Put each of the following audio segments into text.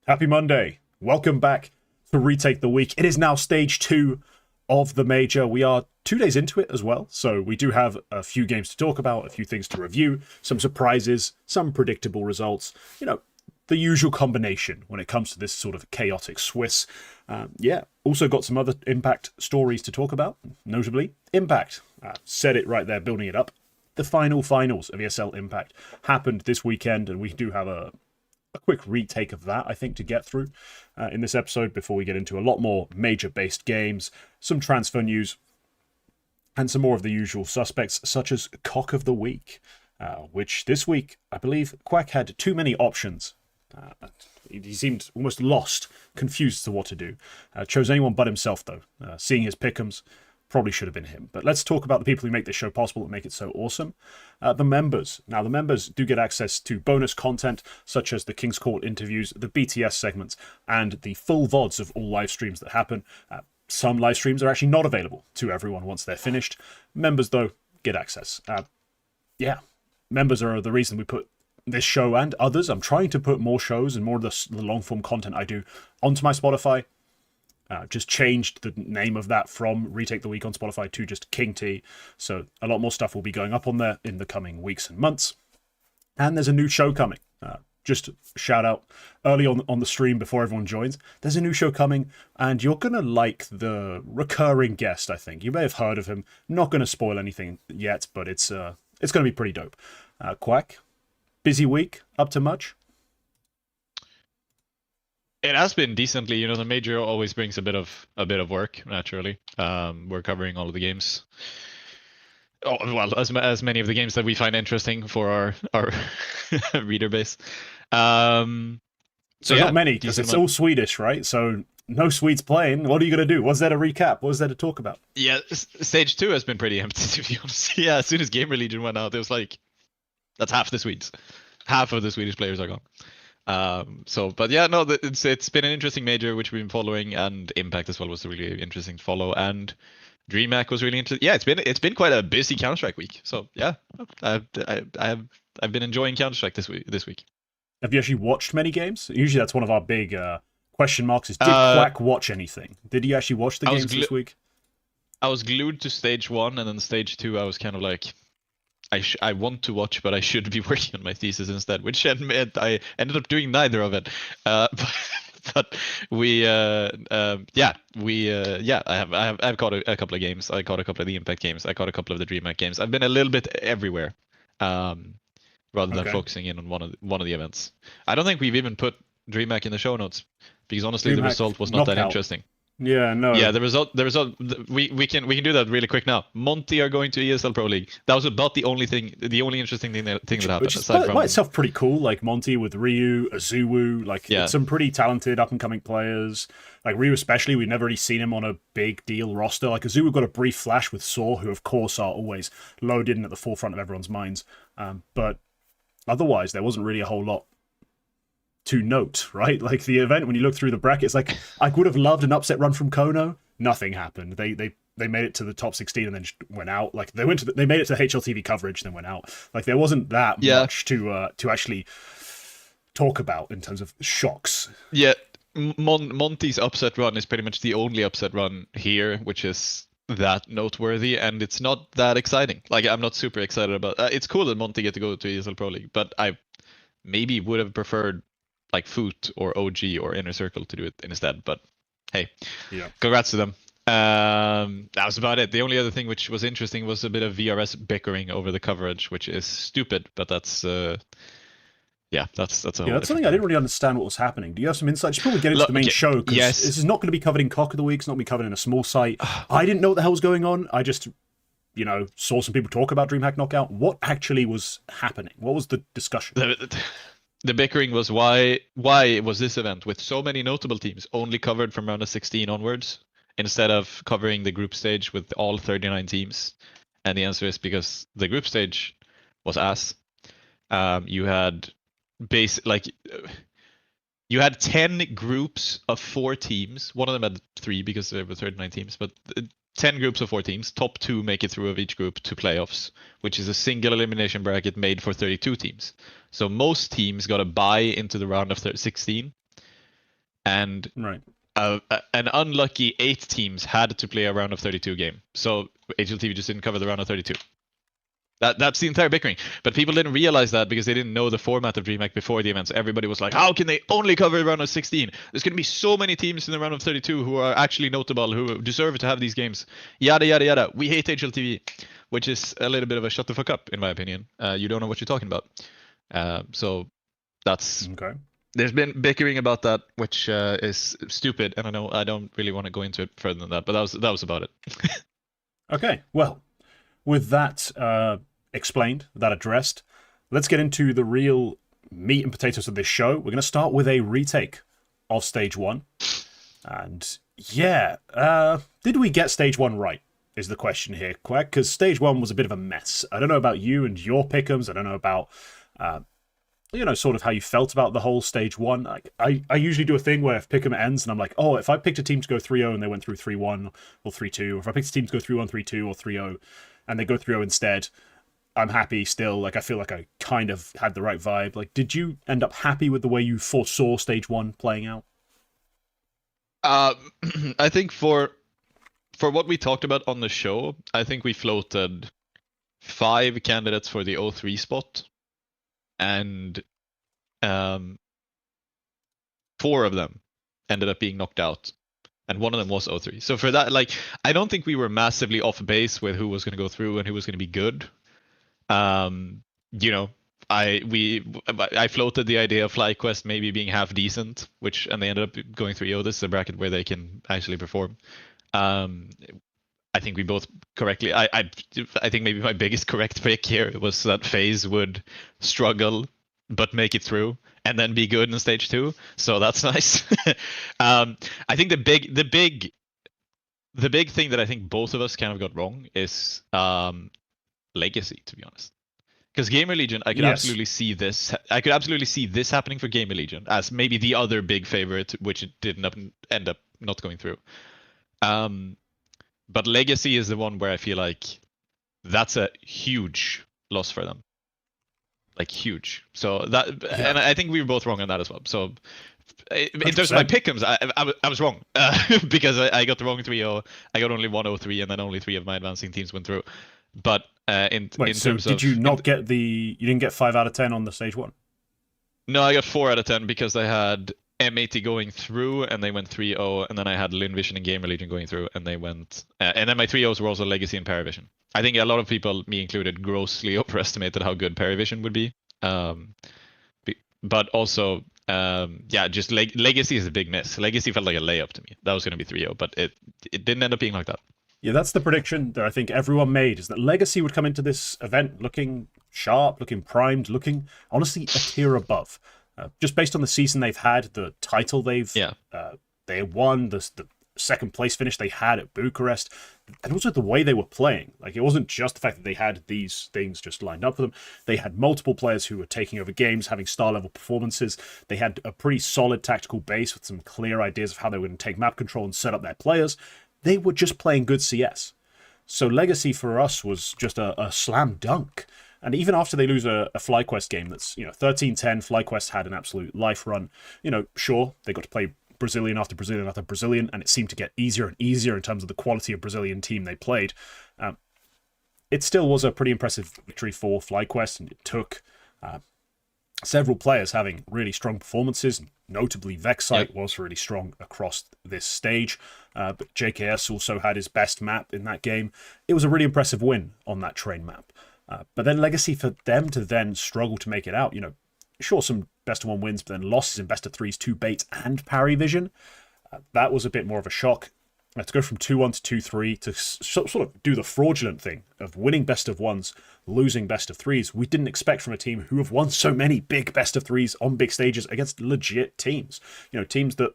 Happy Monday. Welcome back to Retake the Week. It is now stage 2 of the major. We are 2 days into it as well, so we do have a few games to talk about, a few things to review, some surprises, some predictable results. The usual combination when it comes to this sort of chaotic Swiss. Also got some other Impact stories to talk about, notably Impact. Said it right there, building it up. The finals of ESL Impact happened this weekend, and we do have a quick retake of that, I think, to get through in this episode before we get into a lot more major-based games, some transfer news, and some more of the usual suspects, such as Cock of the Week, which this week, I believe, Quack had too many options. He seemed almost lost, confused as to what to do. Chose anyone but himself, though. Seeing his pickems, probably should have been him. But let's talk about the people who make this show possible and make it so awesome. The members. Now, the members do get access to bonus content, such as the King's Court interviews, the BTS segments, and the full VODs of all live streams that happen. Some live streams are actually not available to everyone once they're finished. Members, though, get access. Members are the reason we put this show and others. I'm trying to put more shows and more of the long-form content I do onto my Spotify. Just changed the name of that from Retake the Week on Spotify to just Kingt. So a lot more stuff will be going up on there in the coming weeks and months. And there's a new show coming. Just shout out early on the stream before everyone joins. There's a new show coming, and you're going to like the recurring guest, I think. You may have heard of him. Not going to spoil anything yet, but it's going to be pretty dope. Quack, busy week, up to much? It has been decently. The major always brings a bit of work, naturally. We're covering all of the games. Oh, well, as many of the games that we find interesting for our reader base. Not many, because it's all Swedish, right? So no Swedes playing. What are you going to do? What's there to recap? What's there to talk about? Yeah, stage 2 has been pretty empty, to be honest. Yeah, as soon as Game Religion went out, it was like, that's half the Swedes. Half of the Swedish players are gone. It's been an interesting major which we've been following, and Impact as well was really interesting to follow, and DreamHack was really interesting. Yeah, it's been quite a busy Counter-Strike week. So yeah, I've been enjoying Counter-Strike this week. Have you actually watched many games? Usually that's one of our big question marks. Is did Quack watch anything? Did he actually watch the games this week? I was glued to stage 1, and then stage 2 I was kind of like, I want to watch, but I should be working on my thesis instead, which meant I ended up doing neither of it. But I've caught a couple of games. I caught a couple of the Impact games. I caught a couple of the DreamHack games. I've been a little bit everywhere, rather than focusing in on one of the events. I don't think we've even put DreamHack in the show notes because honestly, the result was not that interesting. Yeah, no. Yeah, the result. We can do that really quick now. Monty are going to ESL Pro League. That was about the only interesting thing that happened. Which is by itself pretty cool. Like Monty with Ryu, Azuwu, some pretty talented up and coming players. Like Ryu especially, we've never really seen him on a big deal roster. Like Azuwu got a brief flash with Saw, who of course are always loaded and at the forefront of everyone's minds. But otherwise, there wasn't really a whole lot to note, right? Like the event, when you look through the brackets, like I would have loved an upset run from Kono. Nothing happened. They made it to the top 16 and then just went out. Like they made it to HLTV coverage, then went out. Like there wasn't that much to actually talk about in terms of shocks. Yeah, Monty's upset run is pretty much the only upset run here, which is that noteworthy, and it's not that exciting. Like I'm not super excited about. It's cool that Monty get to go to ESL Pro League, but I maybe would have preferred like Foot or OG or Inner Circle to do it instead. But hey, congrats to them. That was about it. The only other thing which was interesting was a bit of VRS bickering over the coverage, which is stupid, but that's that's something I didn't really understand what was happening. Do you have some insight? Just before we get into the main show, because this is not going to be covered in Cock of the Week. It's not going to be covered in a small site. I didn't know what the hell was going on. I just saw some people talk about DreamHack Knockout. What actually was happening? What was the discussion? The bickering was why was this event with so many notable teams only covered from round of 16 onwards instead of covering the group stage with all 39 teams? And the answer is because the group stage was ass. You had you had 10 groups of 4 teams. One of them had 3 because there were 39 teams, but 10 groups of 4 teams. Top 2 make it through of each group to playoffs, which is a single elimination bracket made for 32 teams. So most teams got a bye into the round of 16. and Right. an unlucky 8 teams had to play a round of 32 game. So HLTV just didn't cover the round of 32. That's the entire bickering. But people didn't realize that because they didn't know the format of DreamHack before the events. Everybody was like, how can they only cover the round of 16? There's going to be so many teams in the round of 32 who are actually notable, who deserve to have these games. Yada, yada, yada. We hate HLTV, which is a little bit of a shut the fuck up, in my opinion. You don't know what you're talking about. So that's... Okay. There's been bickering about that, which is stupid, and I know I don't really want to go into it further than that, but that was about it. Okay, well, with that explained, that addressed, let's get into the real meat and potatoes of this show. We're going to start with a retake of Stage 1. And yeah, did we get Stage 1 right, is the question here, Quack? Because Stage 1 was a bit of a mess. I don't know about you and your pickems. I don't know about... sort of how you felt about the whole Stage 1. Like, I usually do a thing where if Pick'em ends and I'm like, oh, if I picked a team to go 3-0 and they went through 3-1 or 3-2, or if I picked a team to go 3-1, 3-2 or 3-0 and they go 3-0 instead, I'm happy still. Like, I feel like I kind of had the right vibe. Like, did you end up happy with the way you foresaw Stage 1 playing out? I think for what we talked about on the show, I think we floated 5 candidates for the 0-3 spot, and 4 of them ended up being knocked out, and one of them was 0-3. So for that, like, I don't think we were massively off base with who was going to go through and who was going to be good. I floated the idea of FlyQuest maybe being half decent, and they ended up going 3-0. This is a bracket where they can actually perform. I think we both correctly. I think maybe my biggest correct pick here was that FaZe would struggle but make it through and then be good in Stage 2. So that's nice. I think the big thing that I think both of us kind of got wrong is Legacy, to be honest. Because Gamer Legion, I could absolutely see this. I could absolutely see this happening for Gamer Legion as maybe the other big favorite, which it did not end up not going through. But Legacy is the one where I feel like that's a huge loss for them. Like, huge. So that, and I think we were both wrong on that as well. So in terms of my pick'ems, I was wrong because I got the wrong 3-0. I got only 1-0-3, and then only 3 of my advancing teams went through. But in terms of, did you not get you didn't get 5 out of 10 on the Stage 1? No, I got 4 out of 10 because I had M80 going through and they went 3-0, and then I had Linvision and Gamer Legion going through and they went, and then my 3-0s were also Legacy and Paravision. I think a lot of people, me included, grossly overestimated how good Paravision would be. But also, just Legacy is a big miss. Legacy felt like a layup to me. That was going to be 3-0, but it didn't end up being like that. Yeah, that's the prediction that I think everyone made, is that Legacy would come into this event looking sharp, looking primed, looking, honestly, a tier above. Just based on the season they've had, the title they won, the second place finish they had at Bucharest, and also the way they were playing. Like, it wasn't just the fact that they had these things just lined up for them. They had multiple players who were taking over games, having star-level performances. They had a pretty solid tactical base with some clear ideas of how they were going to take map control and set up their players. They were just playing good CS. So Legacy for us was just a slam dunk. And even after they lose a FlyQuest game that's, 13-10, FlyQuest had an absolute life run. Sure, they got to play Brazilian after Brazilian after Brazilian, and it seemed to get easier and easier in terms of the quality of Brazilian team they played. It still was a pretty impressive victory for FlyQuest, and it took several players having really strong performances. Notably, Vexite was really strong across this stage, but JKS also had his best map in that game. It was a really impressive win on that train map. But then Legacy, for them to then struggle to make it out, sure, some best of 1 wins, but then losses in best of 3s to Bait and Paravision. That was a bit more of a shock. To go from 2-1 to 2-3 to sort of do the fraudulent thing of winning best of 1s, losing best of 3s, we didn't expect from a team who have won so many big best of 3s on big stages against legit teams. Teams that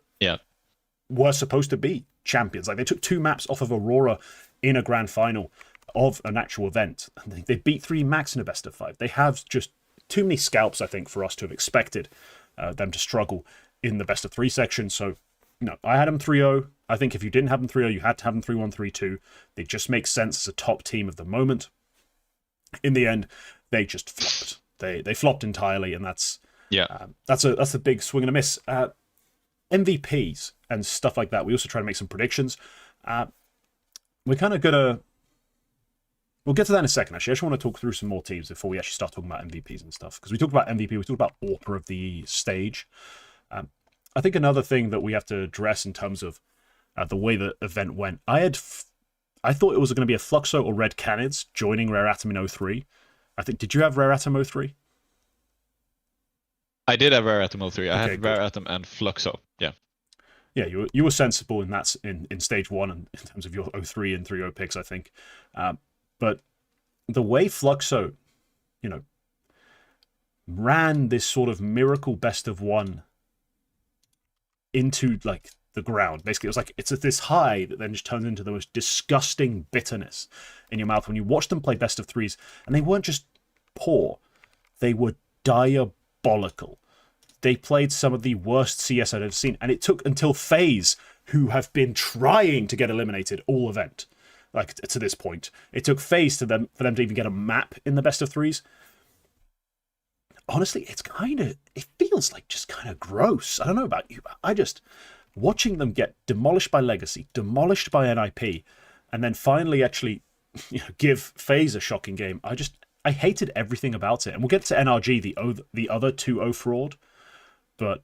were supposed to be champions. Like, they took 2 maps off of Aurora in a grand final of an actual event. And they beat 3 Max in a best of 5. They have just too many scalps, I think, for us to have expected them to struggle in the best of 3 section. So, I had them 3-0. I think if you didn't have them 3-0, you had to have them 3-1, 3-2. They just make sense as a top team of the moment. In the end, they just flopped. They flopped entirely, and that's a big swing and a miss. MVPs and stuff like that. We also try to make some predictions. We're kind of gonna. We'll get to that in a second, actually. I just want to talk through some more teams before we actually start talking about MVPs and stuff. Because we talked about MVP, we talked about AWPer of the stage. I think another thing that we have to address in terms of the way the event went, I thought it was going to be a Fluxo or Red Canids joining Rare Atom in 03. Did you have Rare Atom 03? I did have Rare Atom 03. I Okay, had good. Rare Atom and Fluxo. Yeah. Yeah, you were sensible in that in stage 1 and in terms of your 03 and 30 picks, I think. But the way Fluxo, ran this sort of miracle best of 1 into like the ground. Basically, it was like it's at this high that then just turns into the most disgusting bitterness in your mouth when you watch them play best of 3s, and they weren't just poor, they were diabolical. They played some of the worst CS I've ever seen, and it took until FaZe, who have been trying to get eliminated all event, like to this point, it took FaZe for them to even get a map in the best of 3s. Honestly, it feels like just kind of gross. I don't know about you, but watching them get demolished by Legacy, demolished by NIP, and then finally actually give FaZe a shocking game. I hated everything about it. And we'll get to NRG, the other 2-0 fraud. But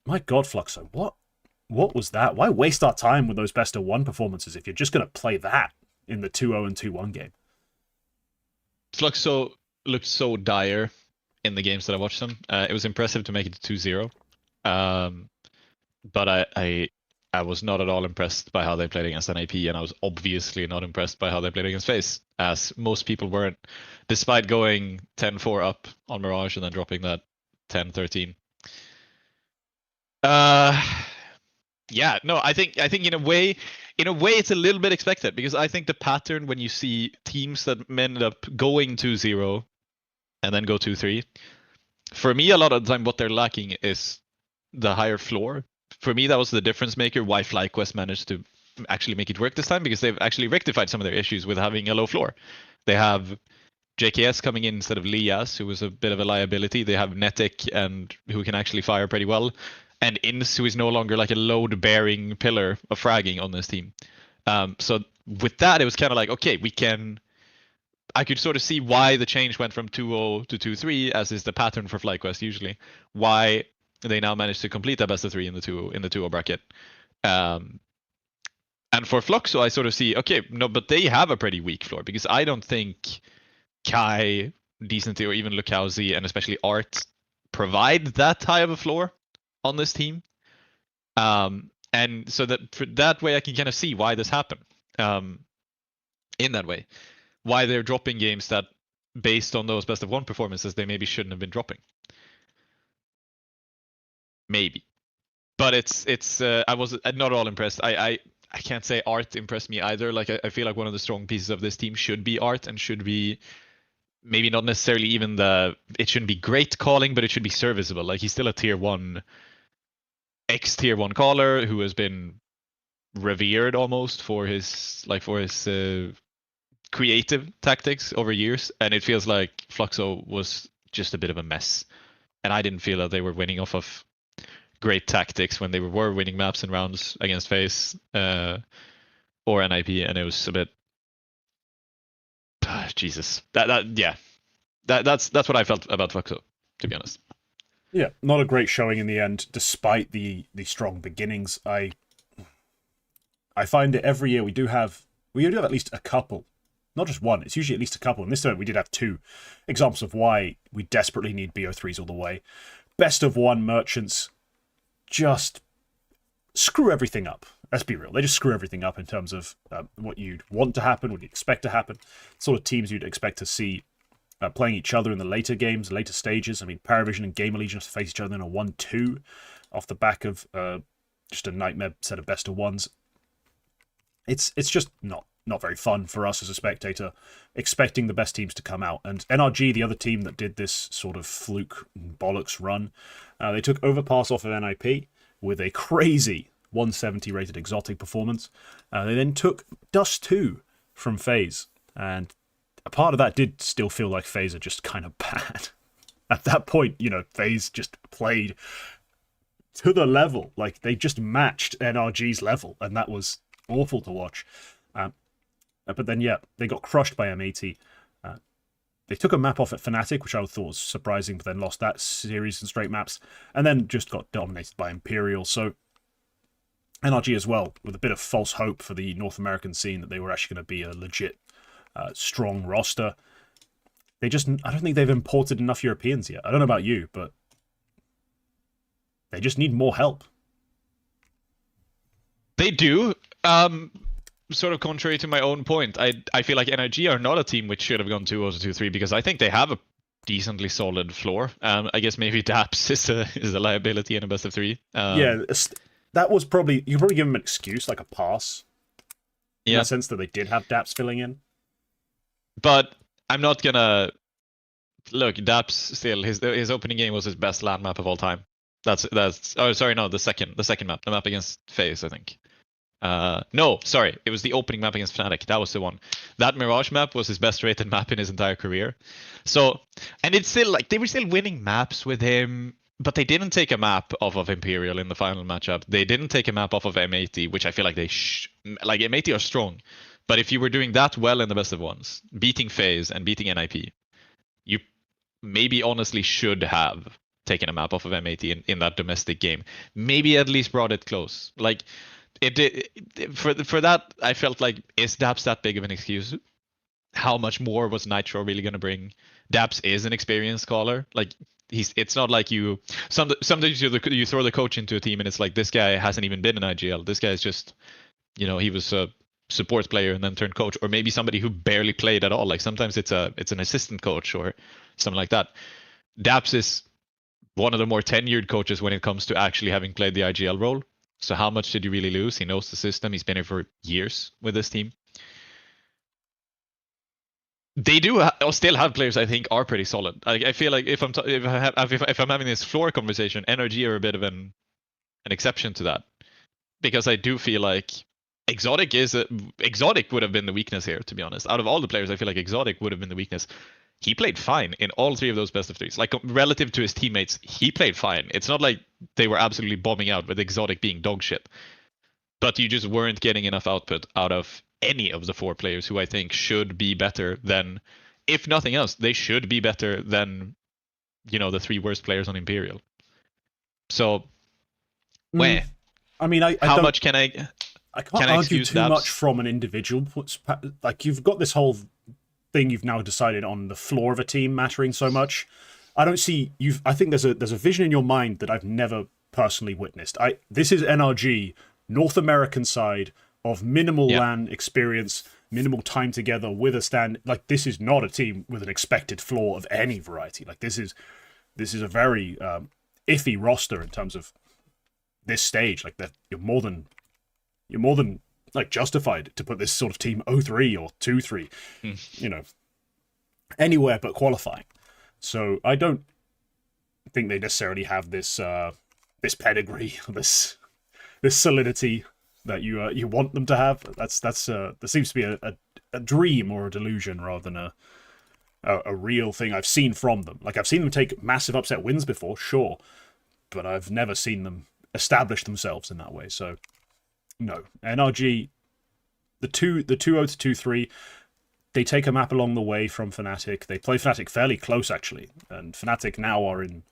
my God, Fluxo, what was that? Why waste our time with those best of 1 performances if you're just going to play that in the 2-0 and 2-1 game? Fluxo looked so dire in the games that I watched them. It was impressive to make it to 2-0. But I was not at all impressed by how they played against NIP, and I was obviously not impressed by how they played against FaZe, as most people weren't, despite going 10-4 up on Mirage and then dropping that 10-13. Yeah, no, I think in a way it's a little bit expected, because I think the pattern when you see teams that end up going 2-0 and then go 2-3, for me a lot of the time what they're lacking is the higher floor. For me that was the difference maker why FlyQuest managed to actually make it work this time, because they've actually rectified some of their issues with having a low floor. They have JKS coming in instead of Lias, who was a bit of a liability. They have Netic, and who can actually fire pretty well, and Ins, who is no longer like a load-bearing pillar of fragging on this team. So with that, it was kind of like, okay, I could sort of see why the change went from 2-0 to 2-3, as is the pattern for FlyQuest usually. Why they now managed to complete that best of 3 in the 2-0 bracket. And for Fluxo, I sort of see, okay, no, but they have a pretty weak floor, because I don't think Kai, Decently, or even Lukowski, and especially Art provide that high of a floor on this team. And so that way I can kind of see why this happened. In that way, why they're dropping games that, based on those best of 1 performances, they maybe shouldn't have been dropping. Maybe, but I was not all impressed. I can't say Art impressed me either. Like I feel like one of the strong pieces of this team should be Art, and should be maybe not necessarily even it shouldn't be great calling, but it should be serviceable. Like he's still a tier 1, tier 1 caller who has been revered almost for his creative tactics over years, and it feels like Fluxo was just a bit of a mess, and I didn't feel that they were winning off of great tactics when they were winning maps and rounds against FaZe or NIP, and it was a bit Jesus. That's what I felt about Fluxo, to be honest. Yeah, not a great showing in the end, despite the strong beginnings. I find that every year we do have at least a couple, not just one. It's usually at least a couple. And this time we did have 2 examples of why we desperately need BO3s all the way. Best of 1 merchants just screw everything up. Let's be real. They just screw everything up in terms of what you'd want to happen, what you'd expect to happen, sort of teams you'd expect to see playing each other in the later games, later stages. I mean, Paravision and Game Allegiance face each other in a 1-2 off the back of just a nightmare set of best of 1s. It's just not very fun for us as a spectator, expecting the best teams to come out. And NRG, the other team that did this sort of fluke bollocks run, they took Overpass off of NIP with a crazy 170 rated exotic performance. They then took Dust 2 from FaZe, and a part of that did still feel like FaZe are just kind of bad. At that point, FaZe just played to the level. Like, they just matched NRG's level, and that was awful to watch. But then, yeah, they got crushed by M80. They took a map off at Fnatic, which I thought was surprising, but then lost that series in straight maps, and then just got dominated by Imperial. So NRG as well, with a bit of false hope for the North American scene that they were actually going to be a legit, strong roster. I don't think they've imported enough Europeans yet. I don't know about you, but they just need more help. They do. Sort of contrary to my own point, I feel like NRG are not a team which should have gone 2-0 to 2-3 because I think they have a decently solid floor. I guess maybe Daps is a liability in a best of 3. That was probably, you could probably give them an excuse, like a pass. In Yeah. the sense that they did have Daps filling in. But I'm not gonna look. Daps still his opening game was his best land map of all time. That's oh sorry, no, the second map, the map against FaZe, I think. No, sorry, it was the opening map against Fnatic. That was the one. That Mirage map was his best rated map in his entire career. So, and it's still like they were still winning maps with him, but they didn't take a map off of Imperial in the final matchup. They didn't take a map off of M80, which I feel like like M80 are strong. But if you were doing that well in the best of ones, beating FaZe and beating NIP, you maybe honestly should have taken a map off of M80 in that domestic game. Maybe at least brought it close. Like it did for that. I felt like, is Daps that big of an excuse? How much more was Nitro really going to bring? Daps is an experienced caller. Like it's not like you. Sometimes you throw the coach into a team and it's like, this guy hasn't even been in IGL. This guy is just, he was a support player and then turned coach, or maybe somebody who barely played at all. Like sometimes it's an assistant coach or something like that. Daps is one of the more tenured coaches when it comes to actually having played the IGL role. So how much did you really lose? He knows the system. He's been here for years with this team. They do still have players I think are pretty solid. I feel like if I'm having this floor conversation, NRG are a bit of an exception to that, because I do feel like Exotic would have been the weakness here, to be honest. Out of all the players, I feel like Exotic would have been the weakness. He played fine in all 3 of those best of 3s. Like relative to his teammates, he played fine. It's not like they were absolutely bombing out with Exotic being dog shit. But you just weren't getting enough output out of any of the 4 players who I think should be better than, if nothing else, they should be better than, the 3 worst players on Imperial. So, where? I mean, how much can I can't argue too much from an individual. Like, you've got this whole thing you've now decided on the floor of a team mattering so much. I don't see I think there's a vision in your mind that I've never personally witnessed. This is NRG, North American side of minimal LAN experience, minimal time together with a stand. Like, this is not a team with an expected floor of any variety. Like, this is a very iffy roster in terms of this stage. Like, that you're more than like justified to put this sort of team 0-3 or 2-3, anywhere but qualifying. So I don't think they necessarily have this pedigree, this solidity that you want them to have. That seems to be a dream or a delusion rather than a real thing I've seen from them. Like, I've seen them take massive upset wins before, sure, but I've never seen them establish themselves in that way. So no, NRG, the 2-0 to 2-3, they take a map along the way from Fnatic. They play Fnatic fairly close, actually, and Fnatic now are in,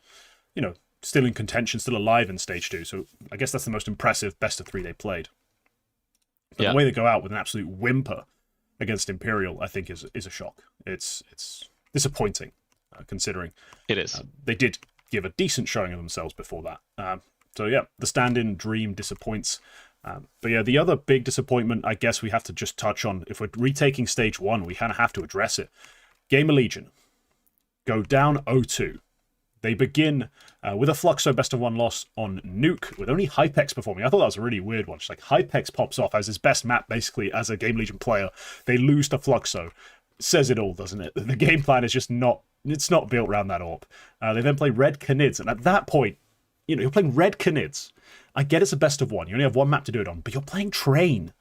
still in contention, still alive in Stage 2, so I guess that's the most impressive best of 3 they played. But the way they go out with an absolute whimper against Imperial, I think, is a shock. It's disappointing, considering it is. They did give a decent showing of themselves before that. So yeah, the stand-in dream disappoints. But yeah, the other big disappointment, I guess we have to just touch on, if we're retaking Stage 1, we kind of have to address it. Gamer Legion go down 0-2. They begin with a Fluxo best of 1 loss on Nuke, with only Hypex performing. I thought that was a really weird one. Just like, Hypex pops off as his best map, basically, as a Game Legion player. They lose to Fluxo. It says it all, doesn't it? The game plan is just not built around that AWP. They then play Red Canids, and at that point, you're playing Red Canids. I get it's a best of 1. You only have 1 map to do it on, but you're playing Train.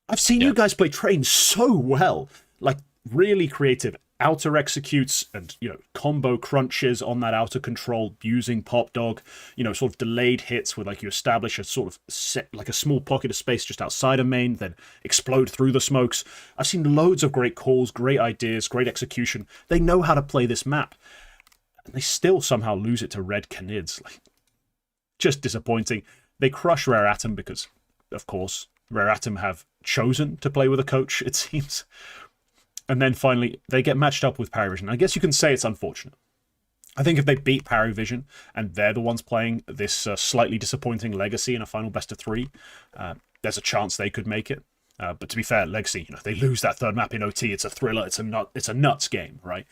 I've seen you guys play Train so well. Like, really creative. outer executes and, combo crunches on that outer control using Pop Dog, sort of delayed hits where like you establish a sort of set, like a small pocket of space just outside of main, then explode through the smokes. I've seen loads of great calls, great ideas, great execution. They know how to play this map. And they still somehow lose it to Red Canids. Like, just disappointing. They crush Rare Atom because, of course, Rare Atom have chosen to play with a coach, it seems. And then finally, they get matched up with Paravision. I guess you can say it's unfortunate. I think if they beat Paravision and they're the ones playing this slightly disappointing Legacy in a final best of 3, there's a chance they could make it. But to be fair, Legacy, they lose that third map in OT. It's a thriller. It's a nuts game, right?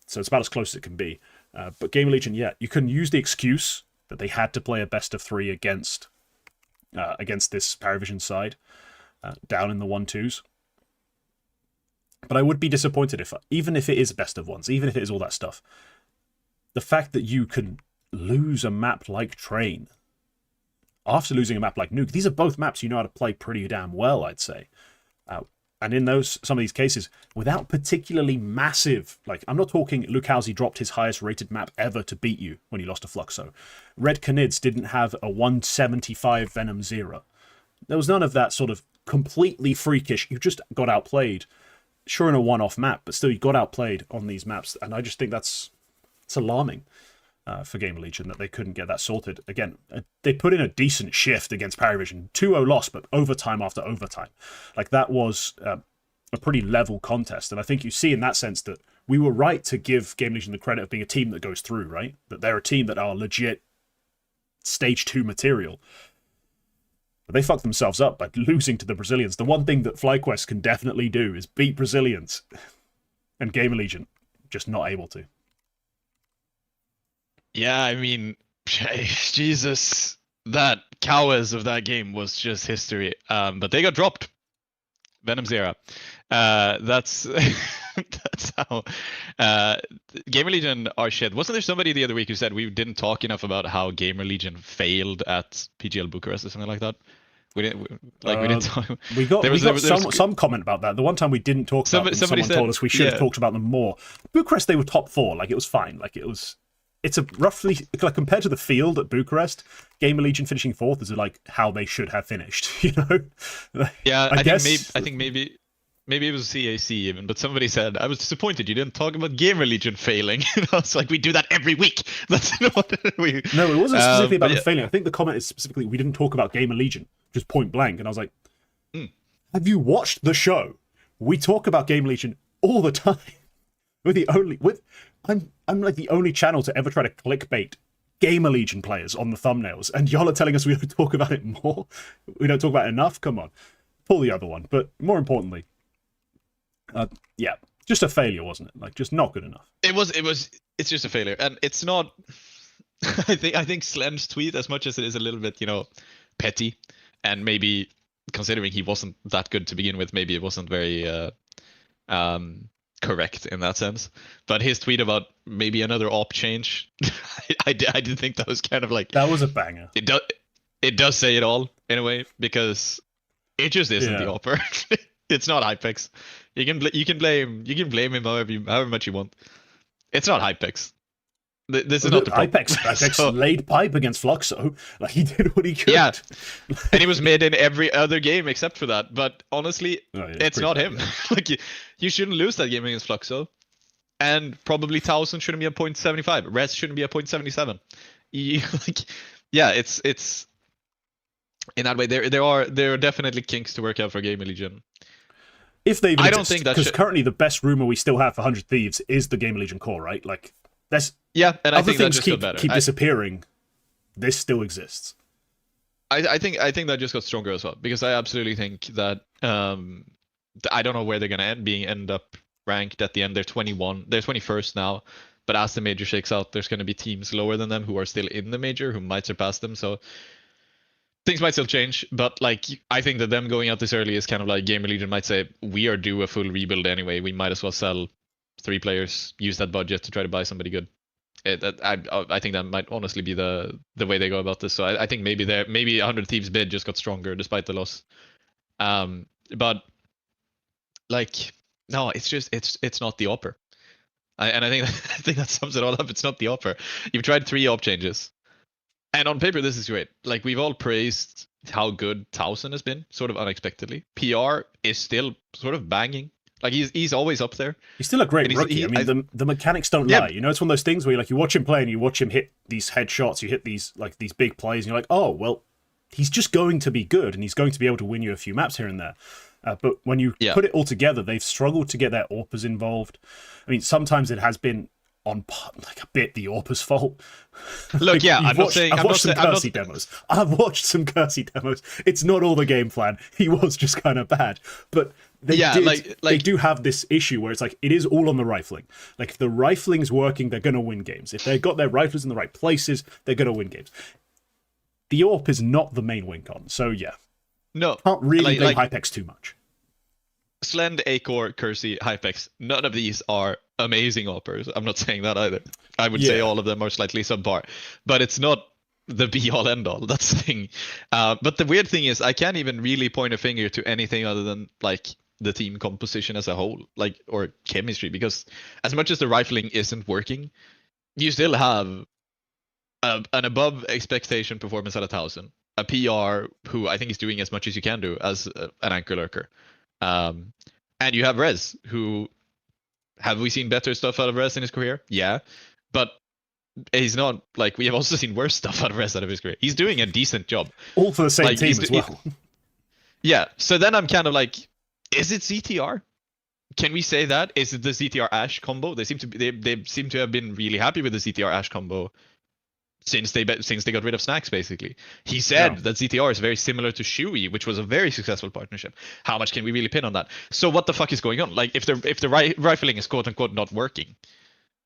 So it's about as close as it can be. But Gamer Legion, yeah, you can use the excuse that they had to play a best of 3 against this Paravision side, down in the 1-2s. But I would be disappointed even if it is best of 1s, even if it is all that stuff, the fact that you can lose a map like Train after losing a map like Nuke, these are both maps you know how to play pretty damn well, I'd say. And in some of these cases, without particularly massive, like, I'm not talking Lukowski dropped his highest rated map ever to beat you when he lost to Fluxo. Red Canids didn't have a 175 Venom 0. There was none of that sort of completely freakish, you just got outplayed. Sure, in a one-off map, but still you got outplayed on these maps. And I just think it's alarming for Gamer Legion that they couldn't get that sorted. Again, they put in a decent shift against Paravision. 2-0 loss, but overtime after overtime. Like, that was a pretty level contest. And I think you see in that sense that we were right to give Gamer Legion the credit of being a team that goes through, right? That they're a team that are legit Stage 2 material. But they fucked themselves up by losing to the Brazilians. The one thing that FlyQuest can definitely do is beat Brazilians. And Gamer Legion, just not able to. Yeah, I mean, Jesus, that cowards of that game was just history. But they got dropped. Venom Zero. That's that's how Gamer Legion are shit. Wasn't there somebody the other week who said we didn't talk enough about how Gamer Legion failed at PGL Bucharest or something like that? We didn't talk. We got some comment about that. The one time we didn't talk about them, someone told us we should have talked about them more. Bucharest, they were top 4. Like, it was fine. Like, it's a roughly, like, compared to the field at Bucharest, Gamer Legion finishing 4th is like how they should have finished. Yeah, I think maybe it was CAC even, but somebody said, I was disappointed you didn't talk about Gamer Legion failing. And I was like, we do that every week. That's what we... No, it wasn't specifically about them failing. I think the comment is specifically, we didn't talk about Gamer Legion, just point blank. And I was like, have you watched the show? We talk about Gamer Legion all the time. I'm like the only channel to ever try to clickbait Gamer Legion players on the thumbnails, and y'all are telling us we don't talk about it more? We don't talk about it enough? Come on. Pull the other one. But more importantly, yeah, just a failure, wasn't it? Like, just not good enough. It's just a failure. And it's not... I think Slen's tweet, as much as it is a little bit, petty, and maybe considering he wasn't that good to begin with, maybe it wasn't very... correct in that sense, but his tweet about maybe another op change, I did think that was kind of like, that was a banger. It does say it all in a way, because it just isn't the opper. It's not Hypex. You can blame him however much you want. It's not Hypex. This is not the problem. Hypex laid pipe against Fluxo. Like, he did what he could. Yeah, and he was mid in every other game except for that. But honestly, it's not him. Like, you shouldn't lose that game against Fluxo, and probably 1000 shouldn't be a 0.75. Res shouldn't be a 0.77. It's in that way. There are definitely kinks to work out for Gamer Legion. If they even exist, because currently the best rumor we still have for 100 Thieves is the Gamer Legion core, right? Like, and I think things that just got better. keep disappearing. This still exists. I think that just got stronger as well, because I absolutely think that I don't know where they're gonna end up ranked at the end. They're 21. They're 21st now, but as the major shakes out, there's gonna be teams lower than them who are still in the major who might surpass them. So things might still change, but like, I think that them going out this early is kind of like Gamer Legion might say, we are due a full rebuild anyway. We might as well sell 3 players, use that budget to try to buy somebody good. I think that might honestly be the way they go about this. So I think maybe 100 Thieves bid just got stronger despite the loss. But like, No, it's just it's not the upper. And I think I think that sums it all up. It's not the upper. You've tried 3 op changes, and on paper this is great. Like we've all praised how good 1000 has been, sort of unexpectedly. PR is still sort of banging. Like he's always up there. He's still a great And rookie. I mean, the mechanics don't Yeah. lie. You know, it's one of those things where you watch him play and you watch him hit these headshots, you hit these big plays, and you're like, oh well, he's just going to be good, and he's going to be able to win you a few maps here and there. But when you put it all together, they've struggled to get their AWPers involved. I mean, sometimes it has been on like a bit the AWPers' fault. Look, yeah, I've watched some Kersey demos. I've watched some Kersey demos. It's not all the game plan. He was just kind of bad, but they they do have this issue where it's like it is all on the rifling. Like if the rifling's working, they're going to win games. If they've got their rifles in the right places, they're going to win games. The AWP is not the main win con, so yeah. No, can't really blame Hypex too much. Slend, Acor, Kersey, Hypex, none of these are amazing AWPers. I'm not saying that either. I would say all of them are slightly subpar, but it's not the be-all end-all. That's the thing. But the weird thing is I can't even really point a finger to anything other than like the team composition as a whole, like, or chemistry, because as much as the rifling isn't working, you still have an above expectation performance at 1000. A PR who I think is doing as much as you can do as an anchor lurker. And you have Rez, who, have we seen better stuff out of Rez in his career? Yeah. But he's not, like, we have also seen worse stuff out of Rez out of his career. He's doing a decent job. All for the same team as well. Yeah. So then I'm kind of like, is it ZTR? Can we say that? Is it the ZTR Ash combo? They seem to have been really happy with the ZTR Ash combo since they got rid of Snacks, basically. He said that ZTR is very similar to Shui, which was a very successful partnership. How much can we really pin on that? So what the fuck is going on? Like, if the rifling is quote unquote not working,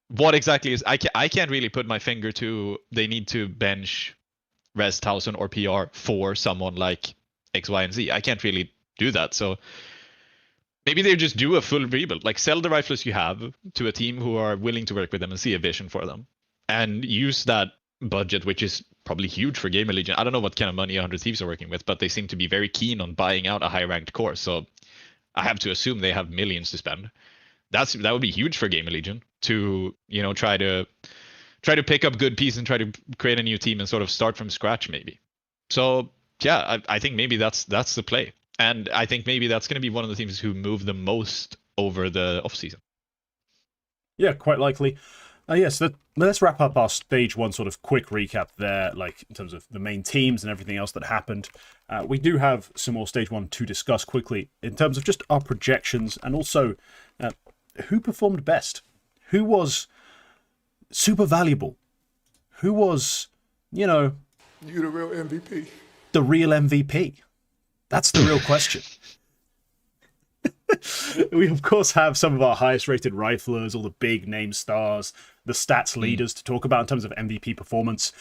what exactly is? I can't really put my finger to. They need to bench Res 1000 or PR for someone like X, Y, and Z. I can't really do that. So maybe they just do a full rebuild, like sell the rifles you have to a team who are willing to work with them and see a vision for them, and use that budget, which is probably huge for Gamer Legion. I don't know what kind of money 100 Thieves are working with, but they seem to be very keen on buying out a high-ranked core. So I have to assume they have millions to spend. That would be huge for Gamer Legion to, you know, try to pick up good pieces and try to create a new team and sort of start from scratch, maybe. So yeah, I think maybe that's the play, and I think maybe that's going to be one of the teams who move the most over the off season. Yeah, quite likely. Yes, let's wrap up our stage 1 sort of quick recap there, like in terms of the main teams and everything else that happened. We do have some more stage 1 to discuss quickly in terms of just our projections and also who performed best, who was super valuable, who was, you know, you the real MVP. The real MVP. That's the real question. We, of course, have some of our highest rated riflers, all the big name stars, the stats leaders to talk about in terms of MVP performance.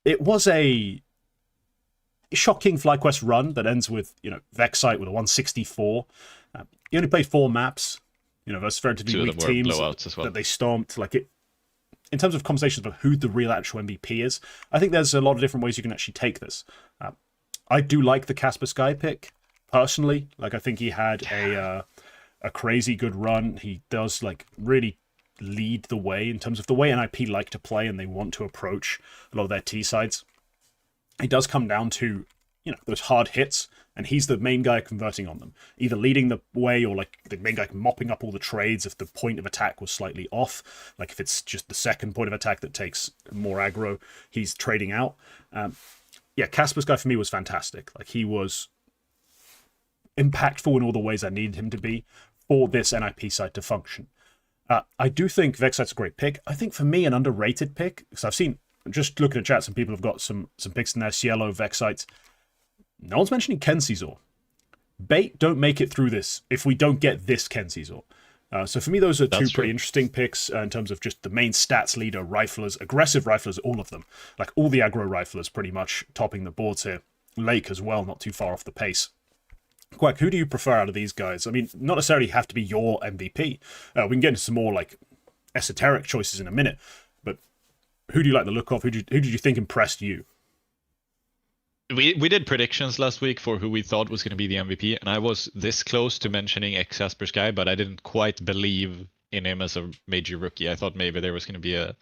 It was a shocking FlyQuest run that ends with, you know, Vexite with a 164. He only played 4 maps, you know, versus relatively weak teams that they stomped. Like, it, in terms of conversations about who the real actual MVP is, I think there's a lot of different ways you can actually take this. I do like the Casper Sky pick. Personally, like, I think he had a crazy good run. He does, like, really lead the way in terms of the way NIP like to play and they want to approach a lot of their T sides. It does come down to, you know, those hard hits, and he's the main guy converting on them, either leading the way or like the main guy mopping up all the trades if the point of attack was slightly off. Like if it's just the second point of attack that takes more aggro, he's trading out. Yeah, Casper's guy for me was fantastic. Like, he was impactful in all the ways I needed him to be for this NIP side to function. I do think Vexite's a great pick. I think for me, an underrated pick, because I've seen, just looking at chat, some people have got some picks in there, Cielo, Vexite. No one's mentioning Kensizor. Bait don't make it through this if we don't get this Kensizor. So for me, those are two pretty interesting picks in terms of just the main stats leader, riflers, aggressive riflers, all of them. Like, all the aggro riflers pretty much topping the boards here. Lake as well, not too far off the pace. Quack, who do you prefer out of these guys? I mean, not necessarily have to be your MVP. We can get into some more, like, esoteric choices in a minute. But who do you like the look of? Who did you think impressed you? we did predictions last week for who we thought was going to be the MVP, and I was this close to mentioning Casper Sky, but I didn't quite believe in him as a major rookie. I thought maybe there was going to be a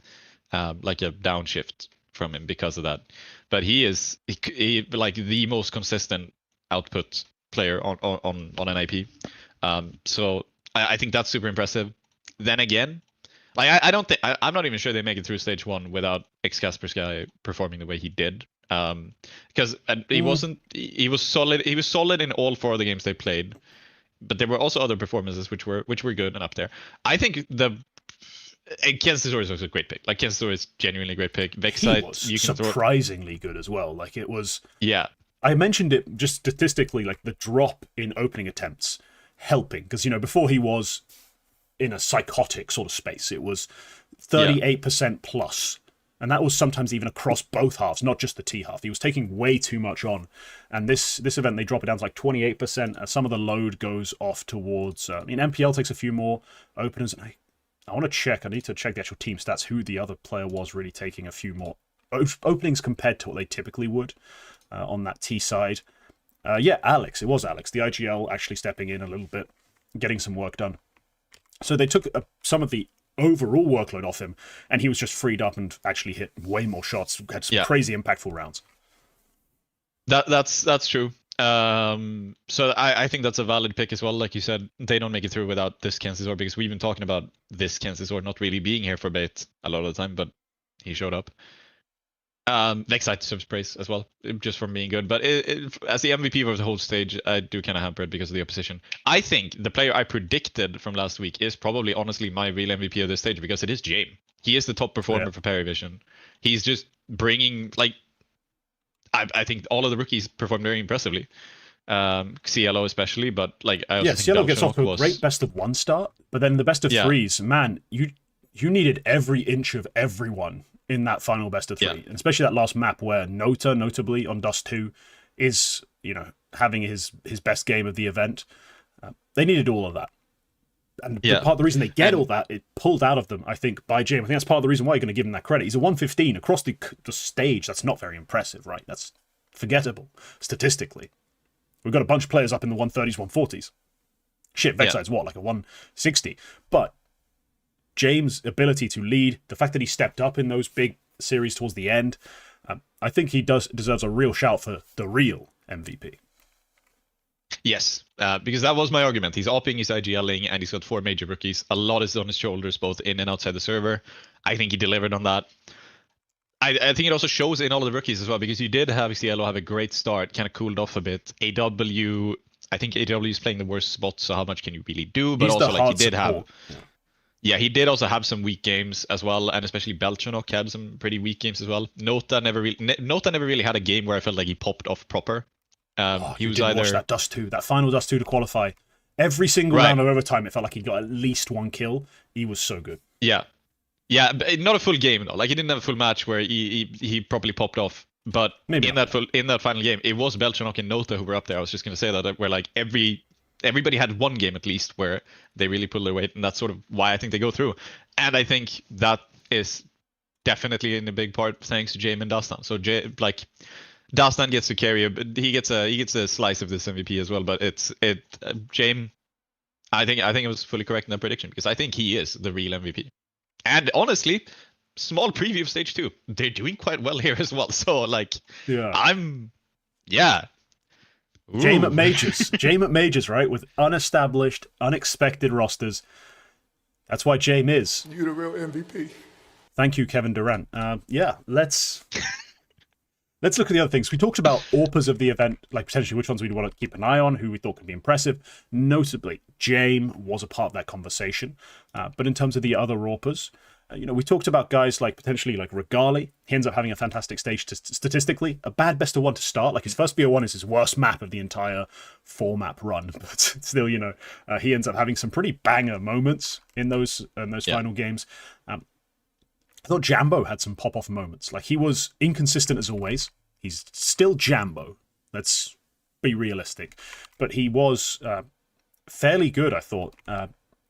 like a downshift from him because of that. But he is like the most consistent output player on an IP. So I think that's super impressive. Then again, like I don't think I'm not even sure they make it through stage 1 without Casper Sky performing the way he did. Because he was solid. He was solid in all 4 of the games they played, but there were also other performances which were good and up there. I think Kansas is also a great pick. Like Kansas is genuinely a great pick. Vexite, was surprisingly good as well. Like it was. Yeah. I mentioned it just statistically, like the drop in opening attempts helping, because before he was in a psychotic sort of space. It was 38% plus. And that was sometimes even across both halves, not just the T half. He was taking way too much on. And this event, they drop it down to like 28%. Some of the load goes off towards... MPL takes a few more openers. And I want to check. I need to check the actual team stats, who the other player was really taking a few more openings compared to what they typically would on that T side. Alex. It was Alex. The IGL actually stepping in a little bit, getting some work done. So they took some of the overall workload off him, and he was just freed up and actually hit way more shots, had some crazy impactful rounds. That's true. So I think that's a valid pick as well. Like you said, they don't make it through without this Kansas Or, because we've been talking about this Kansas Or not really being here for bait a lot of the time, but he showed up. Vexite deserves praise as well, just from being good. But as the MVP of the whole stage, I do kind of hamper it because of the opposition. I think the player I predicted from last week is probably, honestly, my real MVP of this stage, because it is Jame. He is the top performer for Perivision. He's just bringing, like, I think all of the rookies performed very impressively. CLO especially, but like I also think CLO gets off to a great best of 1 start, but then the best of 3s, man, you needed every inch of everyone in that final best of 3, and especially that last map where Nota, notably on Dust 2, is having his best game of the event. They needed all of that, and part of the reason they get all that, it pulled out of them, I think, by Jame. I think that's part of the reason why you're going to give him that credit. He's a 115 across the stage. That's not very impressive, right? That's forgettable statistically. We've got a bunch of players up in the 130s, 140s. Shit, Vexite's what, like a 160? But James' ability to lead, the fact that he stepped up in those big series towards the end, I think he deserves a real shout for the real MVP. Yes, because that was my argument. He's opping, he's IGLing, and he's got 4 major rookies. A lot is on his shoulders, both in and outside the server. I think he delivered on that. I think it also shows in all of the rookies as well, because you did have CLO have a great start, kind of cooled off a bit. AW, I think AW is playing the worst spot, so how much can you really do? But also, like, he did have... Yeah, he did also have some weak games as well, and especially Belchonok had some pretty weak games as well. Nota never really had a game where I felt like he popped off proper. He was either watch that Dust 2, that final Dust 2 to qualify. Every single round of overtime, it felt like he got at least 1 kill. He was so good. Yeah, but not a full game though. Like, he didn't have a full match where he properly popped off. But maybe in that final game, it was Belchonok and Nota who were up there. I was just gonna say that, where like everybody had 1 game at least where they really pulled their weight, and that's sort of why I think they go through. And I think that is definitely in a big part thanks to Jame and Dastan. So Dastan gets to carry he gets a slice of this MVP as well. But Jame, I think it was fully correct in that prediction, because I think he is the real MVP. And honestly, small preview of stage 2, they're doing quite well here as well. So Jame at Majors, right? With unestablished, unexpected rosters. That's why Jame is. You the real MVP. Thank you, Kevin Durant. Let's look at the other things. We talked about AWPers of the event, like potentially which ones we'd want to keep an eye on, who we thought could be impressive. Notably, Jame was a part of that conversation. But in terms of the other AWPers, we talked about guys like potentially like Regali. He ends up having a fantastic stage statistically. A bad best of 1 to start. Like his first BO1 is his worst map of the entire 4-map run. But still, he ends up having some pretty banger moments in those final games. I thought Jambo had some pop-off moments. Like, he was inconsistent as always. He's still Jambo. Let's be realistic. But he was fairly good, I thought.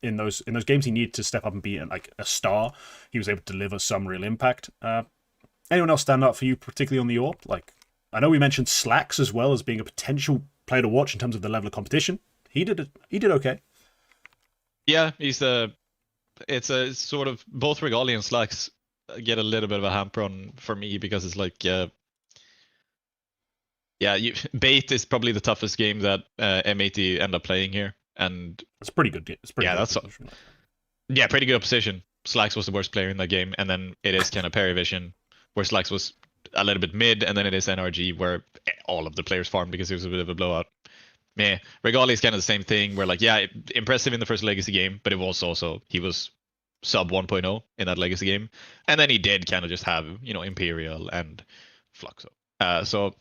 In those games he needed to step up and be like a star, he was able to deliver some real impact. Anyone else stand out for you, particularly on the AWP? Like, I know we mentioned Slacks as well as being a potential player to watch in terms of the level of competition. He did okay. Yeah, it's a sort of both Regali and Slacks get a little bit of a hamper on for me because it's like Bait is probably the toughest game that M80 end up playing here, and It's a pretty good game. It's pretty yeah, good that's opposition. yeah, pretty good opposition. Slacks was the worst player in that game, and then it is kind of Perivision, where Slacks was a little bit mid, and then it is NRG, where all of the players farmed because it was a bit of a blowout. Meh. Regali is kind of the same thing, where like, yeah, impressive in the first Legacy game, but it was also, he was sub 1.0 in that Legacy game, and then he did kind of just have, you know, Imperial and Fluxo. So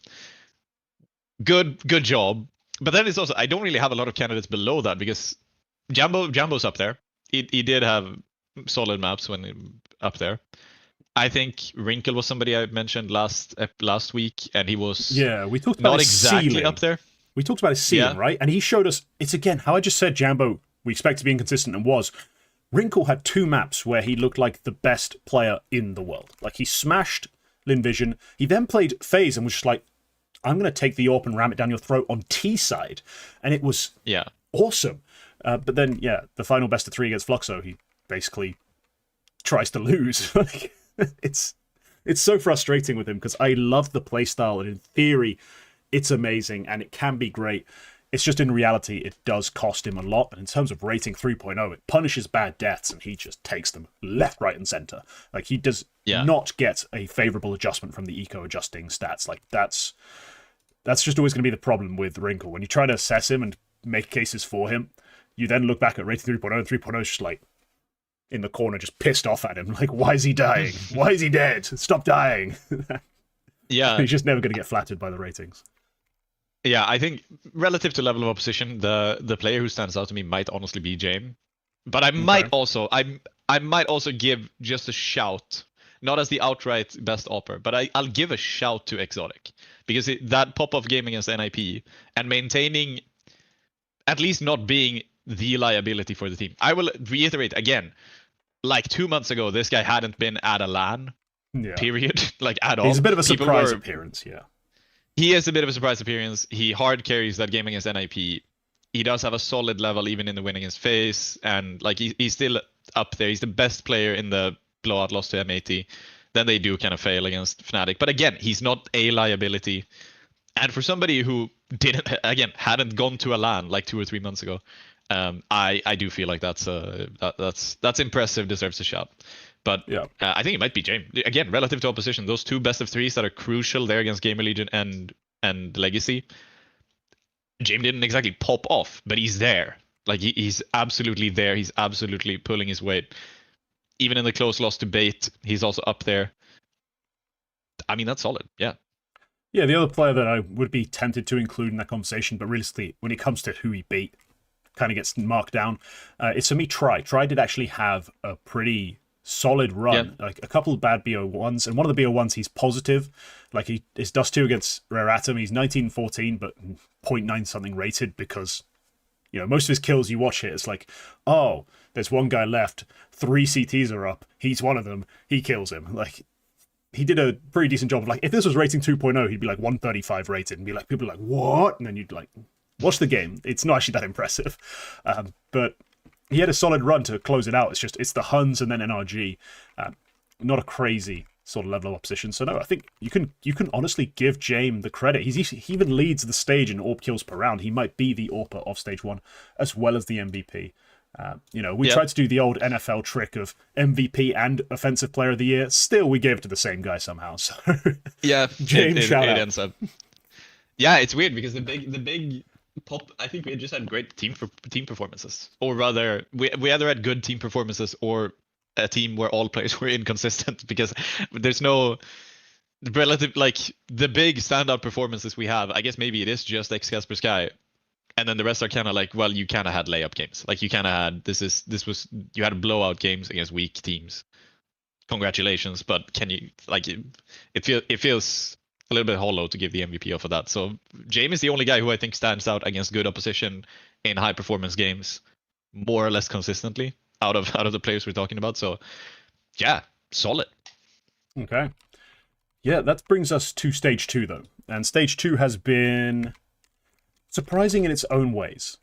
good job. But then it's also, I don't really have a lot of candidates below that because Jambo's up there. He did have solid maps when up there. I think Wrinkle was somebody I mentioned last week, and he was we talked about not his exactly ceiling. up there. We talked about his ceiling, right? And he showed us, it's again, how I just said Jambo, we expect to be inconsistent and was. Wrinkle had 2 maps where he looked like the best player in the world. Like, he smashed Linvision. He then played FaZe and was just like, I'm going to take the AWP and ram it down your throat on T side. And it was awesome. But then, the final best of 3 against Fluxo, he basically tries to lose. Like, it's so frustrating with him because I love the playstyle, and in theory, it's amazing and it can be great. It's just in reality, it does cost him a lot. And in terms of rating 3.0, it punishes bad deaths and he just takes them left, right, and center. Like, he does not get a favorable adjustment from the eco adjusting stats. Like, that's just always going to be the problem with Wrinkle. When you try to assess him and make cases for him, you then look back at rating 3.0 and 3.0 is just like in the corner, just pissed off at him. Like, why is he dying? Why is he dead? Stop dying. Yeah. He's just never going to get flattered by the ratings. Yeah, I think relative to level of opposition, the player who stands out to me might honestly be Jame. But I might also give just a shout, not as the outright best opper, but I'll give a shout to Exotic because that pop-off game against NIP and maintaining, at least not being the liability for the team. I will reiterate again, like 2 months ago, this guy hadn't been at a LAN, period, like at all. He's a bit of a surprise appearance, He is a bit of a surprise appearance. He hard carries that game against NIP. He does have a solid level even in the win against FaZe, and like he's still up there. He's the best player in the blowout loss to M80. Then they do kind of fail against Fnatic. But again, he's not a liability. And for somebody who hadn't gone to a LAN like 2 or 3 months ago, I do feel like that's impressive, deserves a shout. But I think it might be Jame. Again, relative to opposition, those 2 best of 3s that are crucial there against Gamer Legion and Legacy, Jame didn't exactly pop off, but he's there. Like, he's absolutely there. He's absolutely pulling his weight. Even in the close loss to Bait, he's also up there. I mean, that's solid. Yeah. Yeah, the other player that I would be tempted to include in that conversation, but realistically, when it comes to who he beat, kind of gets marked down, it's for me Try. Try did actually have a pretty solid run, like a couple of bad BO1s, and one of the BO1s he's positive. Like, his Dust 2 against Rare Atom, he's 19-14 but 0.9 something rated because, you know, most of his kills you watch it, it's like, oh, there's one guy left, 3 CTs are up, he's one of them, he kills him. Like, he did a pretty decent job. Like, if this was rating 2.0, he'd be like 135 rated and be like, people are like, what? And then you'd like watch the game. It's not actually that impressive, but he had a solid run to close it out. It's the Huns and then NRG. Not a crazy sort of level of opposition. So no, I think you can honestly give Jame the credit. He even leads the stage in AWP kills per round. He might be the AWPer of stage 1 as well as the MVP. We tried to do the old NFL trick of MVP and Offensive Player of the Year. Still, we gave it to the same guy somehow. So Jame, shout out. Ends up. Yeah, it's weird because the big pop. I think we just had great team performances, or rather, we either had good team performances or a team where all players were inconsistent because there's no relative, like, the big standout performances we have. I guess maybe it is just X Casper Sky, and then the rest are kind of like, well, you kind of had layup games. Like, you kind of had you had blowout games against weak teams. Congratulations, but can you, like, it feels a little bit hollow to give the MVP off of that. So Jame is the only guy who I think stands out against good opposition in high performance games, more or less consistently out of the players we're talking about. So yeah, solid. Okay. Yeah, that brings us to stage 2, though. And stage 2 has been surprising in its own ways.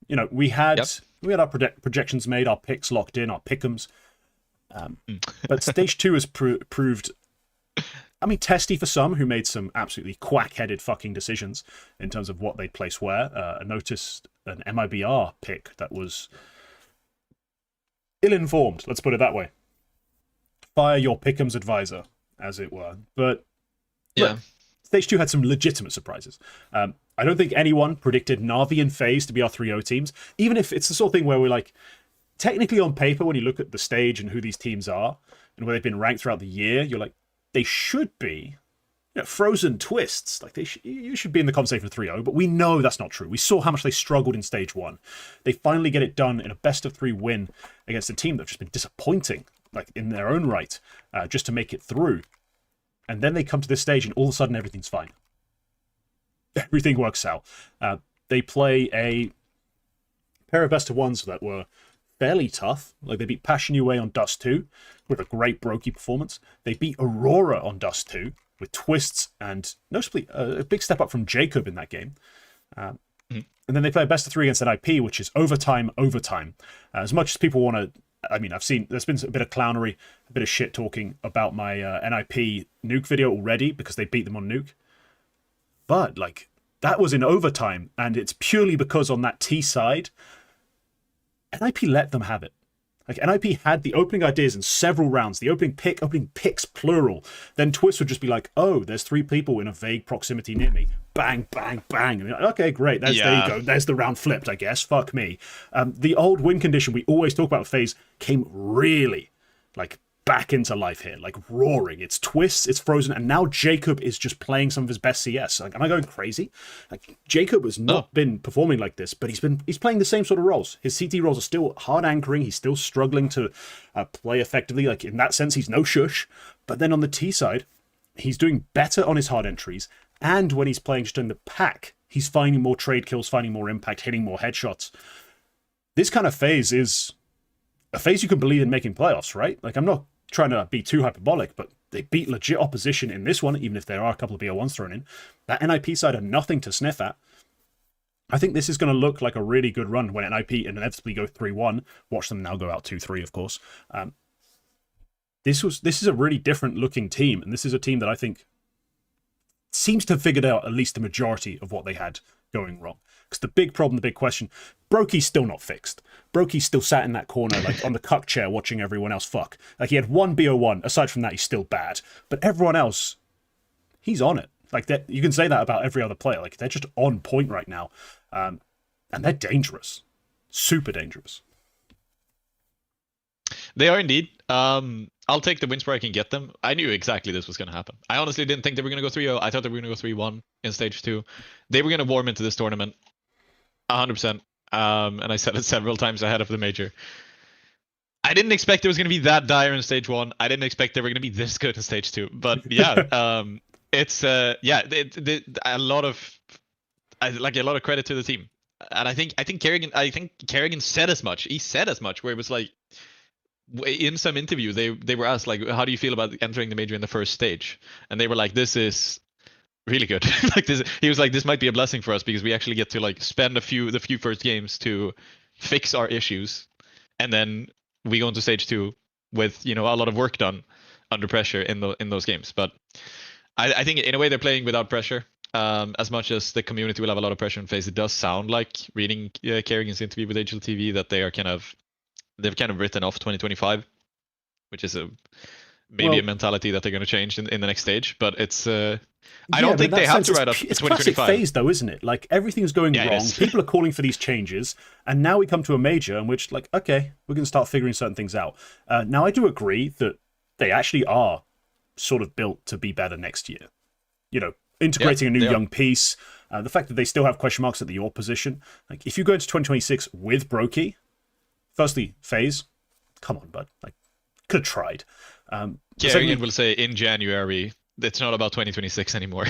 You know, we had our projections made, our picks locked in, our pickems. But stage 2 has proved, I mean, testy for some who made some absolutely quack-headed fucking decisions in terms of what they'd place where. I noticed an MIBR pick that was ill-informed, let's put it that way. Fire your pickems advisor, as it were. But Yeah. look, stage 2 had some legitimate surprises. I don't think anyone predicted Na'Vi and FaZe to be our 3-0 teams, even if it's the sort of thing where we're like, technically on paper, when you look at the stage and who these teams are and where they've been ranked throughout the year, you're like, they should be, you know, frozen twists. Like you should be in the conversation for 3-0, but we know that's not true. We saw how much they struggled in stage 1. They finally get it done in a best of 3 win against a team that's just been disappointing, like in their own right, just to make it through. And then they come to this stage and all of a sudden everything's fine. Everything works out. They play a pair of best of 1s that were fairly tough. Like they beat Passion UA on Dust 2 with a great Brokey performance. They beat Aurora on Dust 2 with twists and noticeably a big step up from Jacob in that game. And then they play a best of 3 against NIP, which is overtime. As much as people want to, I mean, I've seen there's been a bit of clownery, a bit of shit talking about my NIP nuke video already because they beat them on nuke. But like that was in overtime, and it's purely because on that T side, NIP let them have it. Like NIP had the opening ideas in several rounds, the opening picks plural. Then Twist would just be like, "Oh, there's 3 people in a vague proximity near me." Bang, bang, bang. And you're like, okay, great. There you go. There's the round flipped, I guess. Fuck me. The old win condition we always talk about with FaZe came really like back into life here, like roaring. It's twists, it's frozen, and now Jacob is just playing some of his best CS. Like, am I going crazy? Like, Jacob has not been performing like this, but he's playing the same sort of roles. His CT roles are still hard anchoring. He's still struggling to play effectively. Like, in that sense, he's no shush. But then on the T side, he's doing better on his hard entries, and when he's playing just in the pack, he's finding more trade kills, finding more impact, hitting more headshots. This kind of FaZe is a FaZe you can believe in making playoffs, right? Like, I'm not trying to be too hyperbolic, but they beat legit opposition in this one, even if there are a couple of BO1s thrown in. That NIP side are nothing to sniff at. I think this is going to look like a really good run when NIP inevitably go 3-1. Watch them now go out 2-3, of course. This is a really different looking team, and this is a team that I think seems to have figured out at least the majority of what they had going wrong. Because the big problem, the big question, Brokey's still not fixed. Brokey's still sat in that corner, like on the cuck chair, watching everyone else fuck. Like, he had one BO1. Aside from that, he's still bad. But everyone else, he's on it. Like, you can say that about every other player. Like, they're just on point right now. And they're dangerous. Super dangerous. They are indeed. I'll take the wins where I can get them. I knew exactly this was going to happen. I honestly didn't think they were going to go 3-0. I thought they were going to go 3-1 in stage 2. They were going to warm into this tournament 100%. And I said it several times ahead of the major. I didn't expect it was going to be that dire in stage 1. I didn't expect they were going to be this good in stage 2. But yeah, it's a lot of credit to the team. And I think Kerrigan said as much. He said as much, where it was like, in some interview they were asked, like, how do you feel about entering the major in the first stage? And they were like, this is really good. Like, this, he was like, this might be a blessing for us because we actually get to like spend the few first games to fix our issues, and then we go into stage 2 with, you know, a lot of work done under pressure in those games. But I think in a way they're playing without pressure. As much as the community will have a lot of pressure in FaZe, it does sound like, reading Kerrigan's interview with HLTV, that they've kind of written off 2025, which is maybe a mentality that they're going to change in the next stage. But it's I don't think they have to write off 2025. It's classic FaZe though, isn't it? Like, everything's going wrong. People are calling for these changes, and now we come to a major in which, like, okay, we're going to start figuring certain things out. Now, I do agree that they actually are sort of built to be better next year. You know, integrating a new young piece. The fact that they still have question marks at the York position. Like, if you go into 2026 with Brokey, firstly, FaZe, come on, bud. Like, could have tried. Kerrigan will say in January, it's not about 2026 anymore.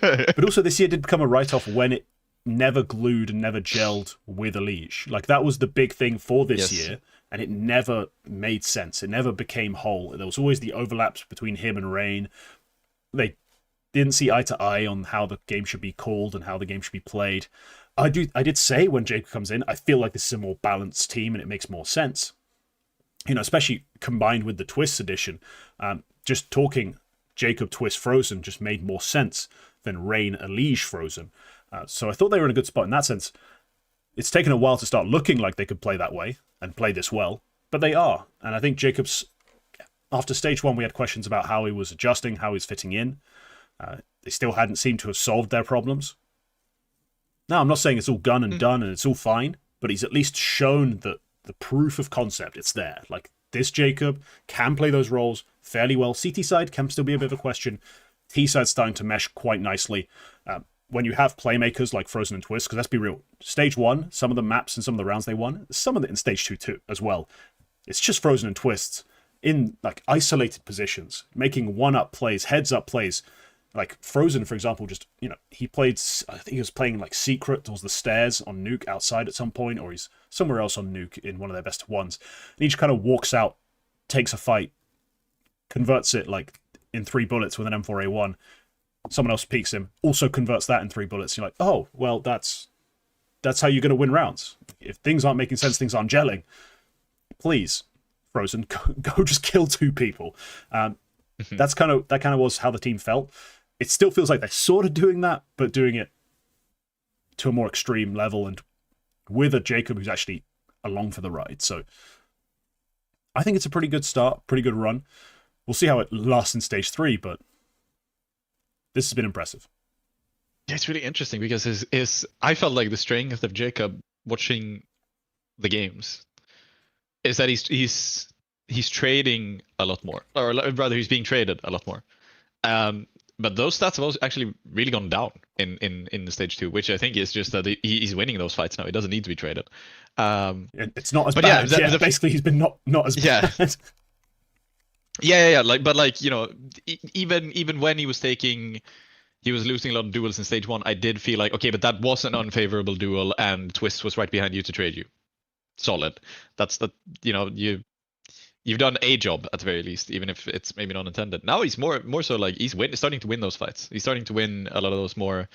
But also, this year did become a write-off when it never glued and never gelled with Elige. Like, that was the big thing for this year. and it never made sense. It never became whole. There was always the overlaps between him and Rain. They didn't see eye to eye on how the game should be called and how the game should be played. I did say when Jacob comes in, I feel like this is a more balanced team and it makes more sense. Especially combined with the Twists edition. Just talking Jacob, Twist, Frozen just made more sense than Rain, Elige, Frozen. So I thought they were in a good spot in that sense. It's taken a while to start looking like they could play that way and play this well, but they are. And I think Jacob's, after stage 1, we had questions about how he was adjusting, how he was fitting in. They still hadn't seemed to have solved their problems. Now, I'm not saying it's all done and it's all fine, but he's at least shown that the proof of concept, it's there. Like, this Jacob can play those roles fairly well. CT side can still be a bit of a question. T side's starting to mesh quite nicely. When you have playmakers like Frozen and Twist, because let's be real, stage 1, some of the maps and some of the rounds they won, some of it in stage 2 too, as well. It's just Frozen and Twists in like isolated positions, making one-up plays, heads-up plays. Like Frozen, for example, just, he played, I think he was playing like Secret towards the stairs on Nuke outside at some point, or he's somewhere else on Nuke in one of their best ones. And he just kind of walks out, takes a fight, converts it like in 3 bullets with an M4A1. Someone else peeks him, also converts that in 3 bullets. You're like, oh, well, that's how you're going to win rounds. If things aren't making sense, things aren't gelling, please, Frozen, go just kill 2 people. That kind of was how the team felt. It still feels like they're sort of doing that, but doing it to a more extreme level and with a Jacob who's actually along for the ride. So I think it's a pretty good start, pretty good run. We'll see how it lasts in stage 3, but this has been impressive. Yeah, it's really interesting because I felt like the strength of Jacob watching the games is that he's trading a lot more, or rather he's being traded a lot more. But those stats have also actually really gone down in the stage 2, which I think is just that he's winning those fights now. He doesn't need to be traded. It's not as bad. Yeah, basically he's been not as bad. Yeah. Even when he was losing a lot of duels in stage 1, I did feel like, okay, but that was an unfavorable duel and Twist was right behind you to trade you. Solid. That's you've done a job at the very least, even if it's maybe not intended. Now he's more so like he's starting to win those fights. He's starting to win a lot of those more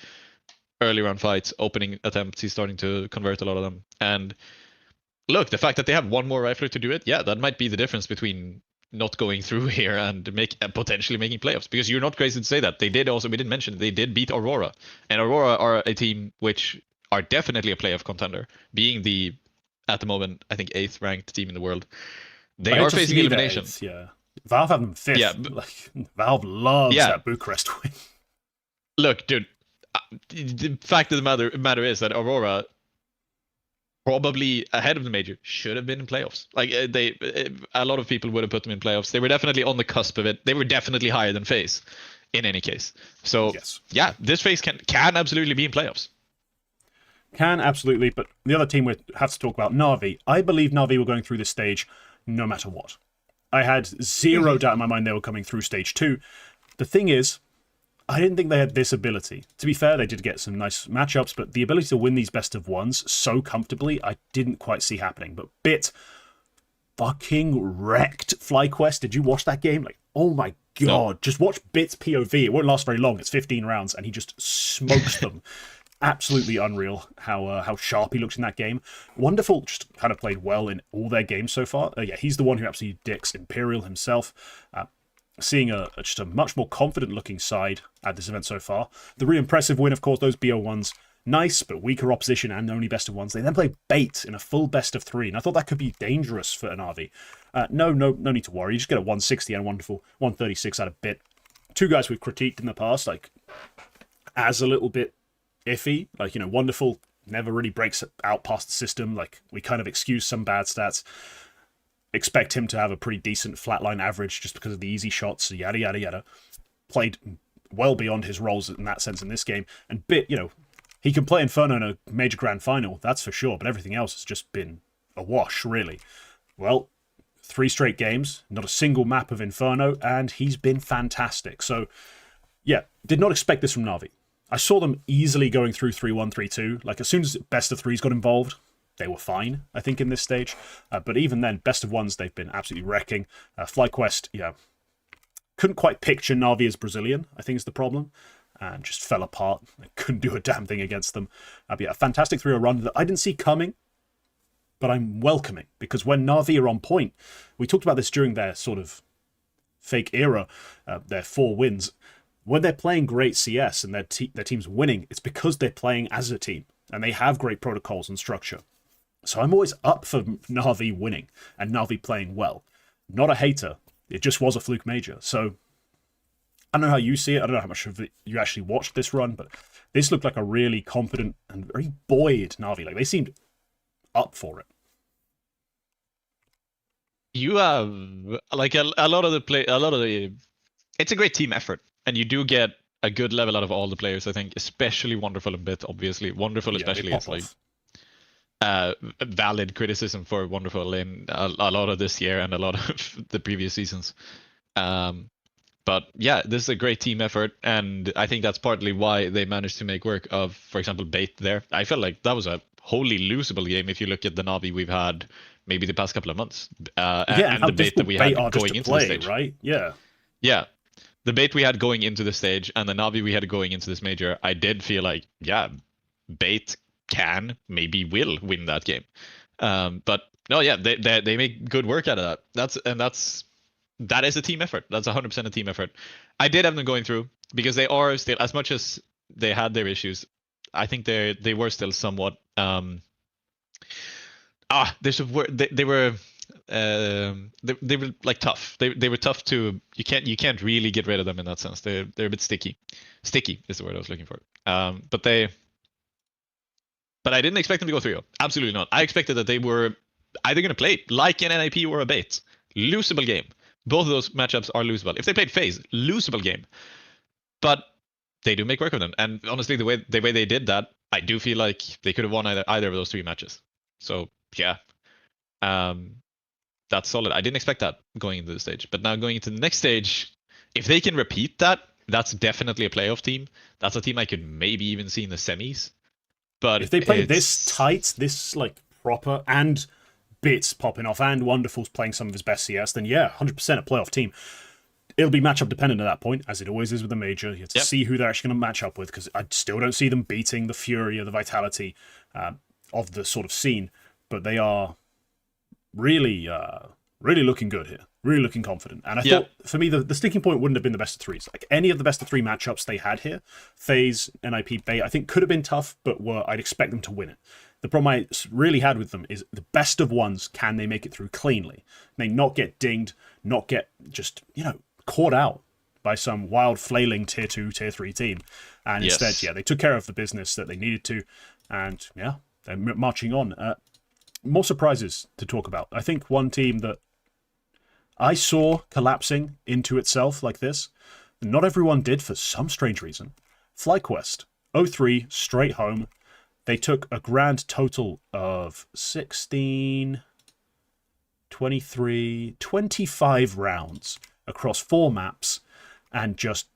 early round fights, opening attempts. He's starting to convert a lot of them. And look, the fact that they have one more rifler to do it, yeah, that might be the difference between not going through here and potentially making playoffs. Because you're not crazy to say that. We didn't mention, they did beat Aurora. And Aurora are a team which are definitely a playoff contender, being the, at the moment, I think 8th ranked team in the world. They are facing elimination. Yeah. Valve have them 5th. Yeah, Valve loves that Bucharest win. Look, dude, the fact of the matter is that Aurora, probably ahead of the major, should have been in playoffs. Like a lot of people would have put them in playoffs. They were definitely on the cusp of it. They were definitely higher than FaZe, in any case. So yeah, this FaZe can absolutely be in playoffs. Can absolutely, but the other team we have to talk about, Na'Vi. I believe Na'Vi were going through this stage no matter what. I had zero doubt in my mind they were coming through stage 2. The thing is, I didn't think they had this ability. To be fair, they did get some nice matchups, but the ability to win these best of ones so comfortably, I didn't quite see happening. But Bit fucking wrecked FlyQuest. Did you watch that game? Like, oh my god. No. Just watch Bit's POV. It won't last very long. It's 15 rounds, and he just smokes them. Absolutely unreal how sharp he looks in that game. Wonderful, just kind of played well in all their games so far. Yeah, he's the one who absolutely dicks Imperial himself. Seeing just a much more confident looking side at this event so far. The really impressive win, of course, those BO1s. Nice, but weaker opposition and only best of ones. They then play Bait in a full best of 3, and I thought that could be dangerous for an RV. No need to worry. You just get a 160 and a wonderful 136 out of Bit. 2 guys we've critiqued in the past, like, as a little bit iffy, like, wonderful, never really breaks out past the system. Like, we kind of excuse some bad stats. Expect him to have a pretty decent flatline average just because of the easy shots, yada, yada, yada. Played well beyond his roles in that sense in this game. And Bit, he can play Inferno in a major grand final, that's for sure, but everything else has just been a wash, really. Well, 3 straight games, not a single map of Inferno, and he's been fantastic. So, yeah, did not expect this from Na'Vi. I saw them easily going through 3-1, 3-2. Like, as soon as best of 3s got involved, they were fine, I think, in this stage. But even then, best of ones, they've been absolutely wrecking. FlyQuest, yeah, couldn't quite picture Na'Vi as Brazilian, I think is the problem, and just fell apart. They couldn't do a damn thing against them. But yeah, a fantastic 3-0 run that I didn't see coming, but I'm welcoming, because when Na'Vi are on point, we talked about this during their sort of fake era, their 4 wins. When they're playing great CS and their team's winning, it's because they're playing as a team, and they have great protocols and structure. So I'm always up for Na'Vi winning and Na'Vi playing well. Not a hater. It just was a fluke major. So I don't know how you see it. I don't know how much of it you actually watched this run, but this looked like a really confident and very buoyed Na'Vi. Like, they seemed up for it. You have like a lot of the it's a great team effort, and you do get a good level out of all the players, I think, especially Wonderful and Bit, obviously. Wonderful especially is like valid criticism for Wonderful in a lot of this year and a lot of the previous seasons. But yeah, this is a great team effort, and I think that's partly why they managed to make work of, for example, Bait there. I felt like that was a wholly losable game if you look at the Na'Vi we've had maybe the past couple of months. And the Bait that we had going into the stage. Right? Yeah. Yeah. The Bait we had going into the stage and the Na'Vi we had going into this major, I did feel like, yeah, Bait can, maybe will win that game. But no, yeah, they make good work out of that. That is a team effort. That's 100% a team effort. I did have them going through because they are still, as much as they had their issues, I think they were still somewhat they were like tough. They were tough to, you can't really get rid of them in that sense. They're a bit sticky. Sticky is the word I was looking for. But I didn't expect them to go 3-0. Absolutely not. I expected that they were either going to play like an NIP or a Bait. Losable game. Both of those matchups are losable. If they played FaZe, losable game. But they do make work of them. And honestly, the way they did that, I do feel like they could have won either of those 3 matches. So yeah, that's solid. I didn't expect that going into the stage. But now going into the next stage, if they can repeat that, that's definitely a playoff team. That's a team I could maybe even see in the semis. But if they play this tight, this like proper, and Bits popping off, and Wonderful's playing some of his best CS, then yeah, 100% a playoff team. It'll be matchup dependent at that point, as it always is with a major. You have to see who they're actually going to match up with, because I still don't see them beating the Fury or the Vitality of the sort of scene. But they are really looking good here. Really looking confident. And I thought, for me, the sticking point wouldn't have been the best of 3s. Like, any of the best of 3 matchups they had here, FaZe, NIP, Bait, I think could have been tough, but I'd expect them to win it. The problem I really had with them is the best of ones, can they make it through cleanly? They not get dinged, not get just, caught out by some wild flailing tier 2, tier 3 team. And instead, they took care of the business that they needed to. And yeah, they're marching on. More surprises to talk about. I think one team that I saw collapsing into itself like this, not everyone did for some strange reason. FlyQuest, 0-3, straight home. They took a grand total of 16, 23, 25 rounds across 4 maps and just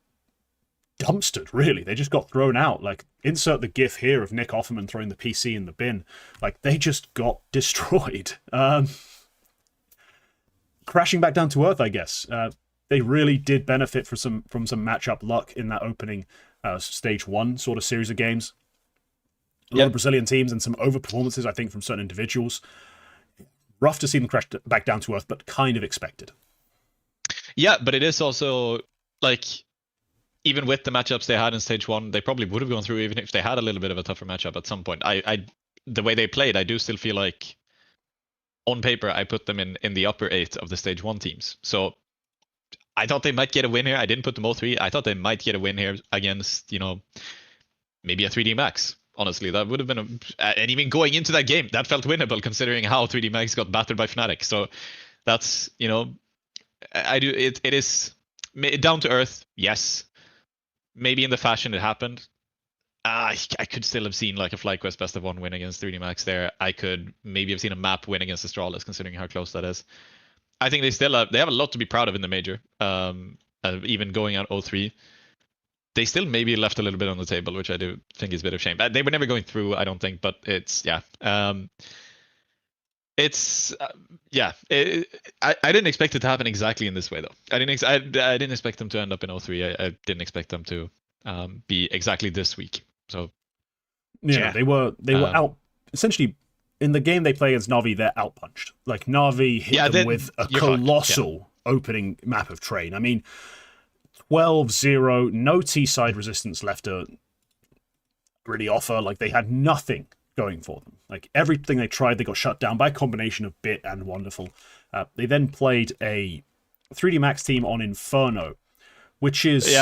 dumpstered, really. They just got thrown out. Like, insert the gif here of Nick Offerman throwing the PC in the bin. Like, they just got destroyed. Crashing back down to earth, I guess. They really did benefit from some matchup luck in that opening stage 1 sort of series of games. A lot of Brazilian teams and some overperformances, I think, from certain individuals. Rough to see them crash back down to earth, but kind of expected. Yeah, but it is also, like, even with the matchups they had in stage 1, they probably would have gone through even if they had a little bit of a tougher matchup at some point. The way they played, I do still feel like, on paper, I put them in the upper 8 of the stage 1 teams. So I thought they might get a win here. I didn't put them all 3. I thought they might get a win here against, maybe a 3D Max. Honestly, that would have been and even going into that game, that felt winnable considering how 3D Max got battered by Fnatic. So that's, it is down to earth. Yes. Maybe in the fashion it happened. I could still have seen like a FlyQuest best of 1 win against 3D Max there. I could maybe have seen a map win against Astralis, considering how close that is. I think they have a lot to be proud of in the major. Even going out 0-3. they still maybe left a little bit on the table, which I do think is a bit of shame. They were never going through, I don't think, but it's yeah. It's I didn't expect it to happen exactly in this way though. I didn't expect them to end up in 0-3. I didn't expect them to be exactly this week. So yeah, they were out essentially in the game they play against Na'Vi. They're outpunched. Like Na'Vi hit them with a colossal opening map of Train. I mean, 12-0, no T-side resistance left to really offer. Like they had nothing going for them. Like everything they tried, they got shut down by a combination of Bit and Wonderful. They then played a 3D Max team on Inferno, which is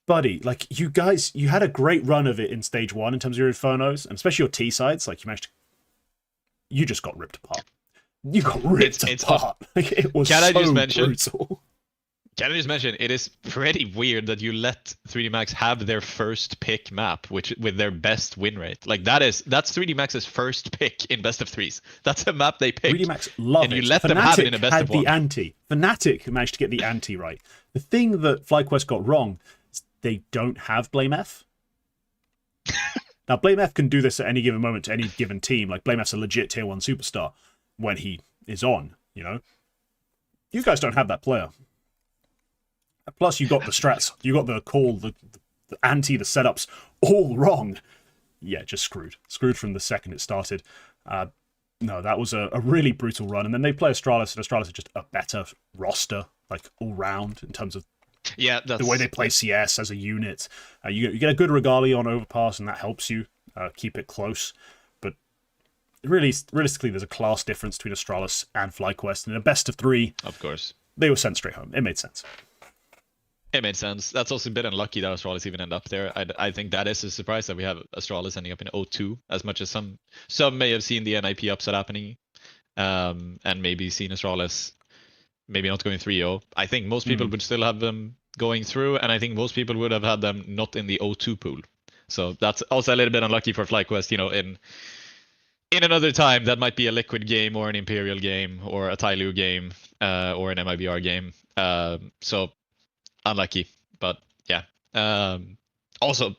buddy. Like you guys, you had a great run of it in stage 1 in terms of your Infernos, and especially your T sides. Like you just got ripped apart. You got ripped apart. Like, it was Can I so just mention? brutal. Can I just mention, it is pretty weird that you let 3D Max have their first pick map, with their best win rate. Like that's 3D Max's first pick in best of threes. That's a map they picked. 3D Max loved and it. You let them have it in a best of one. Fnatic managed to get the ante right. The thing that FlyQuest got wrong is they don't have Blame F. Now, Blame F can do this at any given moment to any given team. Like, Blame F's a legit tier 1 superstar when he is on, you know? You guys don't have that player. Plus, you got the strats, you got the call, the ante, the setups all wrong. Yeah, just screwed. Screwed from the second it started. No, that was a really brutal run. And then they play Astralis, and Astralis are just a better roster, like all round in terms of the way they play CS as a unit. You get a good Regali on Overpass, and that helps you keep it close. But really, realistically, there's a class difference between Astralis and FlyQuest. And in a best of 3, of course, they were sent straight home. It made sense. It made sense. That's also a bit unlucky that Astralis even end up there. I think that is a surprise that we have Astralis ending up in 0-2, as much as some may have seen the NIP upset happening, and maybe seen Astralis maybe not going 3-0. I think most people would still have them going through, and I think most people would have had them not in the 0-2 pool. So that's also a little bit unlucky for FlyQuest, you know, in another time that might be a Liquid game or an Imperial game or a Tyloo game or an MIBR game. So unlucky, but yeah. Also,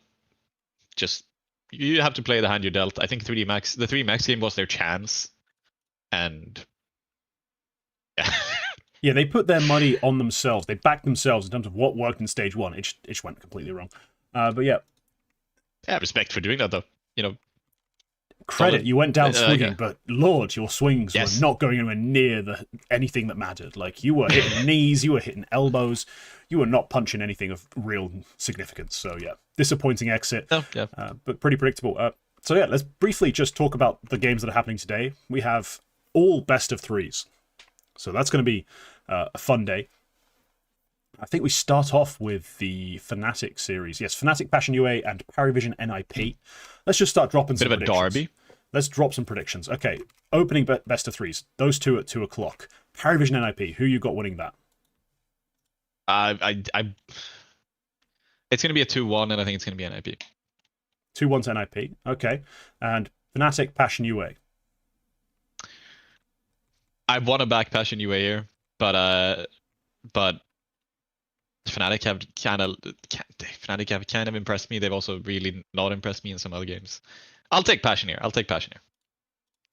just you have to play the hand you dealt. I think the 3 Max game was their chance, and yeah. Yeah, they put their money on themselves. They backed themselves in terms of what worked in stage 1. It just went completely wrong. But yeah. Yeah, respect for doing that, though. You know, credit, you went down swinging, but Lord, your swings were not going anywhere near anything that mattered. Like, you were hitting knees, you were hitting elbows, you were not punching anything of real significance. So yeah, disappointing exit, but pretty predictable. So yeah, let's briefly just talk about the games that are happening today. We have all best of 3s. So that's going to be a fun day. I think we start off with the Fnatic series. Yes, Fnatic, Passion UA, and Parivision NIP. Let's just start dropping some predictions. Bit of a derby. Let's drop some predictions. Okay, opening best of 3s. Those two at 2 o'clock. Parivision NIP, who you got winning that? It's going to be a 2-1, and I think it's going to be NIP. 2-1 to NIP. Okay. And Fnatic, Passion UA. I want to back Passion UA here, but Fnatic have kind of impressed me. They've also really not impressed me in some other games. I'll take Passion here.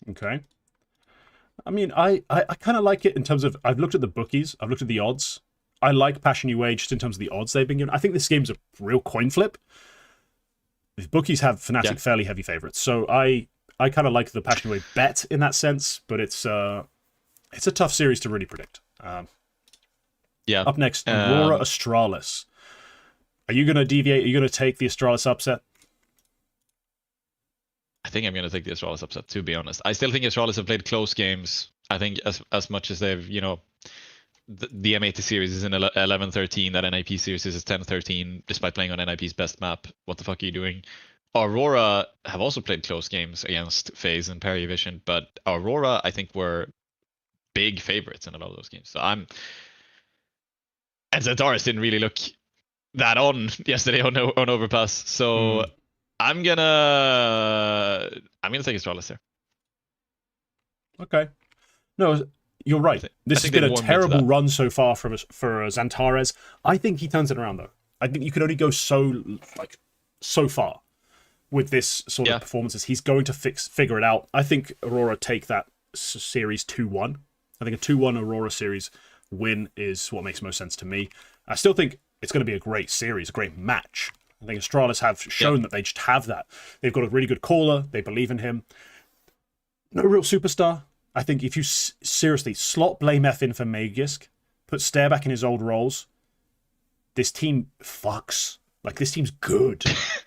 Okay. I mean, I kind of like it in terms of, I've looked at the bookies, I've looked at the odds. I like Passion UA just in terms of the odds they've been given. I think this game's a real coin flip. The bookies have Fnatic fairly heavy favorites, so I kind of like the Passion UA bet in that sense, but it's a tough series to really predict. Up next, Aurora Astralis. Are you going to deviate? Are you going to take the Astralis upset? I think I'm going to take the Astralis upset, to be honest. I still think Astralis have played close games. I think as much as they've, you know, the M80 series is in 11-13, that NIP series is 10-13, despite playing on NIP's best map. What the fuck are you doing? Aurora have also played close games against FaZe and Parivision, but Aurora, I think, were big favorites in a lot of those games. So and Zentaris didn't really look that on yesterday on Overpass. So I'm gonna take Astralis there. Okay. No, you're right. This has been a terrible run so far for Zentaris. I think he turns it around though. I think you can only go so far with this sort of performances. He's going to figure it out. I think Aurora take that series 2-1. I think a 2-1 Aurora series win is what makes most sense to me. I still think it's going to be a great series, a great match. I think Astralis have shown that they just have that. They've got a really good caller. They believe in him. No real superstar. I think if you seriously slot Blame F in for Magisk, put Stare back in his old roles, this team fucks. Like, this team's good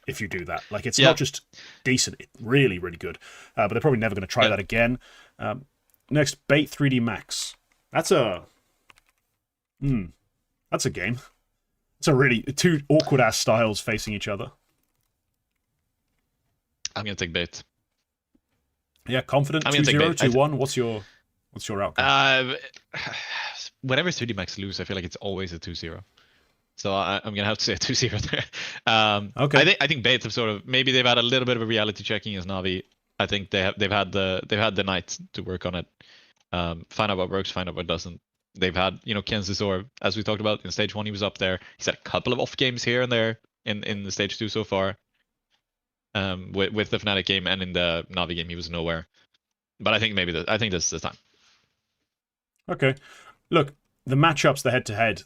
if you do that. Like, it's not just decent, it's really, really good. But they're probably never going to try that again. Next, Bait 3D Max. That's a game. It's a really two awkward ass styles facing each other. I'm gonna take Bait. Yeah, confident. 2-0, 2-1. What's your outcome? Whenever 3D Max lose, I feel like it's always a 2-0. So I'm gonna have to say a 2-0 there. Okay. I think Bates have sort of, maybe they've had a little bit of a reality checking as Navi. I think they've had the night to work on it. Find out what works, find out what doesn't. They've had, Kenzisor, as we talked about in stage 1, he was up there. He's had a couple of off games here and there in the stage 2 so far. With the Fnatic game and in the Navi game, he was nowhere. But I think this is the time. Okay. Look, the matchups, the head-to-head,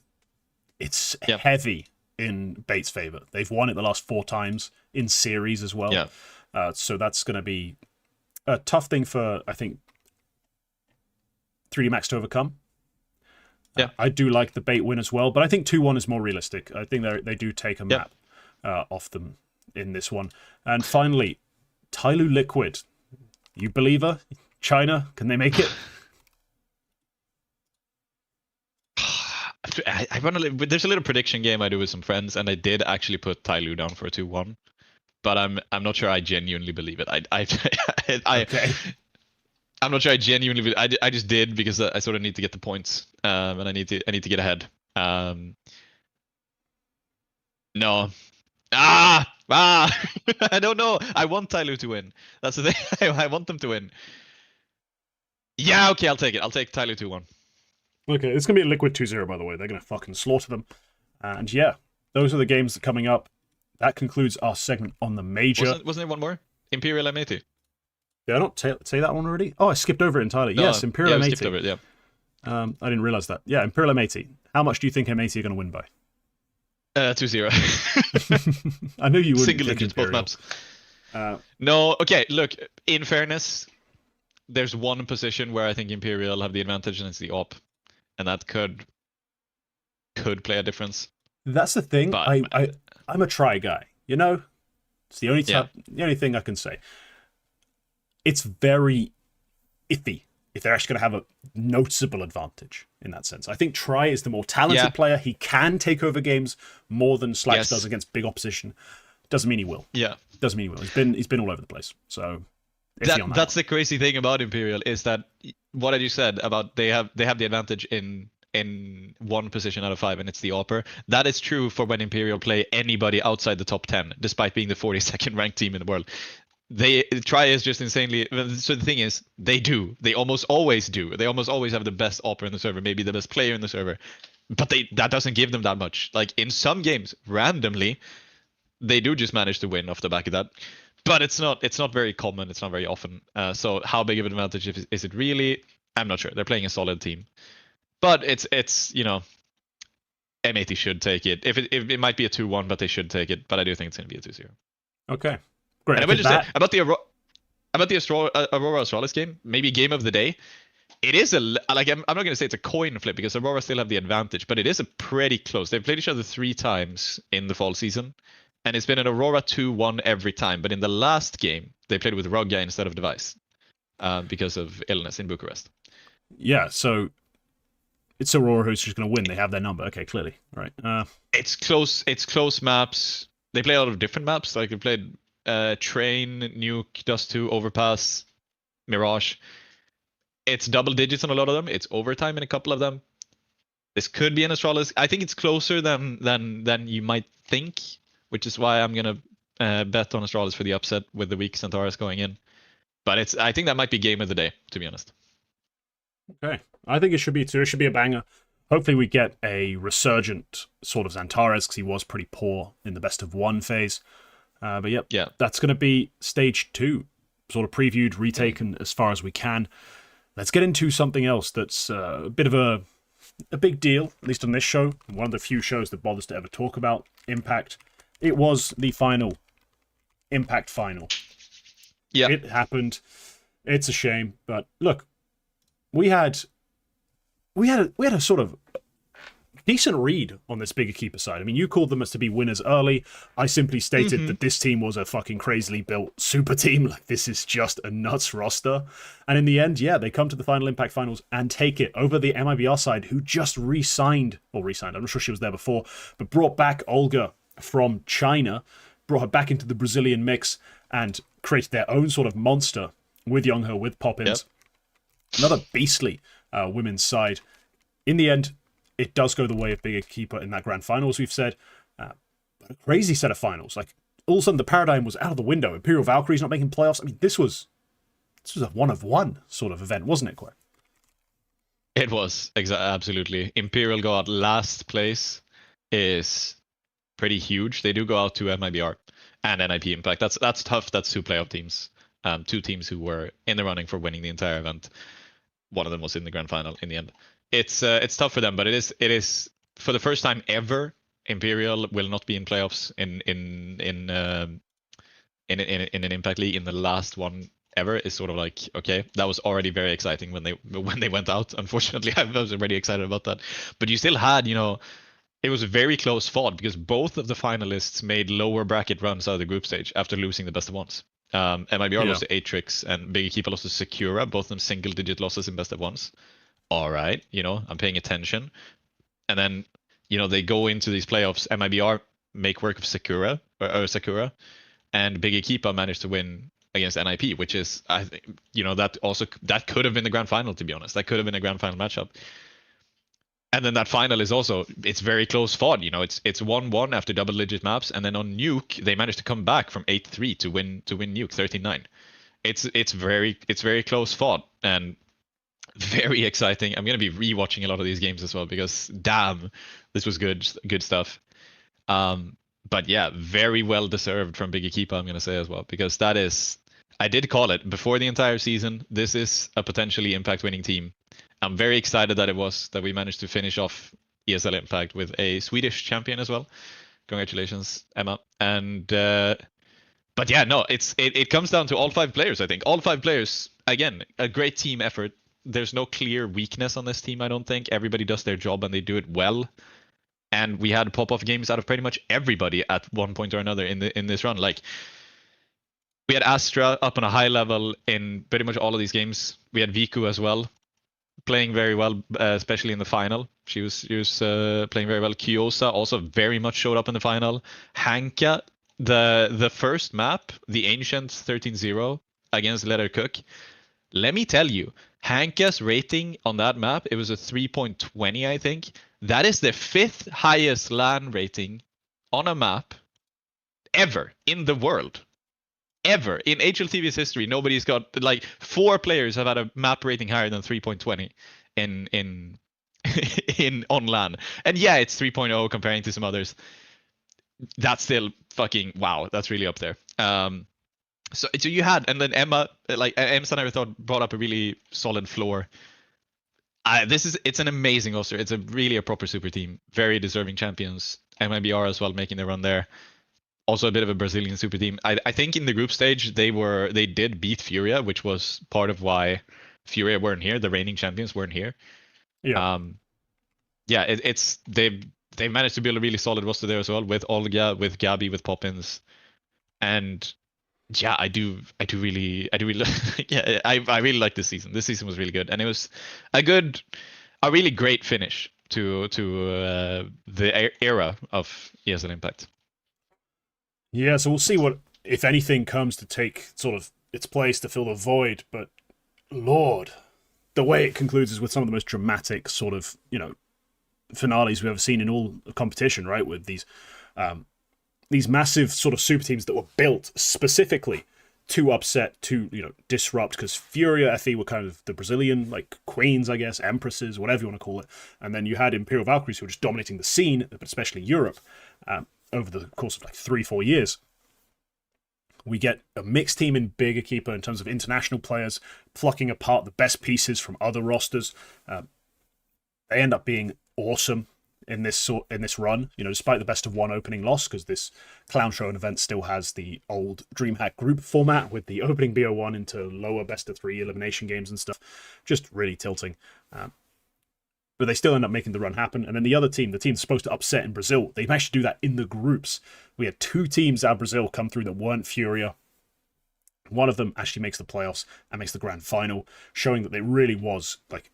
it's heavy in Bait's favor. They've won it the last 4 times in series as well. Yeah. So that's going to be a tough thing for, I think, 3D Max to overcome. Yeah. I do like the Bait win as well, but I think 2-1 is more realistic. I think they do take a map off them in this one. And finally, Tyloo Liquid. You believer? China, can they make it? I run there's a little prediction game I do with some friends, and I did actually put Tyloo down for a 2-1, but I'm not sure I genuinely believe it. Okay. I'm not sure I genuinely believe it. I just did because I sort of need to get the points, and I need to get ahead. No. I don't know. I want Tyloo to win. That's the thing. I want them to win. Yeah, okay, I'll take it. I'll take Tyloo 2-1. Okay, it's going to be a Liquid 2-0, by the way. They're going to fucking slaughter them. And yeah, those are the games that are coming up. That concludes our segment on the major. Wasn't there one more? Imperial M80. Did I not say that one already? Oh, I skipped over it entirely. No, yes, Imperial M80. Skipped over it, yeah. I didn't realize that. Yeah, Imperial M80. How much do you think M80 are going to win by? 2-0. I knew you wouldn't. Single digits, both maps. No, okay, look, in fairness, there's one position where I think Imperial have the advantage, and it's the op. And that could play a difference. That's the thing. But, I'm a try guy. It's the only thing I can say. It's very iffy if they're actually going to have a noticeable advantage in that sense. I think Try is the more talented player. He can take over games more than Slacks does against big opposition. Doesn't mean he will. Yeah. Doesn't mean he will. He's been all over the place. So that's the crazy thing about Imperial is that what I just said about they have the advantage in one position out of 5, and it's the Opper. That is true for when Imperial play anybody outside the top 10, despite being the 42nd ranked team in the world. Try is just insanely. So the thing is, they almost always do. They almost always have the best Opper in the server, maybe the best player in the server, but that doesn't give them that much. Like in some games, randomly, they do just manage to win off the back of that. But it's not very common. It's not very often. So how big of an advantage is it really? I'm not sure. They're playing a solid team, but it's M80 should take it. If it might be a 2-1, but they should take it. But I do think it's going to be a 2-0. Okay, great. And I would just say about the Aurora Astralis game, maybe game of the day. It is I'm not going to say it's a coin flip because Aurora still have the advantage, but it is a pretty close. They've played each other 3 times in the fall season. And it's been an Aurora 2-1 every time. But in the last game, they played with Rugga instead of Device because of illness in Bucharest. Yeah, so it's Aurora who's just going to win. They have their number. Okay, clearly. Right. It's close maps. They play a lot of different maps. Like they played Train, Nuke, Dust 2, Overpass, Mirage. It's double digits on a lot of them. It's overtime in a couple of them. This could be an Astralis. I think it's closer than you might think, which is why I'm going to bet on Astralis for the upset with the weak Centaurus going in. But I think that might be game of the day, to be honest. Okay. I think it should be too. It should be a banger. Hopefully we get a resurgent sort of Xantares, because he was pretty poor in the best of one phase. But yep, Yeah. that's going to be stage 2, sort of previewed, retaken as far as we can. Let's get into something else that's a bit of a big deal, at least on this show. One of the few shows that bothers to ever talk about Impact. It was the final Impact final. Yeah. It happened. It's a shame, but look, we had a sort of decent read on this bigger keeper side. I mean, you called them as to be winners early. I simply stated that this team was a fucking crazily built super team. Like, this is just a nuts roster. And in the end, yeah, they come to the final Impact Finals and take it over the MIBR side, who just re-signed, I'm not sure she was there before, but brought back Olga from China, brought her back into the Brazilian mix, and created their own sort of monster with Youngho, with Poppins. Yep. Another beastly women's side. In the end, it does go the way of bigger keeper in that grand final, as we've said. But a crazy set of finals. Like, all of a sudden, the paradigm was out of the window. Imperial Valkyries not making playoffs. I mean, this was a one-of-one sort of event, wasn't it, Quay? It was absolutely. Imperial go out last place is pretty huge. They do go out to MIBR and NIP Impact. That's tough. That's 2 playoff teams. 2 teams who were in the running for winning the entire event. One of them was in the grand final in the end. It's tough for them, but it is for the first time ever, Imperial will not be in playoffs in an Impact League in the last one ever. Is sort of like, okay, that was already very exciting when they went out. Unfortunately, I was already excited about that, but you still had, it was a very close fought because both of the finalists made lower bracket runs out of the group stage after losing the best of ones. MIBR lost to Atrix and Big Keeper lost to Sakura, both of them single-digit losses in best of ones. All right, I'm paying attention. And then, they go into these playoffs. MIBR make work of Sakura, and Big Keeper managed to win against NIP, which is, I think, that could have been the grand final, to be honest. That could have been a grand final matchup. And then that final is also, it's very close fought. It's 1-1 after double-digit maps, and then on Nuke they managed to come back from 8-3 to win Nuke 13-9. It's very close fought and very exciting. I'm gonna be rewatching a lot of these games as well because damn, this was good stuff. But yeah, very well deserved from Biggie Keepa, I'm gonna say as well, because that is, I did call it before the entire season. This is a potentially Impact winning team. I'm very excited that we managed to finish off ESL Impact with a Swedish champion as well. Congratulations, Emma. And but yeah, no, it comes down to all 5 players. I think all 5 players, again, a great team effort. There's no clear weakness on this team, I don't think. Everybody does their job and they do it well. And we had pop-off games out of pretty much everybody at one point or another in this run. Like, we had Astra up on a high level in pretty much all of these games. We had Viku as well, playing very well, especially in the final. She was playing very well. Kyosa also very much showed up in the final. Hanka, the first map, the Ancients 13-0 against Letter Cook. Let me tell you, Hanka's rating on that map, it was a 3.20, I think. That is the 5th highest LAN rating on a map ever in the world. Ever. In HLTV's history, nobody's got, like, 4 players have had a map rating higher than 3.20 in on LAN. And yeah, it's 3.0 comparing to some others. That's still fucking wow. That's really up there. So you had, and then Emma, like Emma, I thought brought up a really solid floor. It's an amazing roster. It's really a proper super team. Very deserving champions. MIBR as well, making their run there. Also a bit of a Brazilian super team. I think in the group stage they did beat Furia, which was part of why Furia weren't here. The reigning champions weren't here. Yeah. Yeah. They've managed to build a really solid roster there as well, with Olga, with Gabby, with Poppins, and yeah, I do really yeah, I really like this season. This season was really good, and it was a really great finish to the era of ESL Impact. Yeah, so we'll see what, if anything, comes to take sort of its place to fill the void. But Lord, the way it concludes is with some of the most dramatic sort of, finales we've ever seen in all competition, right? With these massive sort of super teams that were built specifically to upset, to disrupt, because Furia FE were kind of the Brazilian like queens, I guess, empresses, whatever you want to call it, and then you had Imperial Valkyries who were just dominating the scene, but especially Europe, over the course of like 3-4 years. We get a mixed team in Bigger Keeper in terms of international players plucking apart the best pieces from other rosters. They end up being awesome in this run, despite the best of one opening loss, because this Clown Show and event still has the old DreamHack group format with the opening BO1 into lower best of 3 elimination games and stuff, just really tilting. But they still end up making the run happen. And then the other team, the team supposed to upset in Brazil, they managed to do that in the groups. We had 2 teams out of Brazil come through that weren't Furia. One of them actually makes the playoffs and makes the grand final, showing that there really was, like,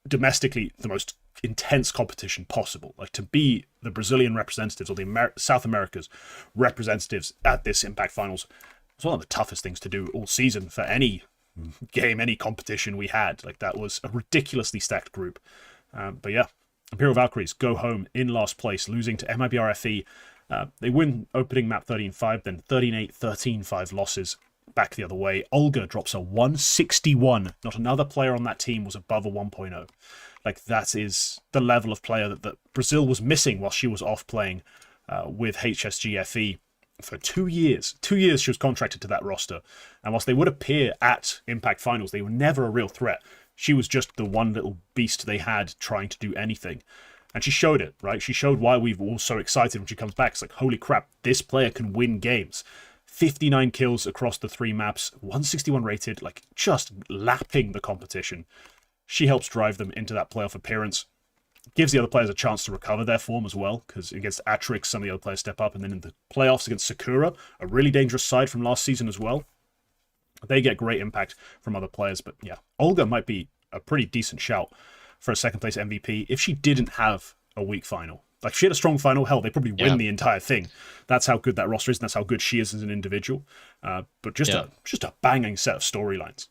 domestically the most intense competition possible. Like, to be the Brazilian representatives or the South America's representatives at this Impact Finals was one of the toughest things to do all season for any game, any competition we had. Like, that was a ridiculously stacked group. But yeah, Imperial Valkyries go home in last place, losing to MIBR FE. They win opening map 13-5, then 13-8, 13-5 losses back the other way. Olga drops a 161. Not another player on that team was above a 1.0. Like, that is the level of player that Brazil was missing while she was off playing with HSG FE for 2 years. 2 years she was contracted to that roster. And whilst they would appear at Impact Finals, they were never a real threat. She was just the one little beast they had trying to do anything. And she showed it, right? She showed why we've all so excited when she comes back. It's like, holy crap, this player can win games. 59 kills across the 3 maps, 161 rated, like just lapping the competition. She helps drive them into that playoff appearance. Gives the other players a chance to recover their form as well, because against Atrix, some of the other players step up. And then in the playoffs against Sakura, a really dangerous side from last season as well. They get great impact from other players. But yeah, Olga might be a pretty decent shout for a second place MVP if she didn't have a weak final. Like, if she had a strong final, hell, they probably win the entire thing. That's how good that roster is, and that's how good she is as an individual. But just a banging set of storylines.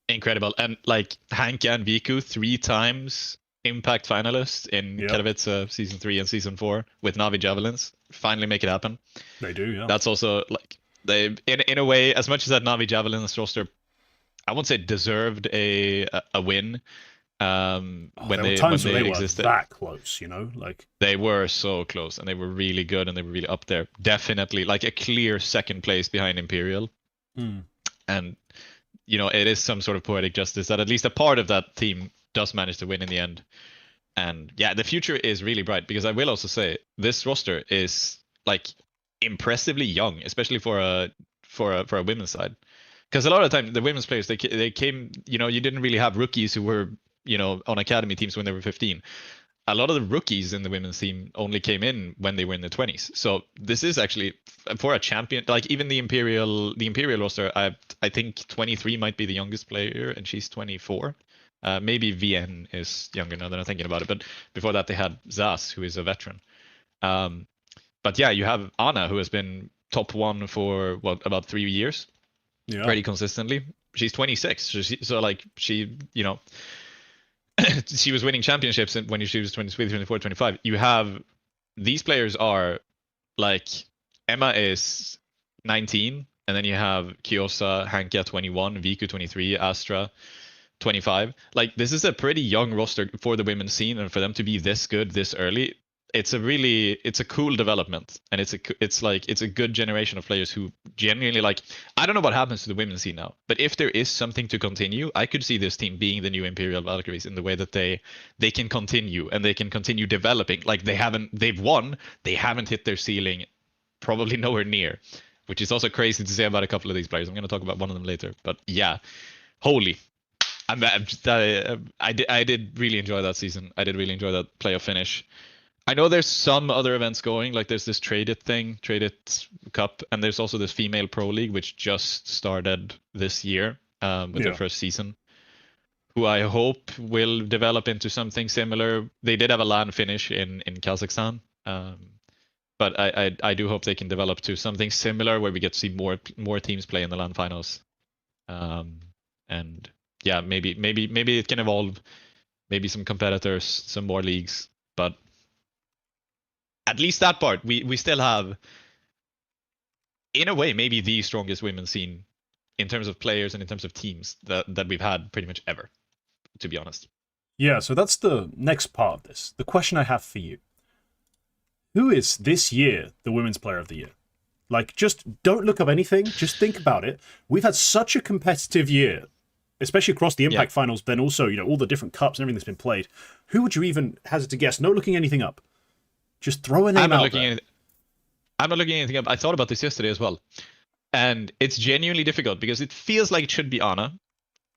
Incredible. And like Hank and Viku, 3 times Impact finalists in Katowice season 3 and season 4 with Navi Javelins. Finally make it happen. They do, yeah. That's also like they in a way, as much as that Navi Javelins roster, I won't say deserved a win. When they existed, were that close, like they were so close, and they were really good, and they were really up there. Definitely, like a clear second place behind Imperial. And it is some sort of poetic justice that at least a part of that team does manage to win in the end. And yeah, the future is really bright, because I will also say this roster is like impressively young, especially for a women's side. Because a lot of the time the women's players they came, you didn't really have rookies who were on academy teams when they were 15. A lot of the rookies in the women's team only came in when they were in the 20s. So this is actually for a champion, like even the Imperial roster. I think 23 might be the youngest player, and she's 24. Maybe VN is younger now that I'm thinking about it. But before that, they had Zaz, who is a veteran. But yeah, you have Anna, who has been top 1 for about 3 years, pretty consistently. She's 26, so she she was winning championships when she was 23, 24, 25. You have these players are like Emma is 19, and then you have Kyosa, Hankia 21, Viku 23, Astra 25. Like, this is a pretty young roster for the women's scene, and for them to be this good this early, it's a cool development, and it's a good generation of players who genuinely, like, I don't know what happens to the women's scene now, but if there is something to continue, I could see this team being the new Imperial Valkyries in the way that they can continue, and they can continue developing. Like, they've won, they haven't hit their ceiling, probably nowhere near, which is also crazy to say about a couple of these players. I'm going to talk about one of them later, but yeah, holy. I did really enjoy that season. I did really enjoy that playoff finish. I know there's some other events going, like there's this Trade It Cup, and there's also this Female Pro League, which just started this year with their first season, who I hope will develop into something similar. They did have a LAN finish in Kazakhstan, but I do hope they can develop to something similar where we get to see more teams play in the LAN finals. And yeah, maybe it can evolve, maybe some competitors, some more leagues, but at least that part, we still have in a way, maybe the strongest women's scene in terms of players and in terms of teams that we've had pretty much ever, to be honest. Yeah, so that's the next part of this. The question I have for you. Who is this year the Women's Player of the Year? Like, just don't look up anything. Just think about it. We've had such a competitive year, especially across the Impact Finals, then also, you know, all the different cups and everything that's been played. Who would you even hazard to guess? No looking anything up. Just throw a name out there. I'm not looking anything up. I thought about this yesterday as well. And it's genuinely difficult because it feels like it should be Ana.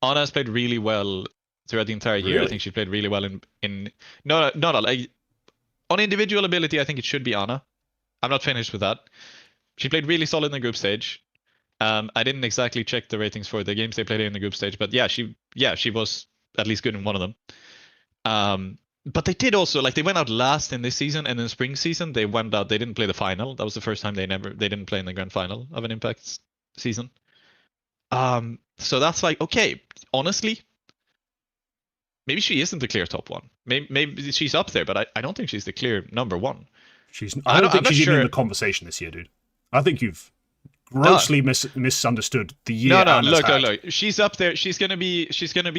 Ana has played really well throughout the entire year. Really? I think she played really well in not like on individual ability. I think it should be Ana. I'm not finished with that. She played really solid in the group stage. I didn't exactly check the ratings for the games they played in the group stage, but she was at least good in one of them. But they did also, like, they went out last in this season, and in spring season they went out. They didn't play the final. That was the first time they didn't play in the grand final of an Impact season. So that's like, okay, honestly, maybe she isn't the clear top one. Maybe she's up there, but I don't think she's the clear number one. I don't think she's even in the conversation this year, dude. I think you've grossly misunderstood the year. No, look. She's up there. She's gonna be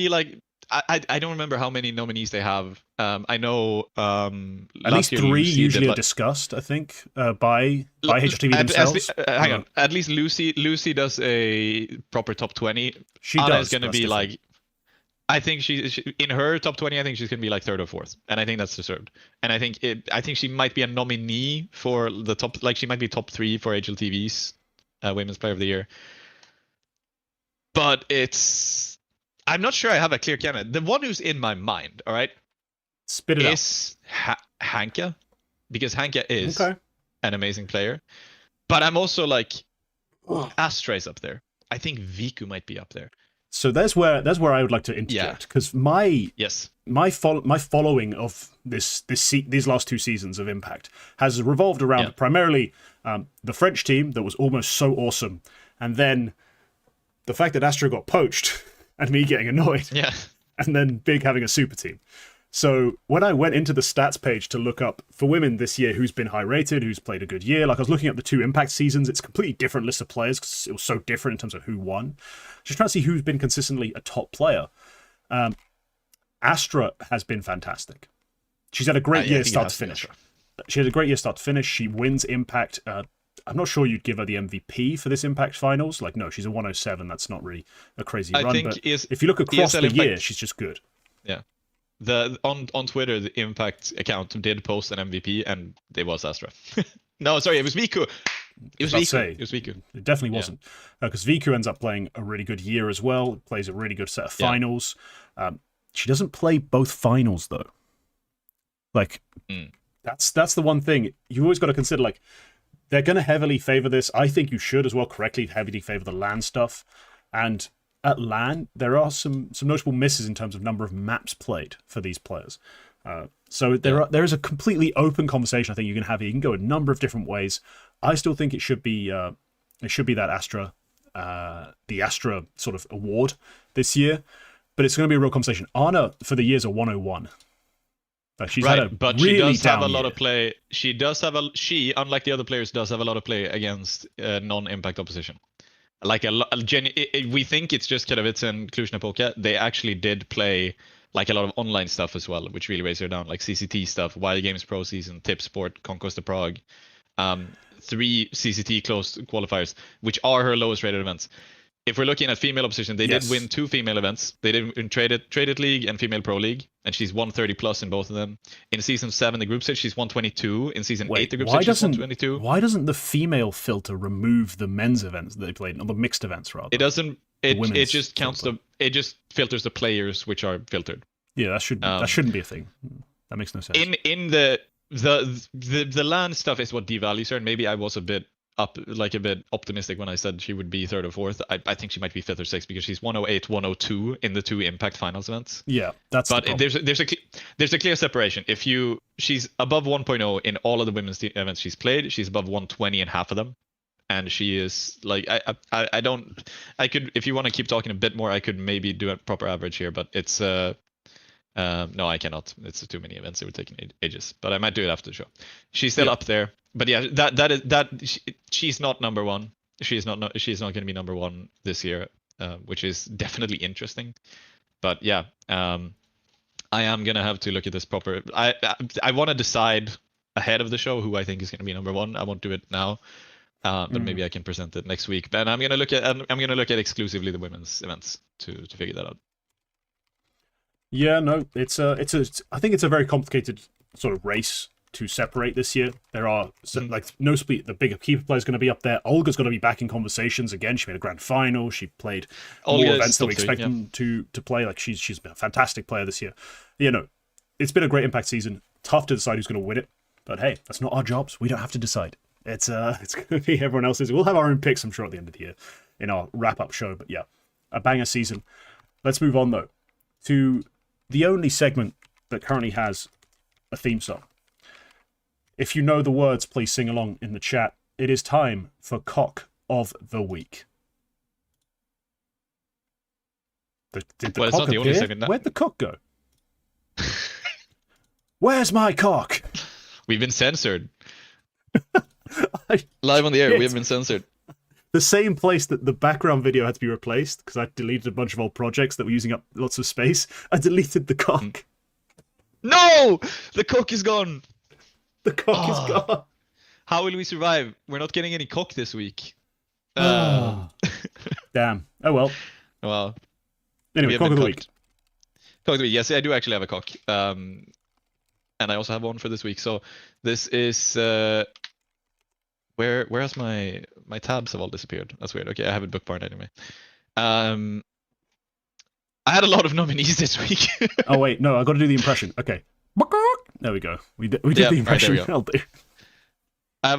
like, I don't remember how many nominees they have. I know at least 3 usually are discussed, I think, by HLTV themselves. Hang on. At least Lucy does a proper top 20. She Anna does. is gonna be like, I think she in her top 20. I think she's gonna be like 3rd or 4th, and I think that's deserved. And I think she might be a nominee for the top. Like, she might be top 3 for HLTV's Women's Player of the Year. But I'm not sure I have a clear candidate. The one who's in my mind, all right, spit it is Hanka, because Hanka is an amazing player. But I'm also like, Astra is up there. I think Viku might be up there. So that's where I would like to interject, because my following of these last 2 seasons of Impact has revolved around primarily the French team that was almost so awesome, and then the fact that Astra got poached and me getting annoyed, and then Big having a super team. So when I went into the stats page to look up for women this year who's been high rated, who's played a good year, like I was looking at the 2 Impact seasons, it's a completely different list of players because it was so different in terms of who won. Just trying to see who's been consistently a top player. Astra has been fantastic. She's had a great year start to finish. She had a great year start to finish. She wins Impact. I'm not sure you'd give her the MVP for this Impact Finals. Like, no, she's a 107. That's not really a crazy run. But if you look across the year, she's just good. Yeah. On Twitter, the Impact account did post an MVP, and it was Astra. No, sorry, it was Viku. It was Viku. It definitely wasn't, because Viku ends up playing a really good year as well. Plays a really good set of finals. She doesn't play both finals though. Like, that's the one thing you always got to consider. Like, they're going to heavily favor this. I think you should as well correctly heavily favor the LAN stuff, and at LAN, there are some notable misses in terms of number of maps played for these players. So there is a completely open conversation I think you can have here. You can go a number of different ways. I still think it should be that Astra, the Astra sort of award this year, but it's going to be a real conversation. Ana for the year's a 101. She's had a but really she does have a year. lot of play. She, unlike the other players, does have a lot of play against non-impact opposition. Like we think it's just Katowice and Cluj-Napoca. They actually did play like a lot of online stuff as well, which really raised her down, like CCT stuff, Wild Games Pro Season, Tip Sport, Conquest of Prague, 3 CCT closed qualifiers, which are her lowest rated events. If we're looking at female opposition, they did win 2 female events. They did in Traded League and Female Pro League, and she's 130 plus in both of them. In Season 7, the group stage, she's 122. In Season 8, the group stage, she's 122. Why doesn't the female filter remove the men's events that they played, or the mixed events rather? It doesn't. It just counts it just filters the players which are filtered. Yeah, that shouldn't be a thing. That makes no sense. In the LAN stuff is what devalues her, and maybe I was a bit optimistic when I said she would be 3rd or 4th. I think she might be 5th or 6th because she's 108, 102 in the 2 Impact Finals events. Yeah, that's. But there's a clear separation. She's above 1.0 in all of the women's events she's played. She's above 120 in half of them, and she is like I could, if you want to keep talking a bit more, I could maybe do a proper average here, but it's no, I cannot. It's too many events. It would take ages, but I might do it after the show. She's still up there. But yeah, she's not number 1. she's not going to be number one this year, which is definitely interesting. But yeah, I am gonna have to look at this proper. I want to decide ahead of the show who I think is going to be number one. I won't do it now, but maybe I can present it next week. Then I'm gonna look at exclusively the women's events to figure that out. Yeah, no, I think it's a very complicated sort of race to separate this year. There are like notably the bigger keeper player is going to be up there. Olga's going to be back in conversations again. She made a grand final. She played more events than we expected them to play. Like she's been a fantastic player this year. You know, it's been a great impact season. Tough to decide who's going to win it, but hey, that's not our jobs. We don't have to decide. It's going to be everyone else's. We'll have our own picks, I'm sure, at the end of the year in our wrap up show. But yeah, a banger season. Let's move on though to the only segment that currently has a theme song. If you know the words, please sing along in the chat. It is time for Cock of the Week. Did the Well, it's cock not the only appear? segment. Where'd the cock go? Where's my cock? We've been censored. Live on the air, we have been censored. The same place that the background video had to be replaced, because I deleted a bunch of old projects that were using up lots of space, I deleted the cock. No! The cock is gone! The cock is gone. How will we survive? We're not getting any cock this week. Damn. Oh well. Well. Anyway, cock of the week. Cock of the week. Yes, I do actually have a cock. And I also have one for this week. So this is where has my tabs have all disappeared? That's weird. Okay, I have it bookmarked anyway. I had a lot of nominees this week. Oh wait, no, I got to do the impression. Okay. There we go. We did the impression. Right, there we go. I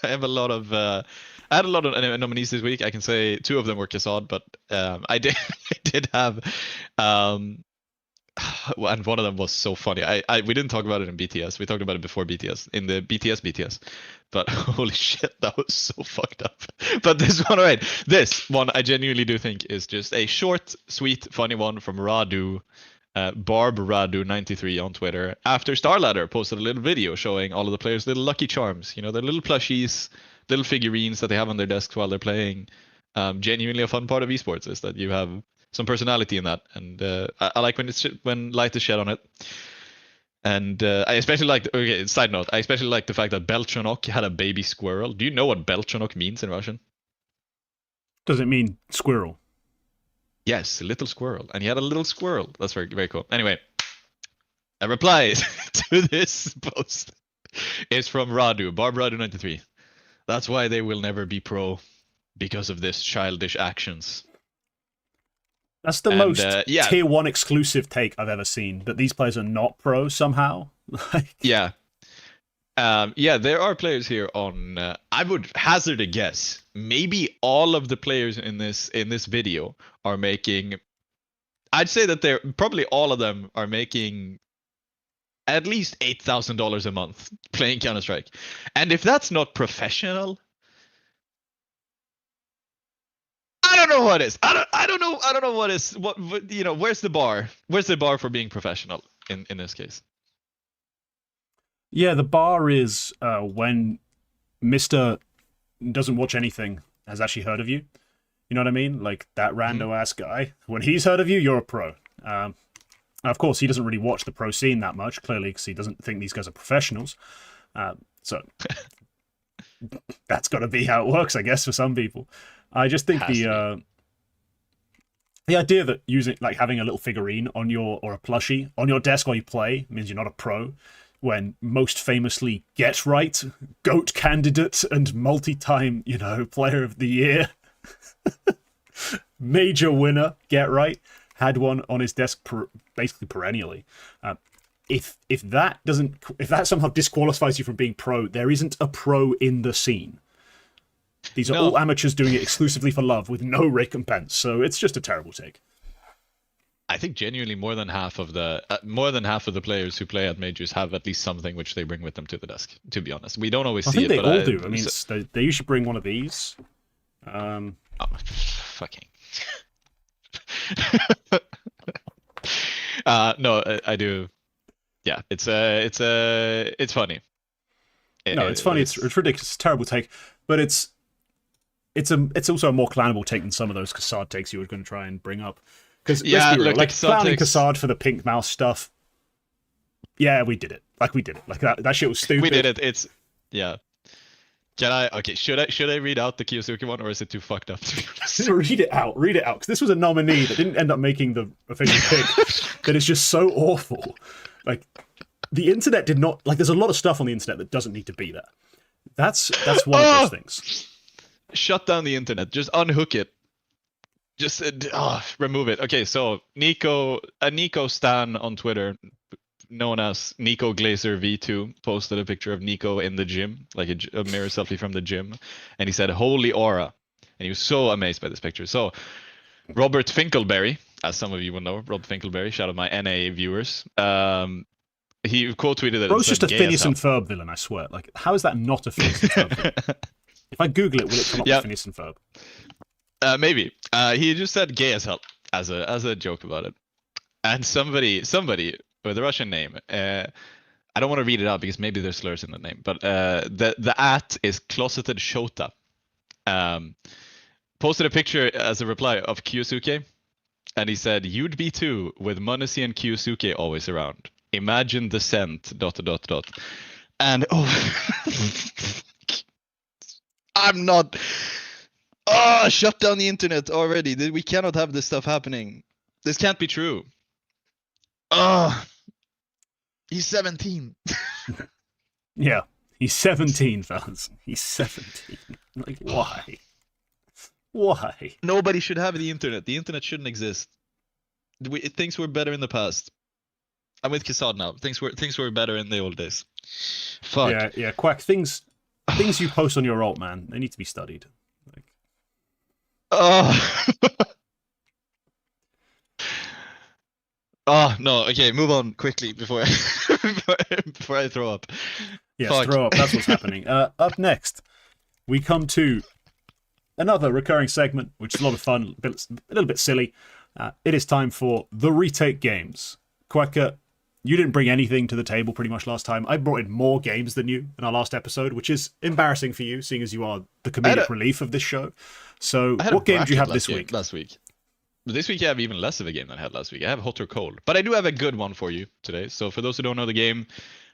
have a lot of nominees this week. I can say 2 of them were Kassad, but I did have and one of them was so funny. We didn't talk about it in BTS. We talked about it before BTS in the BTS. But holy shit, that was so fucked up. But this one, alright. This one I genuinely do think is just a short, sweet, funny one from Radu. Barb Radu 93 on Twitter. After Starladder posted a little video showing all of the players' little lucky charms. You know, their little plushies, little figurines that they have on their desks while they're playing. Genuinely a fun part of esports is that you have some personality in that, and I like when light is shed on it. And I especially like. Okay, side note. I especially like the fact that Beltranok had a baby squirrel. Do you know what Beltranok means in Russian? Does it mean squirrel? Yes, a little squirrel, and he had a little squirrel. That's very, very cool. Anyway, a reply to this post is from Radu, Barb Radu 93. That's why they will never be pro, because of this childish actions. That's the most tier 1 exclusive take I've ever seen. That these players are not pro somehow. Yeah. There are players here on. I would hazard a guess. Maybe all of the players in this video are making. I'd say that they're probably all of them are making at least $8,000 a month playing Counter-Strike, and if that's not professional, I don't know what is. I don't know what is. What you know? Where's the bar? Where's the bar for being professional in this case? Yeah, the bar is when Mr. doesn't watch anything has actually heard of you. You know what I mean? Like that rando-ass guy. When he's heard of you, you're a pro. Of course, he doesn't really watch the pro scene that much, clearly, because he doesn't think these guys are professionals. So that's got to be how it works, I guess, for some people. I just think the idea that having a little figurine on or a plushie on your desk while you play means you're not a pro. When most famously Get Right, GOAT candidate and multi-time, player of the year, major winner, Get Right, had one on his desk basically perennially. If that somehow disqualifies you from being pro, there isn't a pro in the scene. These are all amateurs doing it exclusively for love with no recompense, so it's just a terrible take. I think genuinely more than half of the players who play at majors have at least something which they bring with them to the desk. To be honest, we don't always see it. I think they all do. I mean, they usually bring one of these. Fucking. No, I do. Yeah, it's funny. No, it's funny. It's ridiculous. It's a terrible take, but it's it's also a more clownable take than some of those Cassard takes you were going to try and bring up. Because Yeah, let's be real, look, like the Cassard clowning takes- Cassard for the pink mouse stuff. Yeah, we did it. Like that shit was stupid. We did it. It's yeah. Can I? Okay, should I read out the Kiyosuke one, or is it too fucked up to be honest? Read it out, because this was a nominee that didn't end up making the official pick. That is just so awful. Like, the internet did not like. There's a lot of stuff on the internet that doesn't need to be there. That's one of those things. Shut down the internet. Just unhook it. Just remove it. Okay, so Nico Stan on Twitter, known as Nico Glazer V2, posted a picture of Nico in the gym, like a mirror selfie from the gym, and he said, "Holy aura," and he was so amazed by this picture. So Robert Finkelberry, as some of you will know, Rob Finkelberry, shout out my NA viewers. He quote tweeted that Bro's it just said a gay Phineas as and Ferb villain, I swear. Like, how is that not a Phineas and Ferb villain? If I Google it, will it come up with Phineas and Ferb? Maybe. He just said gay as hell as a joke about it. And somebody with a Russian name, I don't want to read it out because maybe there's slurs in the name, but the at is closeted Shota. Posted a picture as a reply of Kiyosuke, and he said, "You'd be too with Monesi and Kiyosuke always around. Imagine the scent, ... And I'm not. Oh, shut down the internet already. We cannot have this stuff happening. This can't be true. Oh, he's 17. Yeah, he's 17, fellas. He's 17. Like, why? Why? Nobody should have the internet. The internet shouldn't exist. Things were better in the past. I'm with Cassad now. Things were better in the old days. Fuck. Yeah, Quack. Things you post on your alt, man, they need to be studied. Like, Oh. Oh no. Okay, move on quickly before I throw up. yes, Fuck. throw up. That's what's happening. Up next, we come to another recurring segment, which is a lot of fun, a little bit silly. It is time for the Retake Games. Quacker, you didn't bring anything to the table pretty much last time. I brought in more games than you in our last episode, which is embarrassing for you, seeing as you are the comedic relief of this show. So, what game do you have this week? Last week. This week I have even less of a game than I had last week. I have Hot or Cold. But I do have a good one for you today. So for those who don't know the game,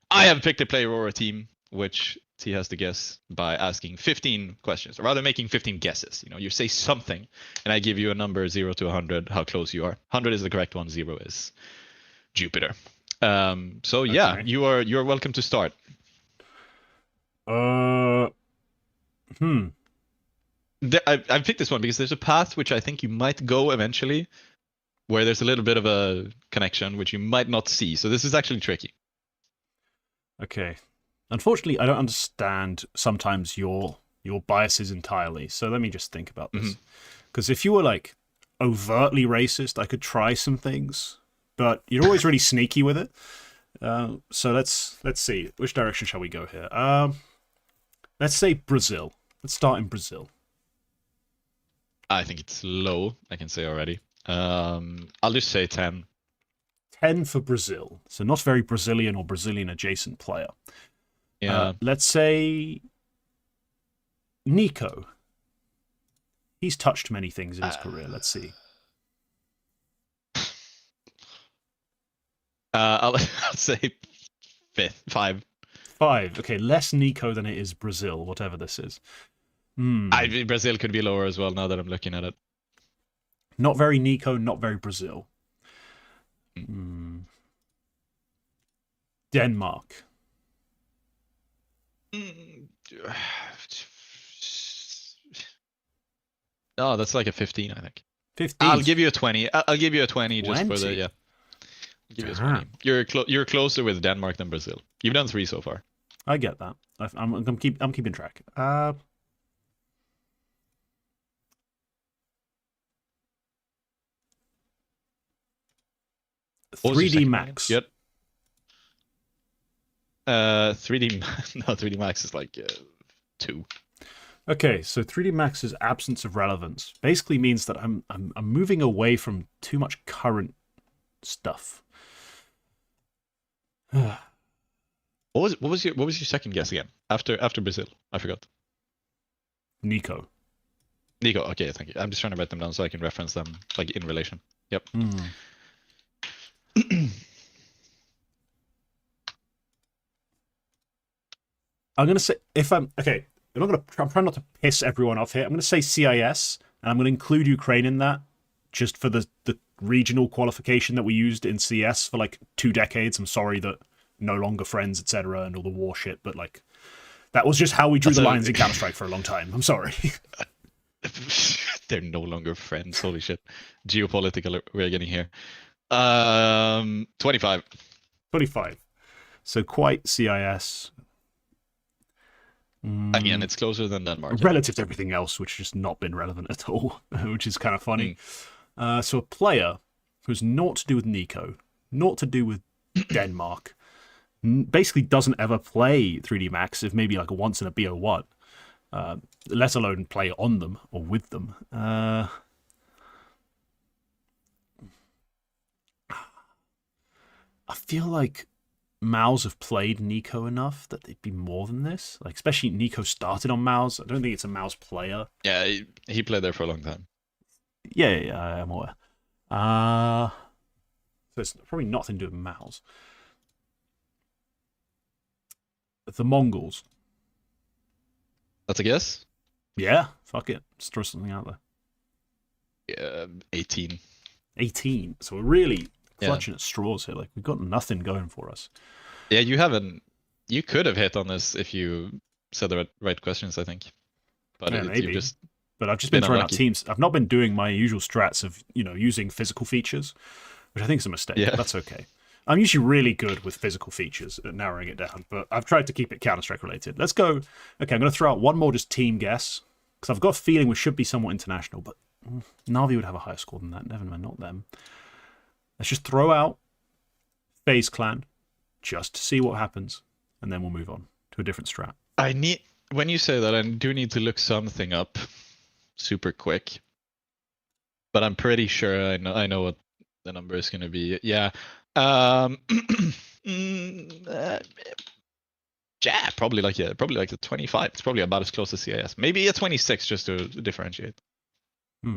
I have picked a player or a team, which he has to guess by asking 15 questions, or rather making 15 guesses. You know, you say something, and I give you a number 0 to 100, how close you are. 100 is the correct one, 0 is Jupiter. So yeah, Okay. you're welcome to start. I picked this one because there's a path which I think you might go eventually, where there's a little bit of a connection which you might not see. So this is actually tricky. Okay. Unfortunately, I don't understand sometimes your biases entirely. So let me just think about this. Because if you were like overtly racist, I could try some things, but you're always really sneaky with it. So let's see. Which direction shall we go here? Let's say Brazil. Let's start in Brazil. I think it's low, I can say already. I'll just say 10. 10 for Brazil. So not very Brazilian or Brazilian adjacent player. Yeah. Let's say Nico. He's touched many things in his career. Let's see. I'll say 5. 5. Okay, less Nico than it is Brazil, whatever this is. Brazil could be lower as well now that I'm looking at it. Not very Nico, not very Brazil. Denmark. No, that's like a 15, I think. 15. I'll give you a 20. I'll give you a 20 just for 20? the I'll give you a 20. You're closer with Denmark than Brazil. You've done 3 so far. I get that. I'm keeping track. 3D Max. Yep. 3D no 3D Max is like 2. Okay, so 3D Max's absence of relevance basically means that I'm moving away from too much current stuff. What was your second guess again? After Brazil, I forgot. Nico. Nico, okay, thank you. I'm just trying to write them down so I can reference them like in relation. Yep. I'm gonna say I'm trying not to piss everyone off here. I'm gonna say CIS, and I'm gonna include Ukraine in that, just for the regional qualification that we used in CS for like 2 decades. I'm sorry that no longer friends, etc., and all the war shit, but like that was just how we drew the lines in Counter Strike for a long time. I'm sorry. They're no longer friends. Holy shit. Geopolitical we're getting here. 25. 25. So quite CIS. Again, it's closer than Denmark. Relative to everything else, which has just not been relevant at all, which is kind of funny. So a player who's naught to do with Nico, naught to do with Denmark, basically doesn't ever play 3D Max, if maybe like once in a BO1, let alone play on them or with them. I feel like Mouse have played Nico enough that they'd be more than this. Like, especially Nico started on Mouse. I don't think it's a Mouse player. Yeah, he played there for a long time. Yeah, I'm aware. So it's probably nothing to do with Mouse. The Mongols. That's a guess? Yeah, fuck it. Let's throw something out there. Yeah, 18. 18. So we're really clutching at straws here. Like, we've got nothing going for us. Yeah, you could have hit on this if you said the right questions, I think. But yeah, maybe. But I've just been throwing out teams. I've not been doing my usual strats of, using physical features, which I think is a mistake. Yeah. But that's okay. I'm usually really good with physical features at narrowing it down, but I've tried to keep it Counter-Strike related. Let's go. Okay, I'm going to throw out one more just team guess, because I've got a feeling we should be somewhat international, but Na'Vi would have a higher score than that. Never mind, not them. Let's just throw out FaZe Clan, just to see what happens, and then we'll move on to a different strat. When you say that, I do need to look something up super quick, but I'm pretty sure I know what the number is going to be. Yeah. Yeah, probably like a 25. It's probably about as close as CIS. Maybe a 26 just to differentiate.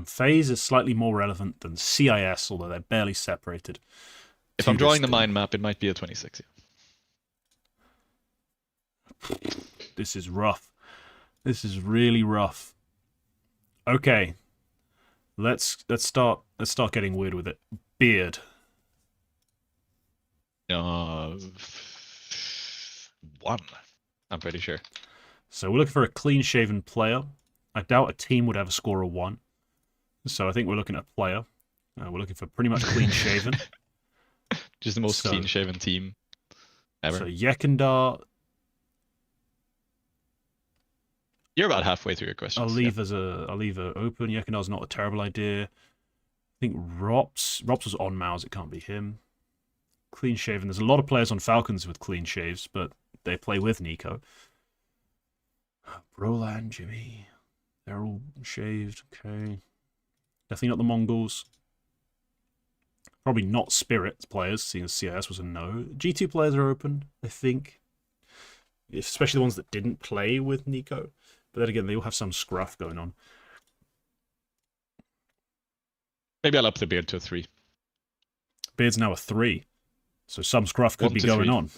FaZe is slightly more relevant than CIS, although they're barely separated. If I'm drawing the mind map, it might be a 26. Yeah. This is rough. This is really rough. Okay, let's start getting weird with it. Beard. 1. I'm pretty sure. So we're looking for a clean-shaven player. I doubt a team would ever score a 1. So I think we're looking at a player. We're looking for pretty much clean-shaven. Just the most clean-shaven team ever. So Yekindar. You're about halfway through your questions. I'll leave it open. Yekindar's not a terrible idea. I think Rops was on Mouse. It can't be him. Clean shaven. There's a lot of players on Falcons with clean shaves, but they play with Nico. Roland, Jimmy. They're all shaved. Okay. Definitely not the Mongols. Probably not Spirit players, seeing as CIS was a no. G2 players are open, I think. Especially the ones that didn't play with Nico. But then again, they all have some scruff going on. Maybe I'll up the Beard to a 3. Beard's now a 3. So some scruff could be going on.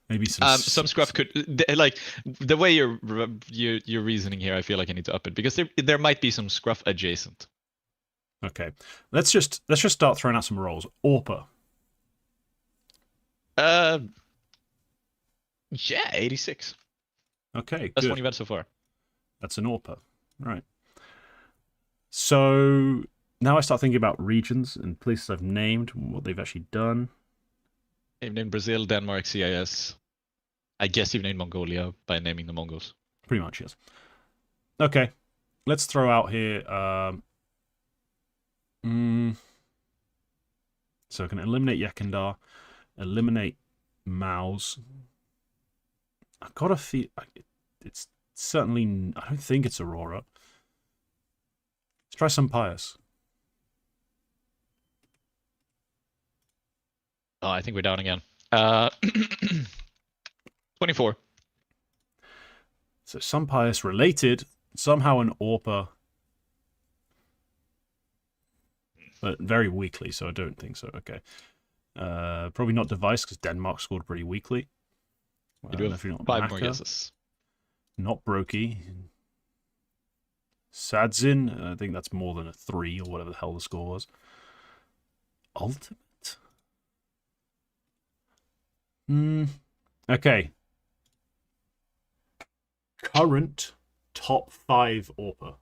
Maybe some scruff could, like, the way you're reasoning here, I feel like I need to up it because there might be some scruff adjacent. Okay, let's just start throwing out some rolls. Orpa. Yeah, 86. Okay, best good. one you've had so far. That's an Orpa, right? So now I start thinking about regions and places I've named, what they've actually done. You've named Brazil, Denmark, CIS. I guess you've named Mongolia by naming the Mongols. Pretty much, yes. Okay, let's throw out here. So I can eliminate Yekindar, eliminate Mouse. I've got a feel it's certainly. I don't think it's Aurora. Let's try some Pious. Oh, I think we're down again. 24. So some Pious related Somehow an AWPer. But very weakly, so I don't think so. Okay. Probably not Device, because Denmark scored pretty weakly. You do have Definitely not 5 more Maka. guesses. Not Brokey. Sadzin, I think that's more than a 3 or whatever the hell the score was. Ultimate? Okay. Current top 5 AWPer.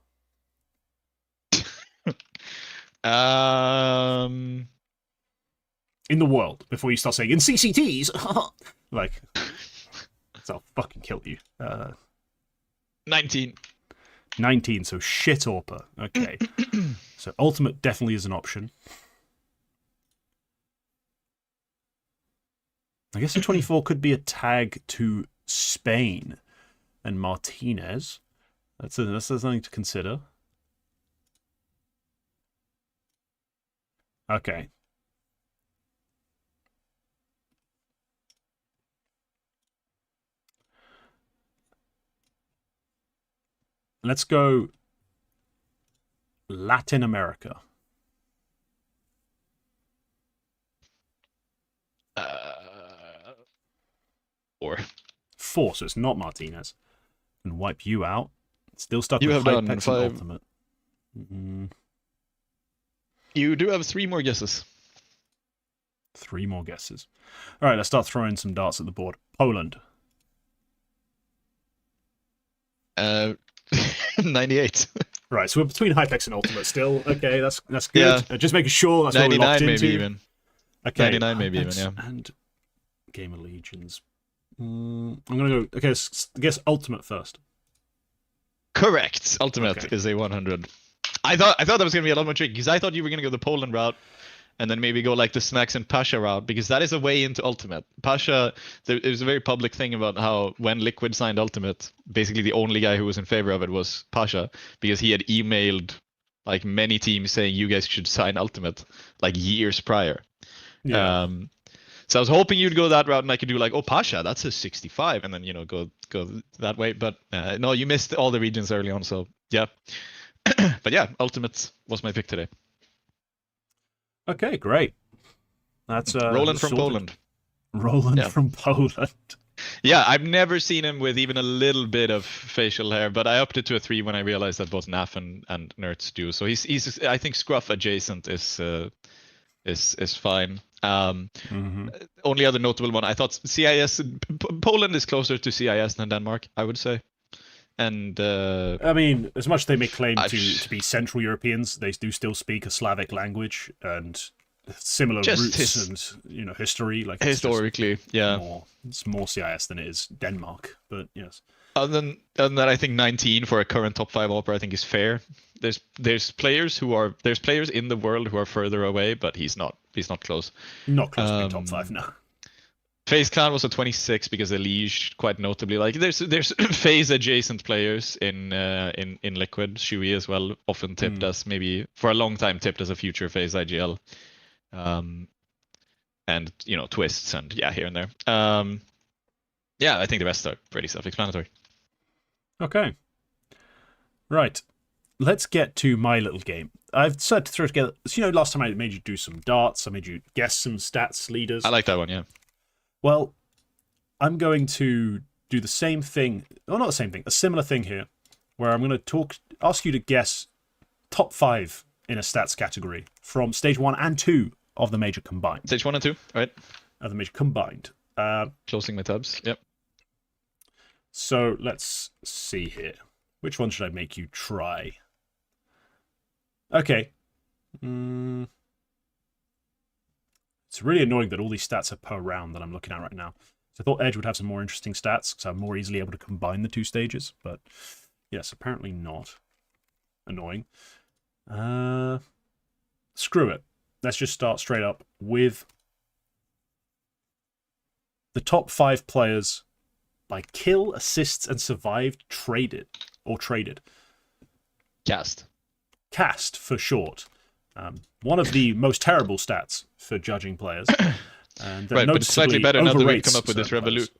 In the world, before you start saying, in CCTs! Like, I'll fucking kill you. 19. 19, so shit AWPer. Okay. So Ultimate definitely is an option. I guess the 24 could be a tag to Spain and Martinez. That's something to consider. Okay. Let's go Latin America. Or 4, so it's not Martinez. And wipe you out. Still stuck You with have done Hypex and 5. Ultimate. You do have 3 more guesses. 3 more guesses. All right, let's start throwing some darts at the board. Poland. 98. Right, so we're between Hypex and Ultimate still. Okay, that's good. Yeah. Just making sure that's what we're locked 99 into. maybe even. Okay, 99 maybe even, Hypex yeah. And Game of Legions. I'm gonna go. Okay, let's guess Ultimate first. Correct. Ultimate is a 100. I thought that was gonna be a lot more tricky because I thought you were gonna go the Poland route, and then maybe go like the Snacks and Pasha route because that is a way into Ultimate. Pasha, it was a very public thing about how when Liquid signed Ultimate, basically the only guy who was in favor of it was Pasha because he had emailed like many teams saying you guys should sign Ultimate like years prior. Yeah. So I was hoping you'd go that route and I could do like, oh, Pasha, that's a 65, and then go that way. But no, you missed all the regions early on, so yeah. But yeah, Ultimate was my pick today. Okay, great. That's Roland from sorted. Poland. Roland from Poland. Yeah, I've never seen him with even a little bit of facial hair, but I upped it to a 3 when I realized that both Naf and Nerds do. So he's I think Scruff adjacent is fine. Only other notable one, I thought CIS. Poland is closer to CIS than Denmark, I would say. And I mean, as much as they may claim to be Central Europeans, they do still speak a Slavic language and similar roots and history. Like historically, it's more CIS than it is Denmark. But yes. Other than that, I think 19 for a current top 5 AWPer I think is fair. There's players in the world who are further away, but he's not close. Not close to being top 5 now. FaZe Clan was a 26 because Elige quite notably, like there's FaZe adjacent players in Liquid. Shui as well, often tipped as maybe for a long time tipped as a future FaZe IGL. And twists and here and there. Yeah, I think the rest are pretty self-explanatory. Okay. Right. Let's get to my little game. I've decided to throw together. Last time I made you do some darts. I made you guess some stats leaders. I like that one, yeah. Well, I'm going to do the same thing. Well, not the same thing. A similar thing here, where I'm going to ask you to guess top 5 in a stats category from stage 1 and 2 of the major combined. Stage 1 and 2, right? Of the major combined. Closing my tabs. Yep. So let's see here. Which one should I make you try? Okay. It's really annoying that all these stats are per round that I'm looking at right now. So I thought Edge would have some more interesting stats because I'm more easily able to combine the 2 stages. But yes, apparently not. Annoying. Screw it. Let's just start straight up with the top 5 players by kill, assists, and survived traded. Cast, for short. One of the most terrible stats for judging players. And right, but it's slightly better now that we've come up with this revolution.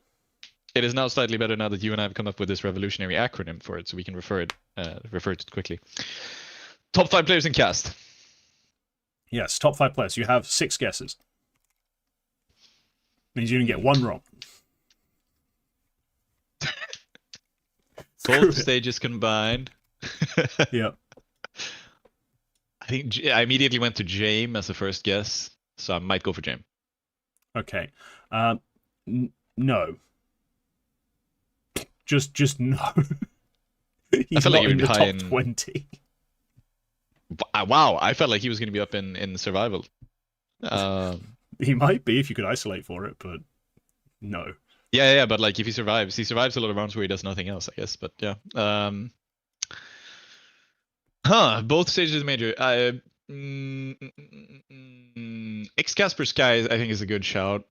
It is now slightly better now that you and I have come up with this revolutionary acronym for it, so we can refer to it quickly. Top 5 players in cast. Yes, top 5 players. You have 6 guesses. Means you can get 1 wrong. Both stages combined. Yep. I think I immediately went to Jame as the first guess, so I might go for Jame. Okay. No. Just no. He's felt like not he in would the be top high in- 20. Wow, I felt like he was going to be up in survival. He might be if you could isolate for it, but no. Yeah, but like if he survives a lot of rounds where he does nothing else, I guess. But yeah. Both stages of the major. X Casper Sky, I think, is a good shout.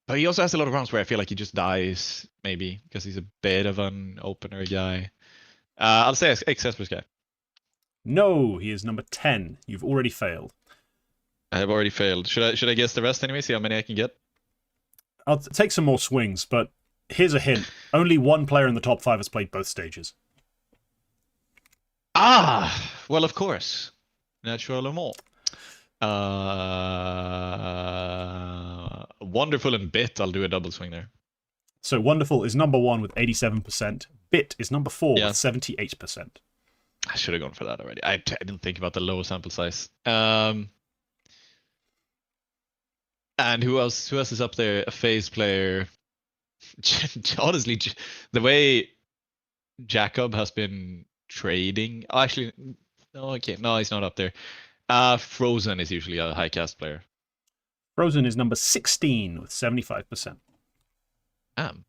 But he also has a lot of rounds where I feel like he just dies, maybe, because he's a bit of an opener guy. I'll say X Casper Sky. No, he is number 10. You've already failed. I have already failed. Should I guess the rest anyway? See how many I can get? I'll take some more swings, but here's a hint. Only 1 player in the top 5 has played both stages. Well, of course. Naturellement. Wonderful and Bit, I'll do a double swing there. So Wonderful is number 1 with 87%. Bit is number 4 Yeah. with 78%. I should have gone for that already. I didn't think about the low sample size. And who else is up there? A FaZe player. Honestly, the way Jacob has been trading. Oh, actually, no, okay, no, he's not up there. Frozen is usually a high cast player. Frozen is number 16 with 75%. Damn.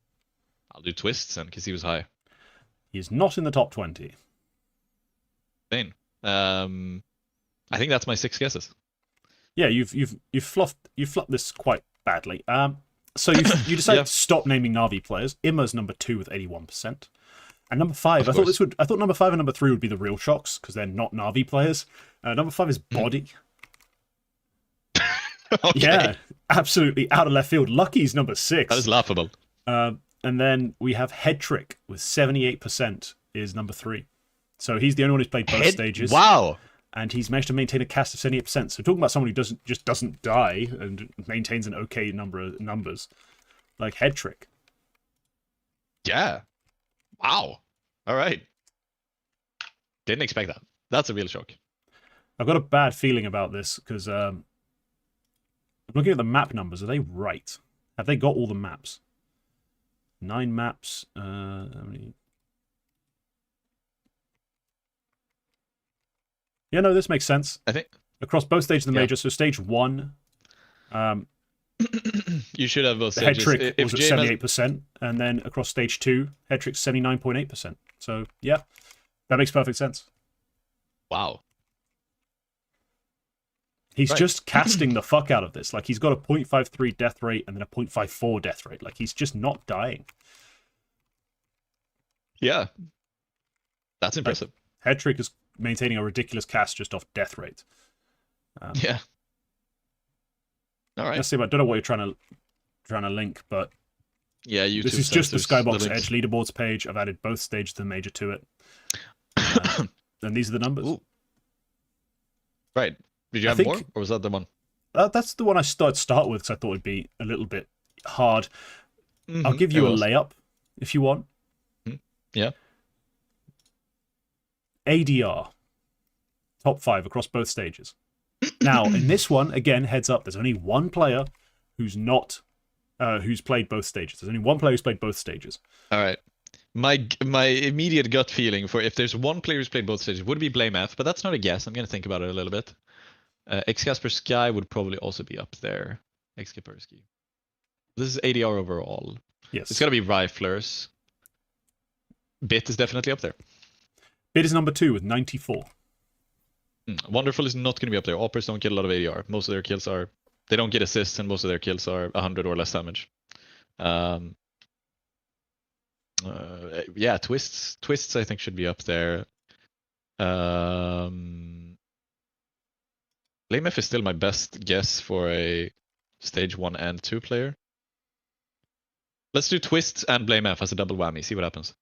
I'll do Twists then, because he was high. He is not in the top 20. Insane. I think that's my 6 guesses. Yeah, you've fluffed this quite badly. So you decided Yeah. to stop naming Na'Vi players. Imma's number 2 with 81%. And number 5, Of I course. thought number 5 and number 3 would be the real shocks because they're not Na'Vi players. Number 5 is Body. Okay. Yeah, absolutely out of left field. Lucky's number 6. That is laughable. And then we have Head Trick with 78% is number 3. So he's the only one who's played both stages. Wow. And he's managed to maintain a cast of 78%. So talking about someone who doesn't die and maintains an okay number of numbers, like Head Trick. Yeah. Wow. All right. Didn't expect that. That's a real shock. I've got a bad feeling about this because I'm looking at the map numbers. Are they right? Have they got all the maps? 9 maps. How many? Yeah, no, this makes sense. I think Across both stages of the Yeah. major. So stage 1, you should have both the Head stages. Trick If was at Jame has- 78%. And then across stage 2, Head Trick's 79.8%. So, yeah, that makes perfect sense. Wow. He's Right. just casting the fuck out of this. Like, he's got a 0.53 death rate and then a 0.54 death rate. Like, he's just not dying. Yeah. That's impressive. Head Trick is maintaining a ridiculous cast just off death rate. Yeah. All right. Let's see. I don't know what you're trying to link, but Yeah, YouTube this is just the censors Skybox links. Edge leaderboards page. I've added both stages of the major to it. And these are the numbers. Ooh. Right. Did you I have think- more, or was that the one? That's the one I start with because I thought it'd be a little bit hard. I'll Mhm, give you it a was. layup if you want. Yeah. ADR. Top 5 across both stages. Now, in this one, again, heads up, there's only one player who's not who's played both stages. There's only one player who's played both stages. All right. My immediate gut feeling for if there's one player who's played both stages would be Blame F, but that's not a guess. I'm gonna think about it a little bit. X Casper Sky would probably also be up there. X Kaspersky. This is ADR overall. Yes. It's gotta be Riflers. Bit is definitely up there. Bid is number 2 with 94. Wonderful is not gonna be up there. Operas don't get a lot of ADR. Most of their kills are they don't get assists, and most of their kills are 100 or less damage. Yeah, twists I think should be up there. Blame F is still my best guess for a stage 1 and 2 player. Let's do Twists and Blame F as a double whammy. See what happens.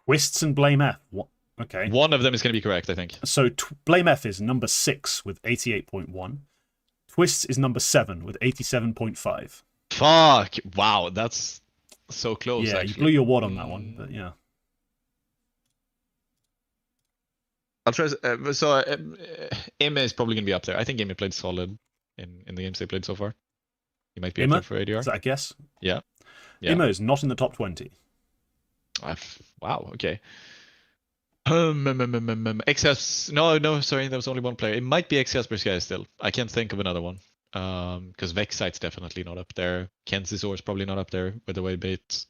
Twists and Blame F. What? Okay. One of them is going to be correct, I think. So Blame F is number 6 with 88.1. Twists is number 7 with 87.5. Fuck! Wow, that's so close. Yeah, actually. you blew your wad on that one, but yeah. I'll try. Ime is probably going to be up there. I think Ime played solid in the games they played so far. He might be up there for ADR. Is that a guess? Yeah. Yeah. Imo is not in the top 20. Wow. Okay. XS. No. Sorry, there was only one player. It might be XS per Sky still. I can't think of another one. Because Vexite's definitely not up there. Kenzisor is probably not up there with the way Bait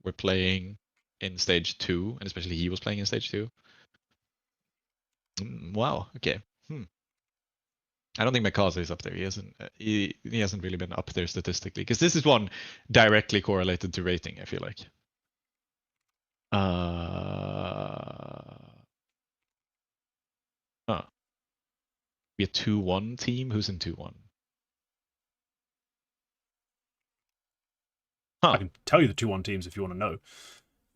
were playing in stage 2, and especially he was playing in stage 2. Wow. Okay. I don't think Makaza is up there. He hasn't. He hasn't really been up there statistically, because this is one directly correlated to rating. I feel like. Be a 2-1 team. Who's in 2-1? I can tell you the 2-1 teams if you want to know.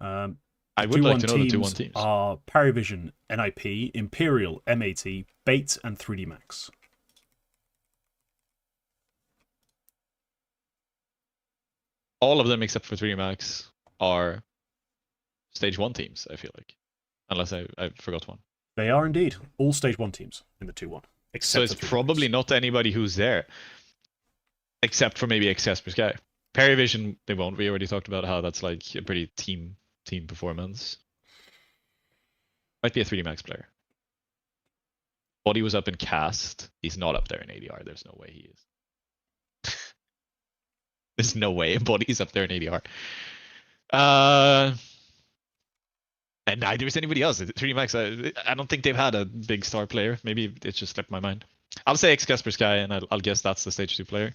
I would like to know the 2-1 teams. Are Parivision, NIP, Imperial, MAT, Bait, and 3D Max. All of them except for 3D Max are stage 1 teams, I feel like. Unless I forgot one. They are indeed all stage 1 teams in the 2-1. So it's probably not anybody who's there. Except for maybe XS per Sky. Parivision, they won't. We already talked about how that's like a pretty team performance. Might be a 3D Max player. Body was up in cast. He's not up there in ADR. There's no way he is. There's no way Body's up there in ADR. And neither is anybody else. 3D Max, I don't think they've had a big star player. Maybe it just slipped my mind. I'll say X-Casper Sky, and I'll guess that's the stage 2 player.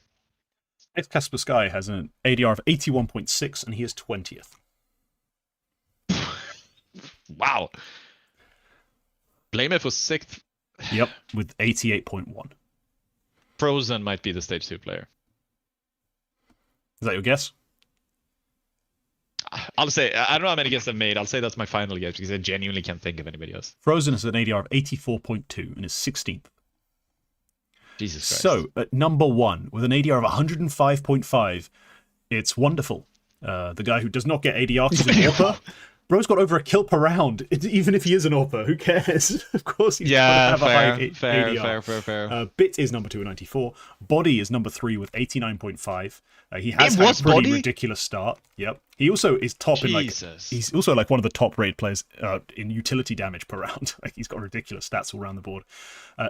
X-Casper Sky has an ADR of 81.6, and he is 20th. Wow. Blame F was 6th. Yep, with 88.1. Frozen might be the stage 2 player. Is that your guess? I'll say, I don't know how many guesses I've made. I'll say that's my final guess because I genuinely can't think of anybody else. Frozen has an ADR of 84.2 and is 16th. Jesus Christ. So, at number 1, with an ADR of 105.5, it's Wonderful. The guy who does not get ADR because he's an AWPer. Bro's got over a kill per round, even if he is an AWPer. Who cares? Of course he's got to have a high ADR. Fair. Bit is number 2 with 94. Body is number 3 with 89.5. He has had a pretty Body? ridiculous start. Yep. He also is top in he's also like one of the top rated players in utility damage per round. Like he's got ridiculous stats all around the board.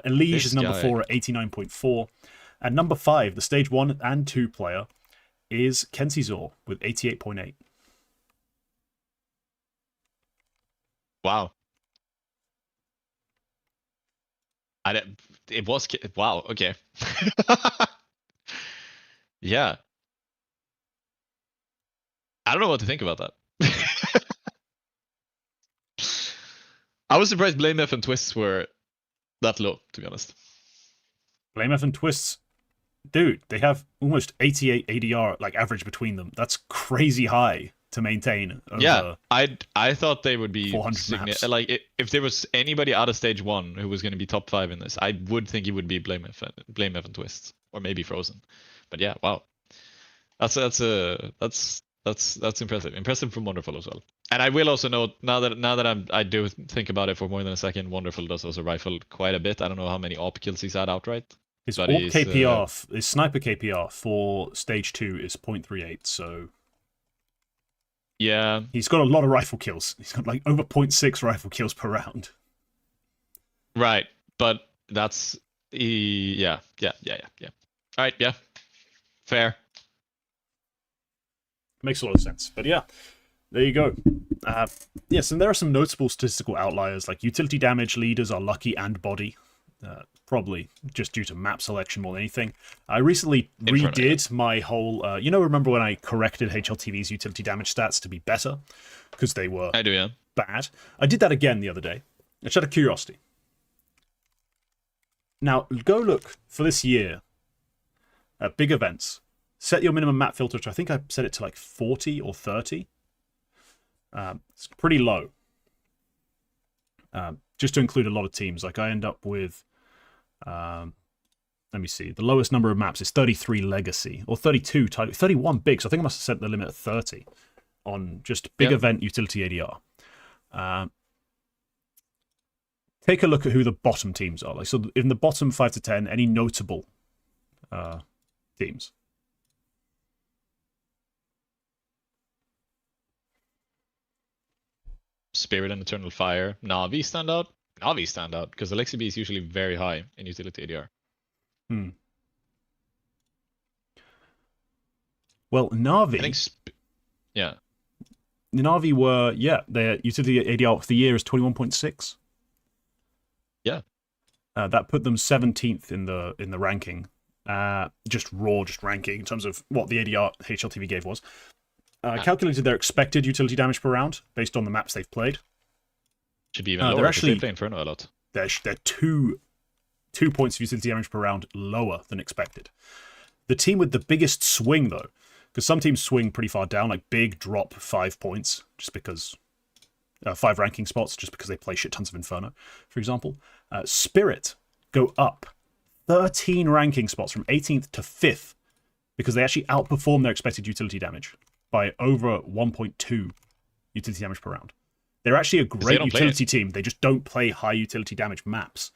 Elige is number 4 at 89.4. And number 5, the stage 1 and 2 player, is Kenzisor with 88.8. Wow. Wow, okay. Yeah. I don't know what to think about that. I was surprised Blame F and Twists were that low, to be honest. Blame F and Twists, dude, they have almost 88 ADR like average between them. That's crazy high to maintain. Yeah, I thought they would be 400 maps. like if there was anybody out of stage 1 who was going to be top 5 in this, I would think it would be Blame F and Twists, or maybe Frozen. But yeah, wow, that's impressive. Impressive from Wonderful as well. And I will also note now that I do think about it for more than a second, Wonderful does also rifle quite a bit. I don't know how many AWP kills he's had outright. His AWP KPR, his sniper KPR for stage 2 is 0.38. So yeah, he's got a lot of rifle kills. He's got like over 0.6 rifle kills per round. Right, but that's yeah. All right, yeah, fair. Makes a lot of sense. But yeah, there you go. Yes, and there are some notable statistical outliers, like utility damage leaders are Lucky and Body. Probably just due to map selection more than anything. I recently redid my whole... remember when I corrected HLTV's utility damage stats to be better? Because they were bad. I did that again the other day. Just out of curiosity. Now, go look for this year at big events. set your minimum map filter to, I think I set it to like 40 or 30. It's pretty low. Just to include a lot of teams. Like I end up with, let me see, the lowest number of maps is 33 legacy, or 32, 31 big, so I think I must have set the limit at 30 on just big event utility ADR. Take a look at who the bottom teams are. Like, so in the bottom 5 to 10, any notable teams? Spirit and Eternal Fire. Na'Vi stand out. Na'Vi stand out because Alexi B is usually very high in utility ADR. Well, Na'Vi. I think yeah. Na'Vi were, their utility ADR of the year is 21.6. Yeah. That put them 17th in the ranking. Just ranking in terms of what the ADR HLTV gave was. Calculated their expected utility damage per round based on the maps they've played. Should be even lower because they play Inferno a lot. They're 2 points of utility damage per round lower than expected. The team with the biggest swing, though, because some teams swing pretty far down, like big drop 5 points, just because 5 ranking spots, just because they play shit tons of Inferno, for example. Spirit go up 13 ranking spots from 18th to 5th because they actually outperform their expected utility damage by over 1.2 utility damage per round. They're actually a great utility team. They just don't play high utility damage maps.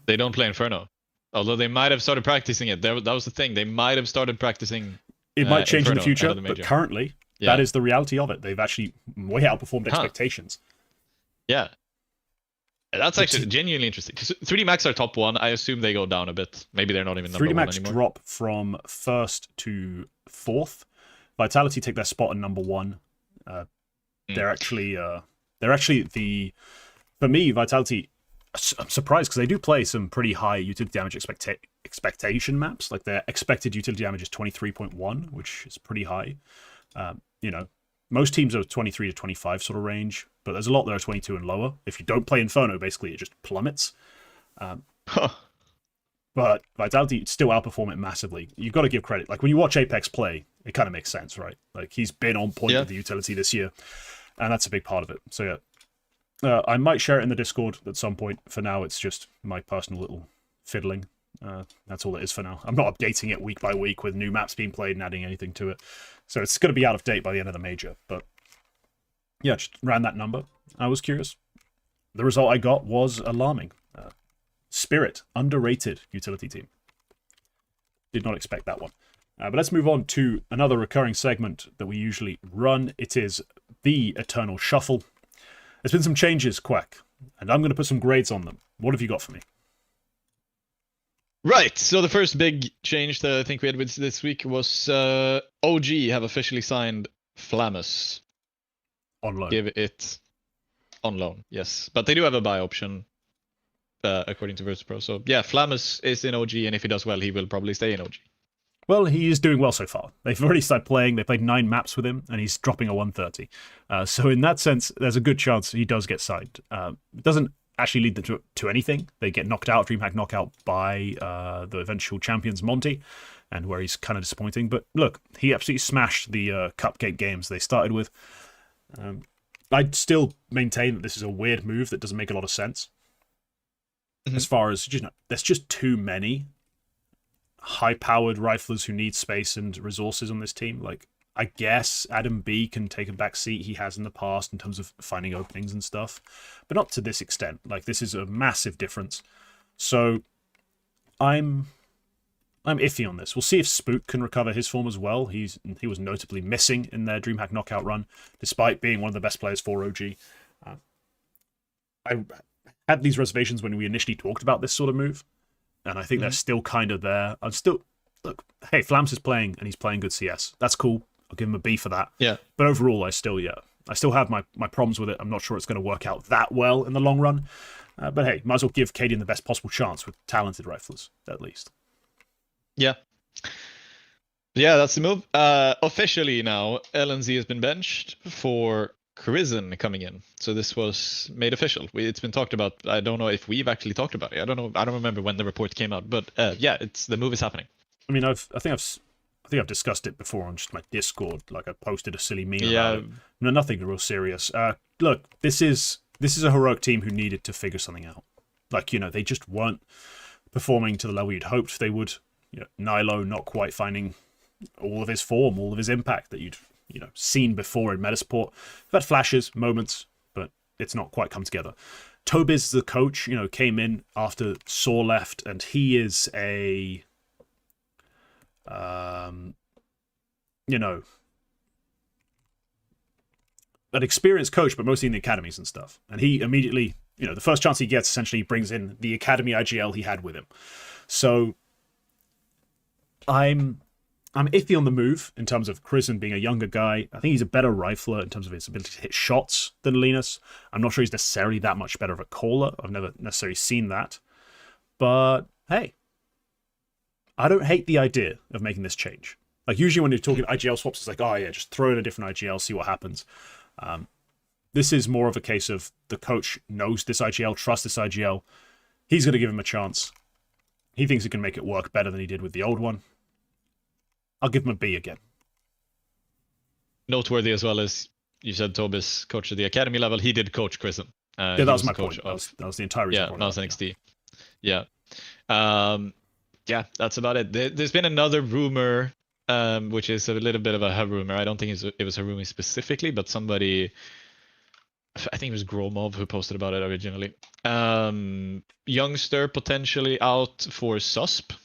They don't play Inferno. Although they might have started practicing it. That was the thing. They might have started practicing. It might change Inferno in the future, but currently, that is the reality of it. They've actually way outperformed expectations. Yeah. That's actually genuinely interesting. 3D Max are top 1. I assume they go down a bit. Maybe they're not even number 1 anymore. 3D Max drop from 1st to 4th. Vitality take their spot in number 1. They're actually for me, Vitality, I'm surprised because they do play some pretty high utility damage expectation maps. Like their expected utility damage is 23.1, which is pretty high. Most teams are 23 to 25 sort of range, but there's a lot that are 22 and lower. If you don't play Inferno, basically it just plummets. But Vitality still outperform it massively. You've got to give credit. Like when you watch Apex play, it kind of makes sense, right? Like he's been on point with the utility this year, and that's a big part of it. So yeah, I might share it in the Discord at some point. For now, it's just my personal little fiddling. That's all it is for now. I'm not updating it week by week with new maps being played and adding anything to it. So it's going to be out of date by the end of the major. But yeah, just ran that number. I was curious. The result I got was alarming. Spirit, underrated utility team. Did not expect that one. But let's move on to another recurring segment that we usually run. It is the Eternal Shuffle. There's been some changes, Quack, and I'm going to put some grades on them. What have you got for me? Right, so the first big change that I think we had with this week was OG have officially signed Flamus. On loan. Give it on loan, yes. But they do have a buy option, according to VersusPro. So yeah, Flamus is in OG, and if he does well, he will probably stay in OG. Well, he is doing well so far. They've already started playing. They played 9 maps with him, and he's dropping a 130. So in that sense, there's a good chance he does get signed. It doesn't actually lead them to anything. They get knocked out, DreamHack knockout by the eventual champions Monty, and where he's kind of disappointing. But look, he absolutely smashed the Cupcake Games they started with. I'd still maintain that this is a weird move that doesn't make a lot of sense. As far as, there's just too many high-powered riflers who need space and resources on this team. Like, I guess Adam B can take a back seat. He has in the past in terms of finding openings and stuff, but not to this extent. Like, this is a massive difference. So I'm iffy on this. We'll see if Spook can recover his form as well. He was notably missing in their DreamHack knockout run, despite being one of the best players for OG. I had these reservations when we initially talked about this sort of move, and I think they're still kind of there. Look, hey, Flams is playing, and he's playing good CS. That's cool. I'll give him a B for that. Yeah. But overall, I still have my problems with it. I'm not sure it's going to work out that well in the long run. But hey, might as well give Cadian the best possible chance with talented riflers, at least. Yeah. Yeah, that's the move. Officially now, LNZ has been benched for Crizzen coming in. So this was made official. It's been talked about. I don't know if we've actually talked about it. I don't know. I don't remember when the report came out. But yeah, the move is happening. I mean, I think I've I think I've discussed it before on just my Discord. Like I posted a silly meme Yeah. about it. No, nothing real serious. Look, this is a heroic team who needed to figure something out. Like, you know, they just weren't performing to the level you'd hoped they would. You know, Nilo not quite finding all of his form, all of his impact that you'd, you know, seen before in Metasport. They've had flashes, moments, but it's not quite come together. Tobiz, the coach, you know, came in after Saw left, and he is a, you know, an experienced coach, but mostly in the academies and stuff. And he immediately, you know, the first chance he gets, essentially brings in the academy IGL he had with him. So I'm iffy on the move in terms of Krisen being a younger guy. I think he's a better rifler in terms of his ability to hit shots than Linus. I'm not sure he's necessarily that much better of a caller. I've never necessarily seen that. But hey, I don't hate the idea of making this change. Like usually when you're talking IGL swaps, it's like, oh yeah, just throw in a different IGL, see what happens. This is more of a case of the coach knows this IGL, trusts this IGL. He's going to give him a chance. He thinks he can make it work better than he did with the old one. I'll give him a B again. Noteworthy as well as you said, Tobiz coach at the academy level. He did coach Krisen. Yeah, that was my point. That was the entire reason. Yeah, that was NXT. Yeah. Yeah, that's about it. There's been another rumor, which is a little bit of a rumor. I don't think it was a rumor specifically, but somebody, I think it was Gromov who posted about it originally. Youngster potentially out for SUSP.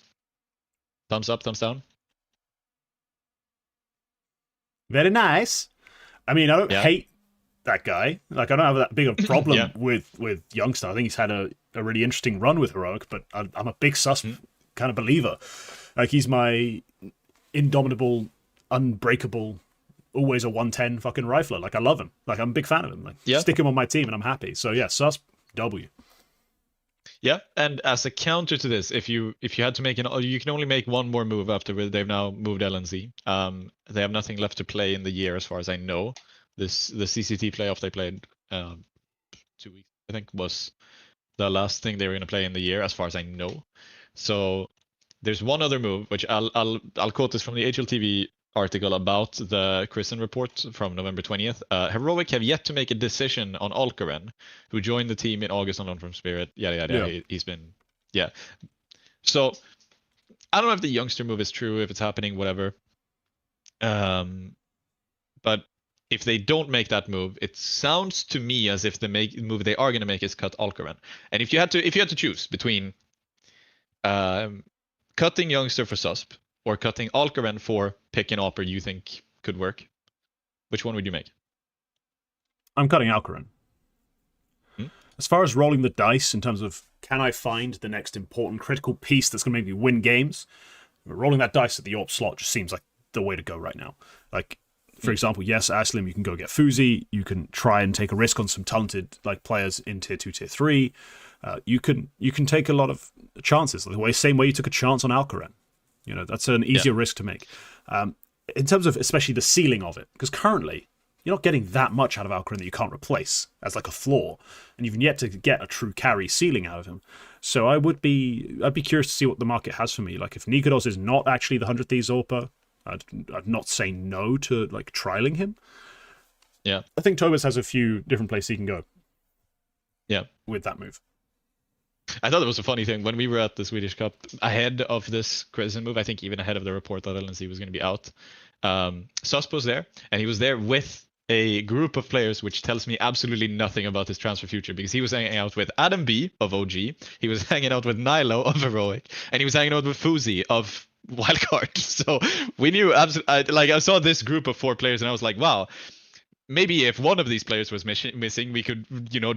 Thumbs up, thumbs down. Very nice. I mean, I don't hate that guy. Like, I don't have that big of a problem with Youngster. I think he's had a really interesting run with Heroic, but I'm a big SUSP kind of believer. Like, he's my indomitable, unbreakable, always a 110 fucking rifler. Like, I love him. Like, I'm a big fan of him. Like, stick him on my team and I'm happy. So, yeah, SUSP, W. Yeah, and as a counter to this, if you had to make you can only make one more move after they've now moved LNZ. They have nothing left to play in the year, as far as I know. The CCT playoff they played 2 weeks, I think, was the last thing they were going to play in the year, as far as I know. So there's one other move, which I'll quote this from the HLTV article about the Krisen report from November 20th. Heroic have yet to make a decision on Alcaran, who joined the team in August on loan from Spirit. Yeah. He's been, So I don't know if the youngster move is true, if it's happening, whatever. But if they don't make that move, it sounds to me as if the move they are going to make is cut Alcaran. And if you had to choose between cutting youngster for SUSP or cutting Alcaran for pick and opera you think could work, which one would you make? I'm cutting Alcaran. As far as rolling the dice in terms of can I find the next important critical piece that's going to make me win games, rolling that dice at the AWP slot just seems like the way to go right now. Like, for example, yes, Aslim, you can go get FaZe, you can try and take a risk on some talented like players in tier 2, tier 3. You can take a lot of chances, the same way you took a chance on Alcaran. You know, that's an easier risk to make. In terms of especially the ceiling of it, because currently you're not getting that much out of Alcaran that you can't replace as like a flaw, and you've yet to get a true carry ceiling out of him. So I'd be curious to see what the market has for me. Like if Nikodos is not actually the 100th Thieves AWPer, I'd not say no to like trialing him. Yeah, I think Tobiz has a few different places he can go. Yeah, with that move. I thought it was a funny thing when we were at the Swedish Cup ahead of this Krisen move. I think even ahead of the report that LNC was going to be out. SUSP was there, and he was there with a group of players, which tells me absolutely nothing about his transfer future, because he was hanging out with Adam B of OG, he was hanging out with Nilo of Heroic, and he was hanging out with FaZe of Wildcard. So we knew I saw this group of 4 players, and I was like, wow. Maybe if one of these players was missing, we could,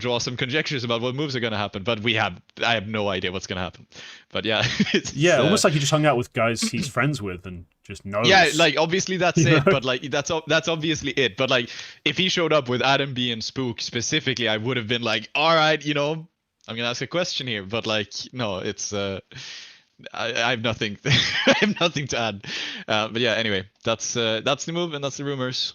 draw some conjectures about what moves are going to happen. But I have no idea what's going to happen. But yeah, almost like he just hung out with guys he's friends with and just knows. Yeah, like obviously that's it. But like that's obviously it. But like if he showed up with Adam B and Spook specifically, I would have been like, all right, I'm gonna ask a question here. But like, no, it's I have nothing. I have nothing to add. But yeah, anyway, that's the move and that's the rumors.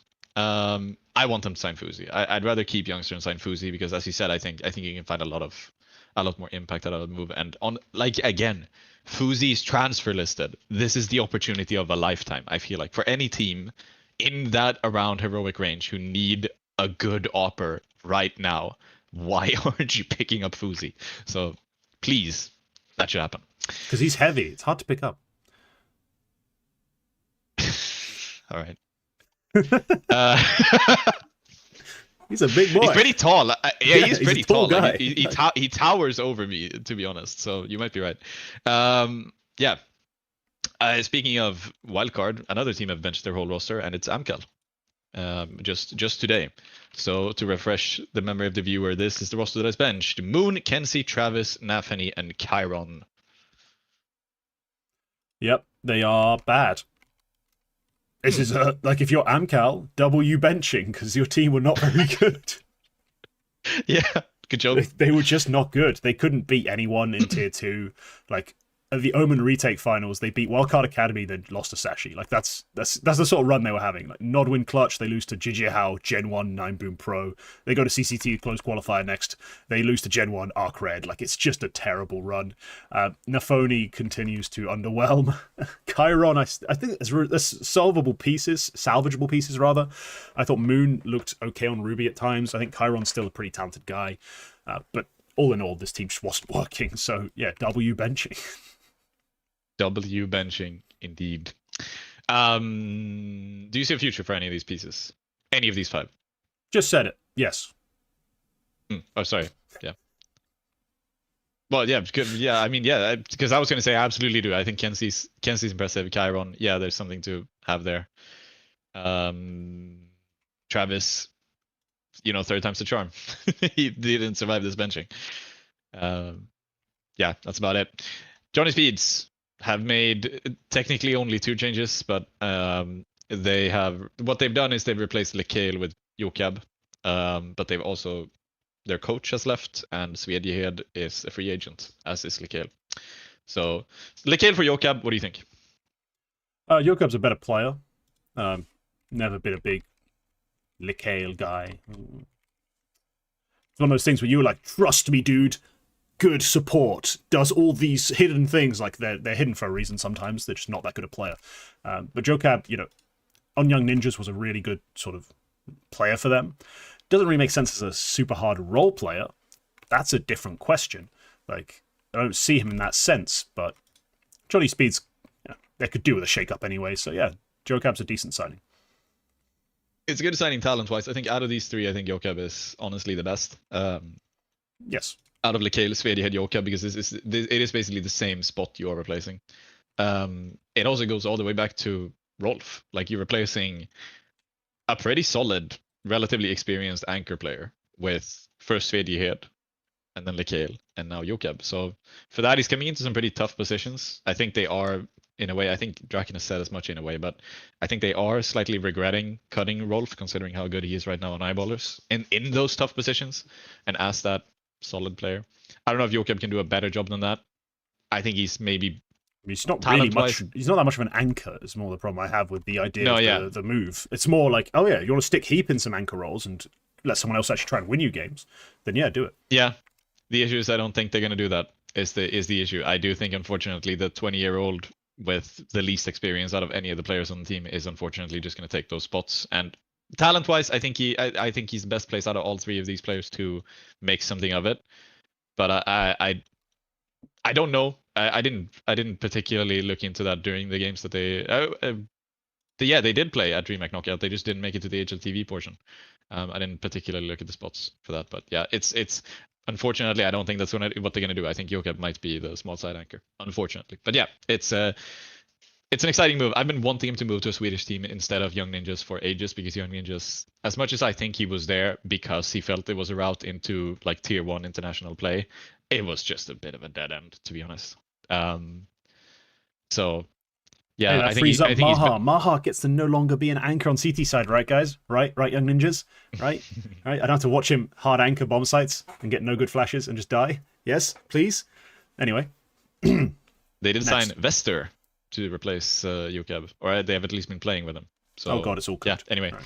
I want them to sign FaZe. I'd rather keep Youngster and sign FaZe because, as you said, I think you can find a lot of a lot more impact out of the move. And on, like, again, FaZe's transfer listed. This is the opportunity of a lifetime, I feel like, for any team in that around heroic range who need a good opper right now. Why aren't you picking up FaZe? So please, that should happen. Because he's heavy. It's hard to pick up. All right. He's a big boy. He's pretty tall. Yeah, he's pretty a tall tall. guy. Like, he towers over me, to be honest. So you might be right. Yeah. Speaking of wildcard, another team have benched their whole roster, and it's Amcal. Just today. So to refresh the memory of the viewer, this is the roster that is benched: Moon, Kenzie, Travis, Nafany, and Chiron. Yep, they are bad. This is like, if you're Amcal, double you benching because your team were not very good. Yeah, good job. They were just not good. They couldn't beat anyone in tier 2. Like, at the Omen retake finals, they beat Wildcard Academy, then lost to Sashi. Like, that's the sort of run they were having. Like, Nodwin clutch, they lose to Jijihao, Gen 1, 9 Boom Pro. They go to CCT close qualifier next. They lose to Gen 1, Arc Red. Like, it's just a terrible run. Nafony continues to underwhelm. Chiron, I think there's salvageable pieces rather. I thought Moon looked okay on Ruby at times. I think Chiron's still a pretty talented guy. But all in all, this team just wasn't working. So, yeah, W benching. W benching, indeed. Do you see a future for any of these pieces? Any of these 5? Just said it. Yes. Oh, sorry. Yeah. Well, yeah, good. Yeah, I mean, yeah, because I was going to say I absolutely do. I think Kenzie's impressive. Chiron, yeah, there's something to have there. Travis, third time's the charm. He didn't survive this benching. Yeah, that's about it. Johnny Speeds have made technically only 2 changes, but what they've done is they've replaced Lekale with Jokab, but they've also, their coach has left, and Svedjehed is a free agent, as is Lekale. So Lekale for Jokab, what do you think? Jokab's a better player. Never been a big Lekale guy. It's one of those things where you were like, trust me, dude. Good support, does all these hidden things. Like, they're hidden for a reason sometimes. They're just not that good a player. But Jokab, on Young Ninjas was a really good sort of player for them. Doesn't really make sense as a super hard role player. That's a different question. Like, I don't see him in that sense, but Johnny Speed's, they could do with a shake-up anyway. So yeah, Jokab's a decent signing. It's a good signing talent-wise. I think out of these 3, I think Jokab is honestly the best. Yes. Out of Lekale, Svedjehed, Jokab, because it is basically the same spot you are replacing. It also goes all the way back to Rolf. Like, you're replacing a pretty solid, relatively experienced anchor player with first Svedjehed, and then Lekale, and now Jokab. So for that, he's coming into some pretty tough positions. I think they are, in a way, I think Draken has said as much in a way, but I think they are slightly regretting cutting Rolf, considering how good he is right now on Eyeballers, in those tough positions, and as that solid player. I don't know if Jokab can do a better job than that. I think he's maybe... He's not really much. He's not that much of an anchor. Is more the problem I have with the idea of the move. It's more like, oh yeah, you want to stick Heap in some anchor roles and let someone else actually try and win you games. Then yeah, do it. Yeah, the issue is I don't think they're going to do that. Is the issue? I do think, unfortunately, the 20-year-old with the least experience out of any of the players on the team is unfortunately just going to take those spots. And talent-wise, I think he's best placed out of all 3 of these players to make something of it. But I don't know. I didn't particularly look into that during the games that they did play at DreamHack Knockout. They just didn't make it to the HLTV portion. I didn't particularly look at the spots for that, but yeah, it's unfortunately I don't think that's what they're gonna do. I think Jokab might be the small side anchor, unfortunately. But yeah, it's an exciting move. I've been wanting him to move to a Swedish team instead of Young Ninjas for ages, because Young Ninjas, as much as I think he was there because he felt it was a route into like tier 1 international play, it was just a bit of a dead end, to be honest. So yeah, I think frees up Maha. Maha gets to no longer be an anchor on CT side, right, guys? Right, Young Ninjas, right? Right. I don't have to watch him hard anchor bomb sites and get no good flashes and just die. Yes, please. Anyway, they did sign Vester to replace Jokab, or they have at least been playing with him. So oh god, it's all good. Yeah. Anyway, right.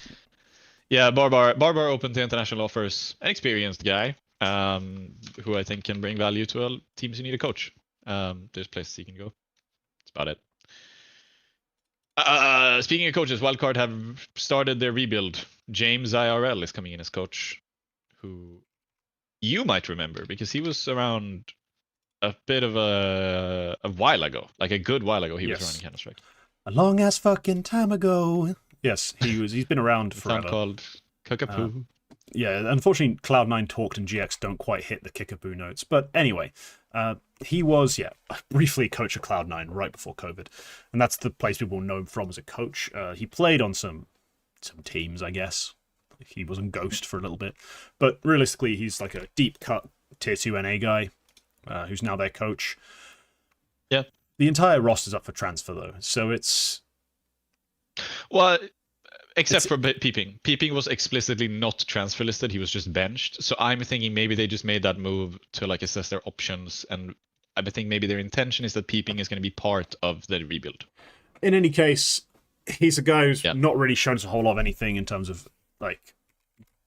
Yeah, Barbar open to international offers. An experienced guy. who I think can bring value to teams who need a coach. There's places he can go. That's about it. Speaking of coaches, Wildcard have started their rebuild. James IRL is coming in as coach, who you might remember because he was around a bit of a while ago, like a good while ago. He was running Counter-Strike. A long ass fucking time ago. Yes, he's been around forever. A sound called Cockapoo. Yeah, unfortunately, Cloud9 Talked and GX don't quite hit the Kickapoo notes. But anyway, he was, briefly coach of Cloud9 right before COVID. And that's the place people know him from as a coach. He played on some teams, I guess. He was on Ghost for a little bit. But realistically, he's like a deep-cut Tier 2 NA guy who's now their coach. Yeah. The entire roster's up for transfer, though. So it's... Well... Except for Peeping. Peeping was explicitly not transfer listed. He was just benched. So I'm thinking maybe they just made that move to like assess their options. And I think maybe their intention is that Peeping is going to be part of the rebuild. In any case, he's a guy who's not really shown us a whole lot of anything in terms of like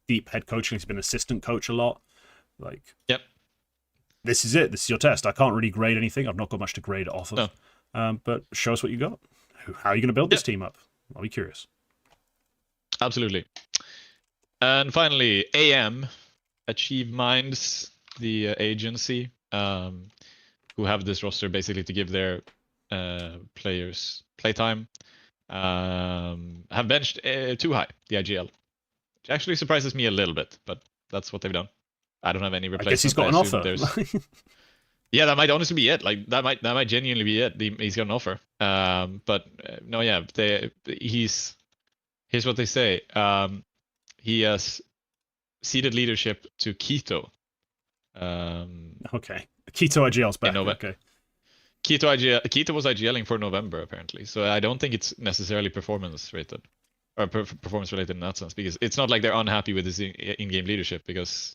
deep head coaching. He's been assistant coach a lot. Like, this is it. This is your test. I can't really grade anything. I've not got much to grade off of. No. But show us what you got. How are you going to build this team up? I'll be curious. Absolutely. And finally, AM, Achieve Minds, the agency, who have this roster basically to give their players playtime, have benched Too High, the IGL. Which actually surprises me a little bit, but that's what they've done. I don't have any replacement. I guess he's got an offer. Yeah, that might honestly be it. Like that might genuinely be it. He's got an offer. Here's what they say. He has ceded leadership to Keto. Okay. Keto IGL's back. Okay. Keto was IGLing for November, apparently. So I don't think it's necessarily performance rated. Or performance related in that sense. Because it's not like they're unhappy with his in-game leadership. Because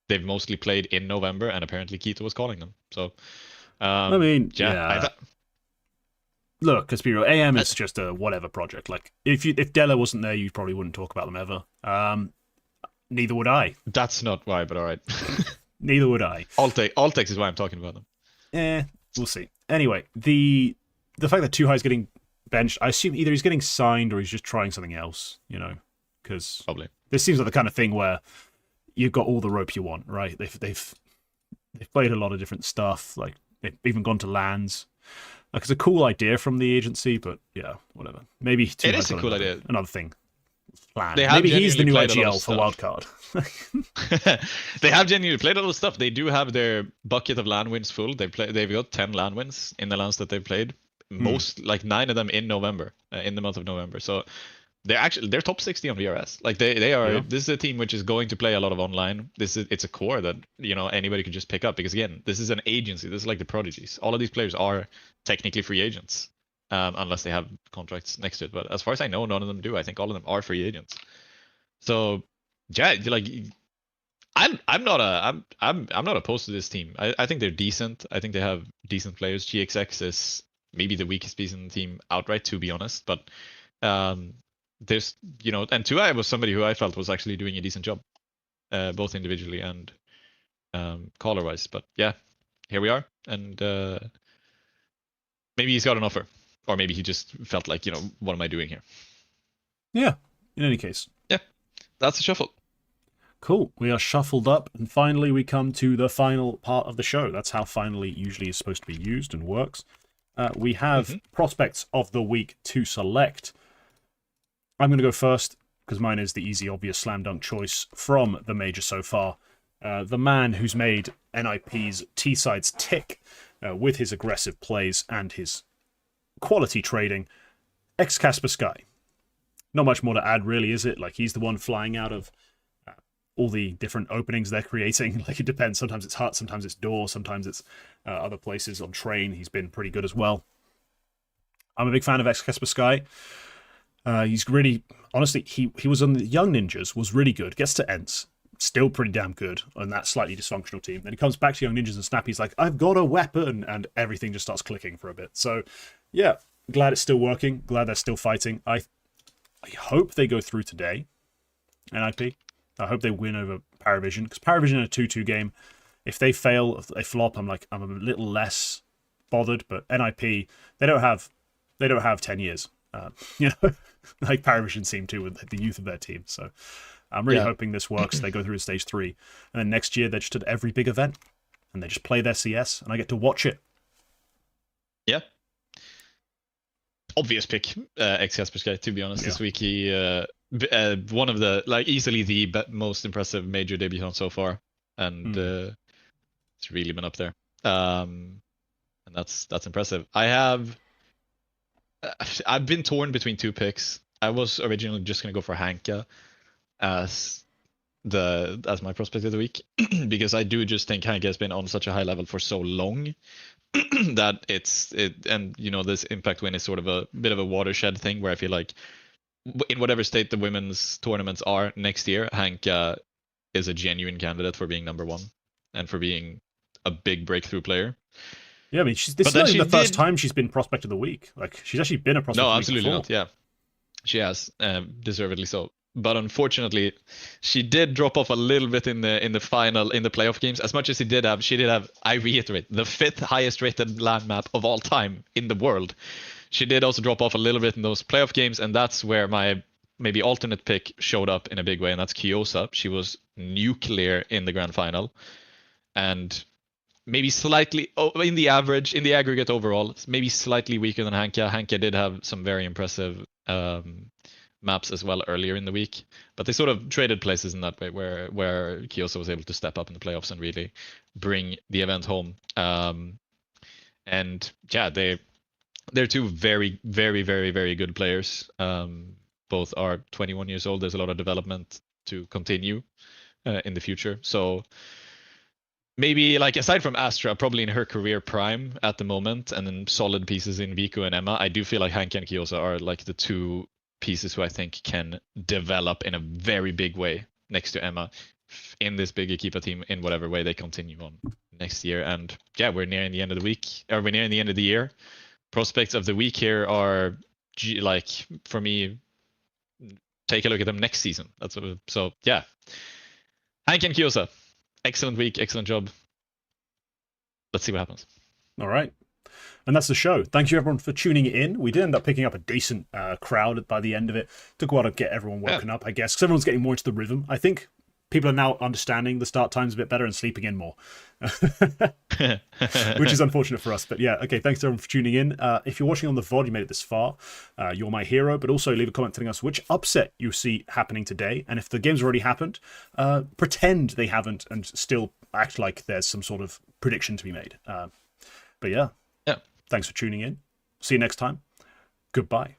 they've mostly played in November. And apparently Keto was calling them. So, Look, let's be real. AM is just a whatever project. Like, if Della wasn't there, you probably wouldn't talk about them ever. Neither would I. That's not why, but all right. Neither would I. Altex is why I'm talking about them. We'll see. Anyway, the fact that Too High is getting benched, I assume either he's getting signed or he's just trying something else. Because probably this seems like the kind of thing where you've got all the rope you want, right? They've played a lot of different stuff. Like they've even gone to LANs. Like, it's a cool idea from the agency, but yeah, whatever. Maybe it is a cool idea. Another thing. Maybe he's the new IGL for Wildcard. They have genuinely played a lot of stuff. They do have their bucket of LAN wins full. They've got 10 LAN wins in the LANs that they've played. Most, like 9 of them in November, in the month of November. So they're top 60 on VRS. Like they are. Yeah. This is a team which is going to play a lot of online. It's a core that anybody can just pick up because again, this is an agency. This is like the prodigies. All of these players are technically free agents, unless they have contracts next to it. But as far as I know, none of them do. I think all of them are free agents. So yeah, like I'm not opposed to this team. I think they're decent. I think they have decent players. GXX is maybe the weakest piece in the team outright, to be honest. But there's and Tuai was somebody who I felt was actually doing a decent job, both individually and caller wise. But yeah, here we are, and maybe he's got an offer, or maybe he just felt like what am I doing here? Yeah. In any case, yeah, that's a shuffle. Cool. We are shuffled up, and finally we come to the final part of the show. That's how finally usually is supposed to be used and works. We have prospects of the week to select. I'm going to go first because mine is the easy, obvious slam dunk choice from the major so far. The man who's made NIP's T-sides tick with his aggressive plays and his quality trading, Casper Sky. Not much more to add, really, is it? Like, he's the one flying out of all the different openings they're creating. Like, it depends. Sometimes it's hut, sometimes it's door, sometimes it's other places on train. He's been pretty good as well. I'm a big fan of Casper Sky. He's really, honestly, he was on the Young Ninjas, was really good. Gets to Ents, still pretty damn good on that slightly dysfunctional team. Then he comes back to Young Ninjas and Snap, he's like, I've got a weapon, and everything just starts clicking for a bit. So, yeah, glad it's still working. Glad they're still fighting. I hope they go through today, NIP. I hope they win over Paravision, because Paravision in a 2-2 game, if they fail, if they flop, I'm a little less bothered. But NIP, they don't have 10 years, like Paravision seem to with the youth of their team. So I'm really hoping this works. They go through to stage 3, and then next year they're just at every big event, and they just play their CS, and I get to watch it. Yeah. Obvious pick, XCasper, to be honest. This week he one of the easily the most impressive major debutant so far, and it's really been up there. And that's impressive. I've been torn between 2 picks. I was originally just gonna go for Hanka as my prospect of the week because I do just think Hanka has been on such a high level for so long that and this impact win is sort of a bit of a watershed thing where I feel like in whatever state the women's tournaments are next year, Hanka is a genuine candidate for being number 1 and for being a big breakthrough player. Yeah, I mean, this is not even the first time she's been prospect of the week. Like, she's actually been a prospect of the week absolutely before. not. Yeah, she has, deservedly so. But unfortunately, she did drop off a little bit in the playoff games. As much as she did have, I reiterate, the 5th highest rated LAN map of all time in the world. She did also drop off a little bit in those playoff games, and that's where my maybe alternate pick showed up in a big way, and that's Kiosa. She was nuclear in the grand final, and maybe slightly in the aggregate overall, maybe slightly weaker than Hanka. Hanka did have some very impressive maps as well earlier in the week, but they sort of traded places in that way where Kiosa was able to step up in the playoffs and really bring the event home. And yeah, they're 2 very, very, very, very good players. Both are 21 years old. There's a lot of development to continue in the future. So maybe aside from Astra, probably in her career prime at the moment, and then solid pieces in Vico and Emma, I do feel like Hanka and Kiosa are the 2 pieces who I think can develop in a very big way next to Emma in this big Equipa team in whatever way they continue on next year. And yeah, we're nearing the end of the week, or we're nearing the end of the year. Prospects of the week here are for me, take a look at them next season. So yeah, Hank and Kiosa, excellent week, excellent job. Let's see what happens. All right. And that's the show. Thank you, everyone, for tuning in. We did end up picking up a decent crowd by the end of it. Took a while to get everyone woken up, I guess, because everyone's getting more into the rhythm. I think people are now understanding the start times a bit better and sleeping in more, which is unfortunate for us. But yeah, okay, thanks to everyone for tuning in. If you're watching on the VOD, you made it this far, you're my hero. But also leave a comment telling us which upset you see happening today. And if the game's already happened, pretend they haven't and still act like there's some sort of prediction to be made. But yeah. Thanks for tuning in. See you next time. Goodbye.